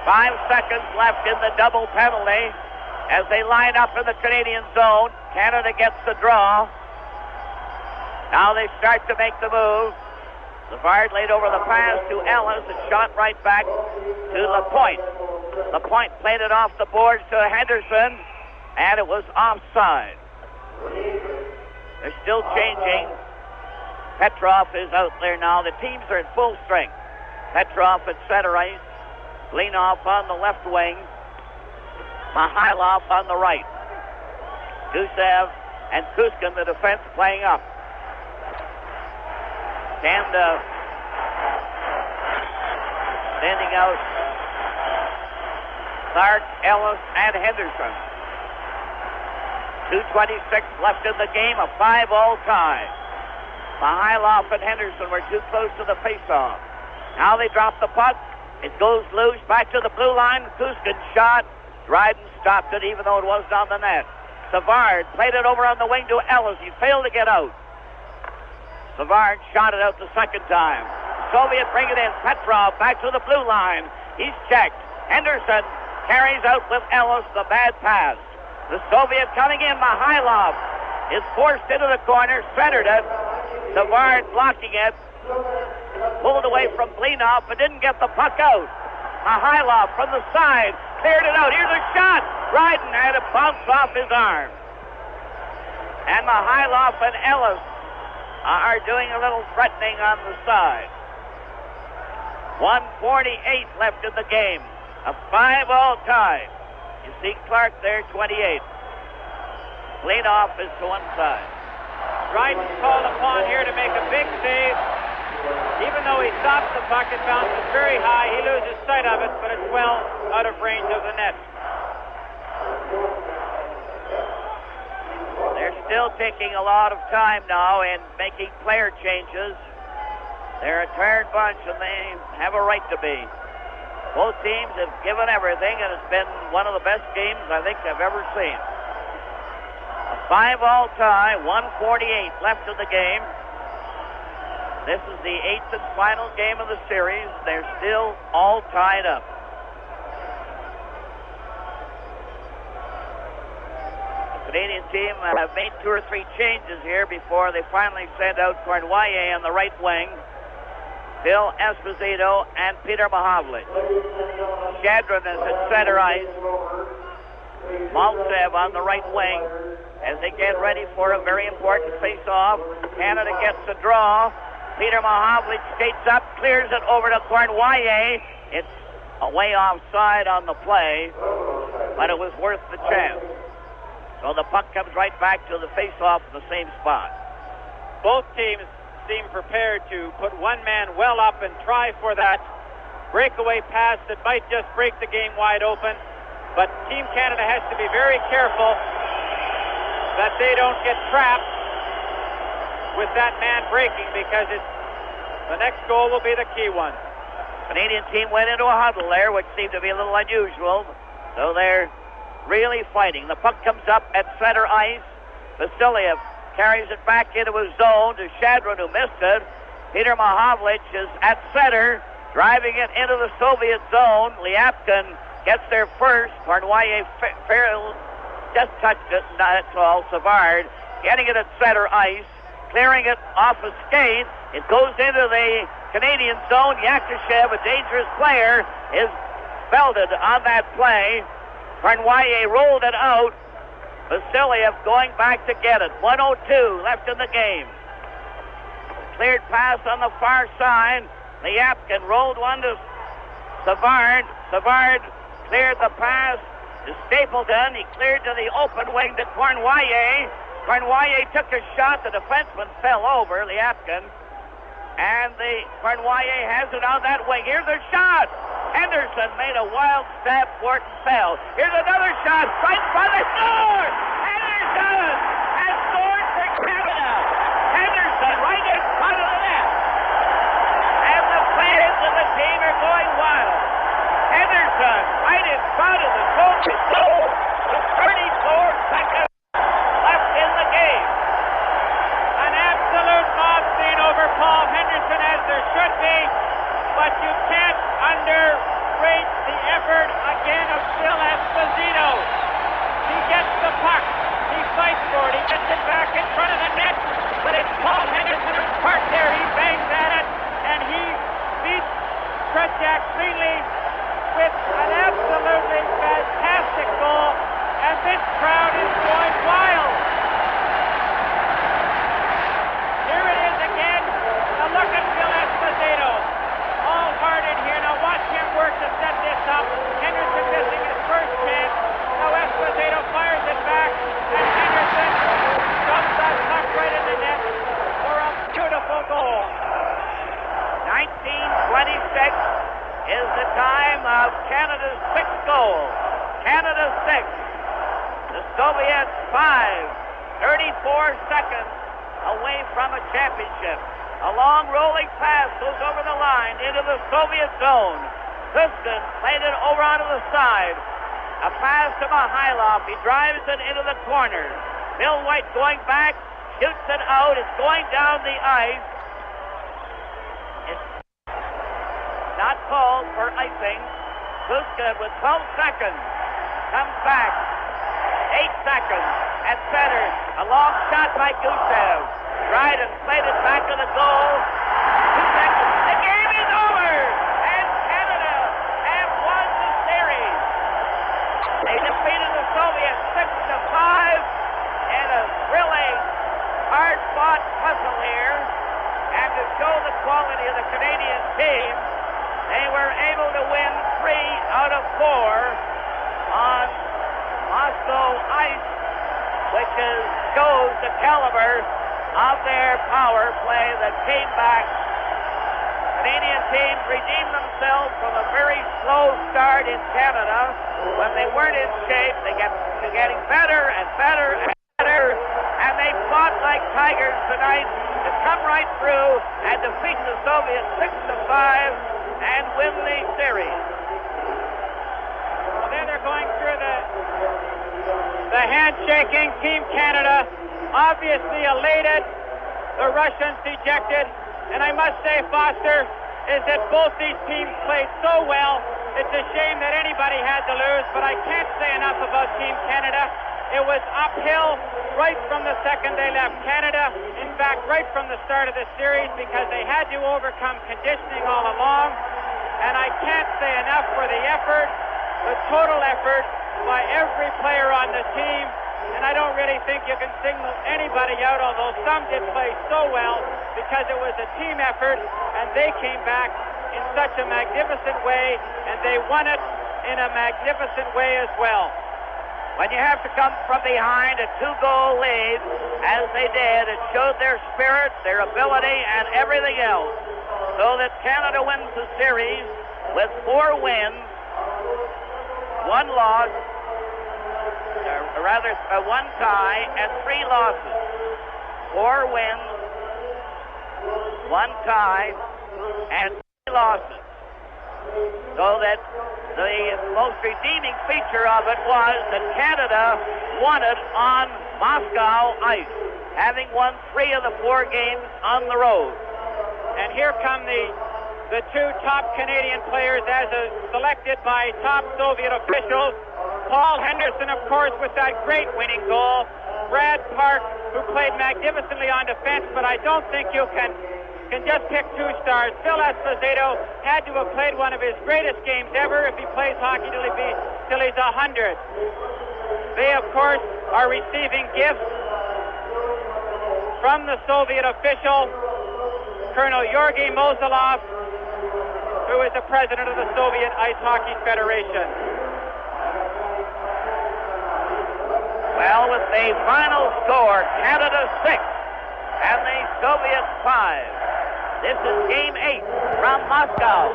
5 seconds left in the double penalty as they line up in the Canadian zone. Canada gets the draw. Now they start to make the move. Savard laid over the pass to Ellis and shot right back to Lapointe. Lapointe played it off the boards to Henderson, and it was offside. They're still changing. Petrov is out there now. The teams are in full strength. Petrov at center ice. Leanoff on the left wing. Mihailov on the right. Gusev and Kuskin, the defense, playing up. Standa standing out. Clark, Ellis, and Henderson. 2:26 left in the game, a 5-all tie. Mihailov and Henderson were too close to the face-off. Now they drop the puck. It goes loose back to the blue line. Kuskin shot. Dryden stopped it even though it wasn't on the net. Savard played it over on the wing to Ellis. He failed to get out. Savard shot it out the second time. Soviet bring it in. Petrov back to the blue line. He's checked. Henderson carries out with Ellis the bad pass. The Soviet coming in. Mihailov is forced into the corner. Centered it. Savard blocking it. Pulled away from Blinov, but didn't get the puck out. Mihailov from the side cleared it out. Here's a shot. Dryden had it bounce off his arm. And Mihailov and Ellis are doing a little threatening on the side. 1:48 left in the game. A 5-all tie. You see Clark there, 28. Blinov is to one side. Dryden's called upon here to make a big save. Even though he stops the puck, it bounces very high. He loses sight of it, but it's well out of range of the net. They're still taking a lot of time now in making player changes. They're a tired bunch, and they have a right to be. Both teams have given everything, and it's been one of the best games I think I've ever seen. A 5-all tie, 1:48 left in the game. This is the 8th and final game of the series. They're still all tied up. The Canadian team have made 2 or 3 changes here before they finally send out Cournoyer on the right wing, Bill Esposito, and Peter Mahovlich. Shadron is at center ice. Maltsev on the right wing as they get ready for a very important face-off. Canada gets a draw. Peter Mahovlich skates up, clears it over to Cournoyer. It's away offside on the play, but it was worth the chance. So the puck comes right back to the face-off in the same spot. Both teams seem prepared to put one man well up and try for that breakaway pass that might just break the game wide open. But Team Canada has to be very careful that they don't get trapped with that man breaking, because the next goal will be the key one. Canadian team went into a huddle there, which seemed to be a little unusual. So they're really fighting. The puck comes up at center ice. Vasiliev carries it back into his zone to Shadron, who missed it. Peter Mahovlich is at center, driving it into the Soviet zone. Liapkin gets there first. Cournoyer just touched it, that's all. Savard getting it at center ice, clearing it off a skate. It goes into the Canadian zone. Yakushev, a dangerous player, is belted on that play. Cournoyer rolled it out. Vasiliev going back to get it. 1:02 left in the game. Cleared pass on the far side. Liapkin rolled one to Savard. Savard cleared the pass to Stapleton. He cleared to the open wing to Cournoyer. Cournoyer took a shot. The defenseman fell over, Liapkin. And the Cournoyer has it on that wing. Here's a shot. Henderson made a wild stab for it and fell. Here's another shot. Right in front. They scored! Henderson has scored for Canada. Henderson right in front of the net. And the fans of the team are going wild. Henderson right in front of the Soviet goal with 34 seconds left in the game. An absolute mob scene over Paul Henderson, as there should be, but you can't underrate the effort again of Bill Esposito. He gets the puck, he fights for it, he gets it back in front of the net, but it's Paul Henderson who's parked there. He bangs at it, and he beats Tretiak cleanly with an absolutely fantastic goal, and this crowd is going wild. Here it is again. Now look at Bill Esposito. All hard in here. Now watch him work to set this up. Henderson missing his first chance. Now Esposito fires it back, and Henderson dumps that puck right in the net for a beautiful goal. 1926 is the time of Canada's 6th goal. Canada 6. The Soviets 5. 34 seconds away from a championship. A long rolling pass goes over the line into the Soviet zone. Houston played it over onto the side. A pass to Mihailov. He drives it into the corner. Bill White going back, shoots it out. It's going down the ice. It's not called for icing. Huska with 12 seconds comes back. 8 seconds at center. A long shot by Gusev. Dryden played it back to the goal. 2 seconds. The game is over, and Canada have won the series. They defeated the Soviets 6-5 in a thrilling, hard-fought tussle here. And to show the quality of the Canadian team, they were able to win 3 out of 4 on Moscow ice, which shows the caliber of their power play that came back. Canadian teams redeemed themselves from a very slow start in Canada. When they weren't in shape, they kept getting better and better and better, and they fought like tigers tonight to come right through and defeat the Soviets 6-5 and win the series. Well, then they're going through the handshaking. Team Canada obviously elated, the Russians dejected, and I must say, Foster, is that both these teams played so well. It's a shame that anybody had to lose, but I can't say enough about Team Canada. It was uphill right from the second they left Canada. In fact, right from the start of the series, because they had to overcome conditioning all along. And I can't say enough for the effort, the total effort by every player on the team. And I don't really think you can single anybody out, although some did play so well, because it was a team effort, and they came back in such a magnificent way, and they won it in a magnificent way as well. When you have to come from behind a 2-goal lead, as they did, it showed their spirit, their ability, and everything else. So that Canada wins the series with 4 wins, 1 loss, 1 tie, and 3 losses. 4 wins, 1 tie, and 3 losses. So that the most redeeming feature of it was that Canada won it on Moscow ice, having won 3 of the 4 games on the road. And here come the 2 top Canadian players as selected by top Soviet officials. Paul Henderson, of course, with that great winning goal. Brad Park, who played magnificently on defense, but I don't think you can just pick 2 stars. Phil Esposito had to have played one of his greatest games ever if he plays hockey till he's 100. They, of course, are receiving gifts from the Soviet official, Colonel Georgy Mozilov, who is the president of the Soviet Ice Hockey Federation. Well, with the final score, Canada 6 and the Soviets 5. This is Game 8 from Moscow.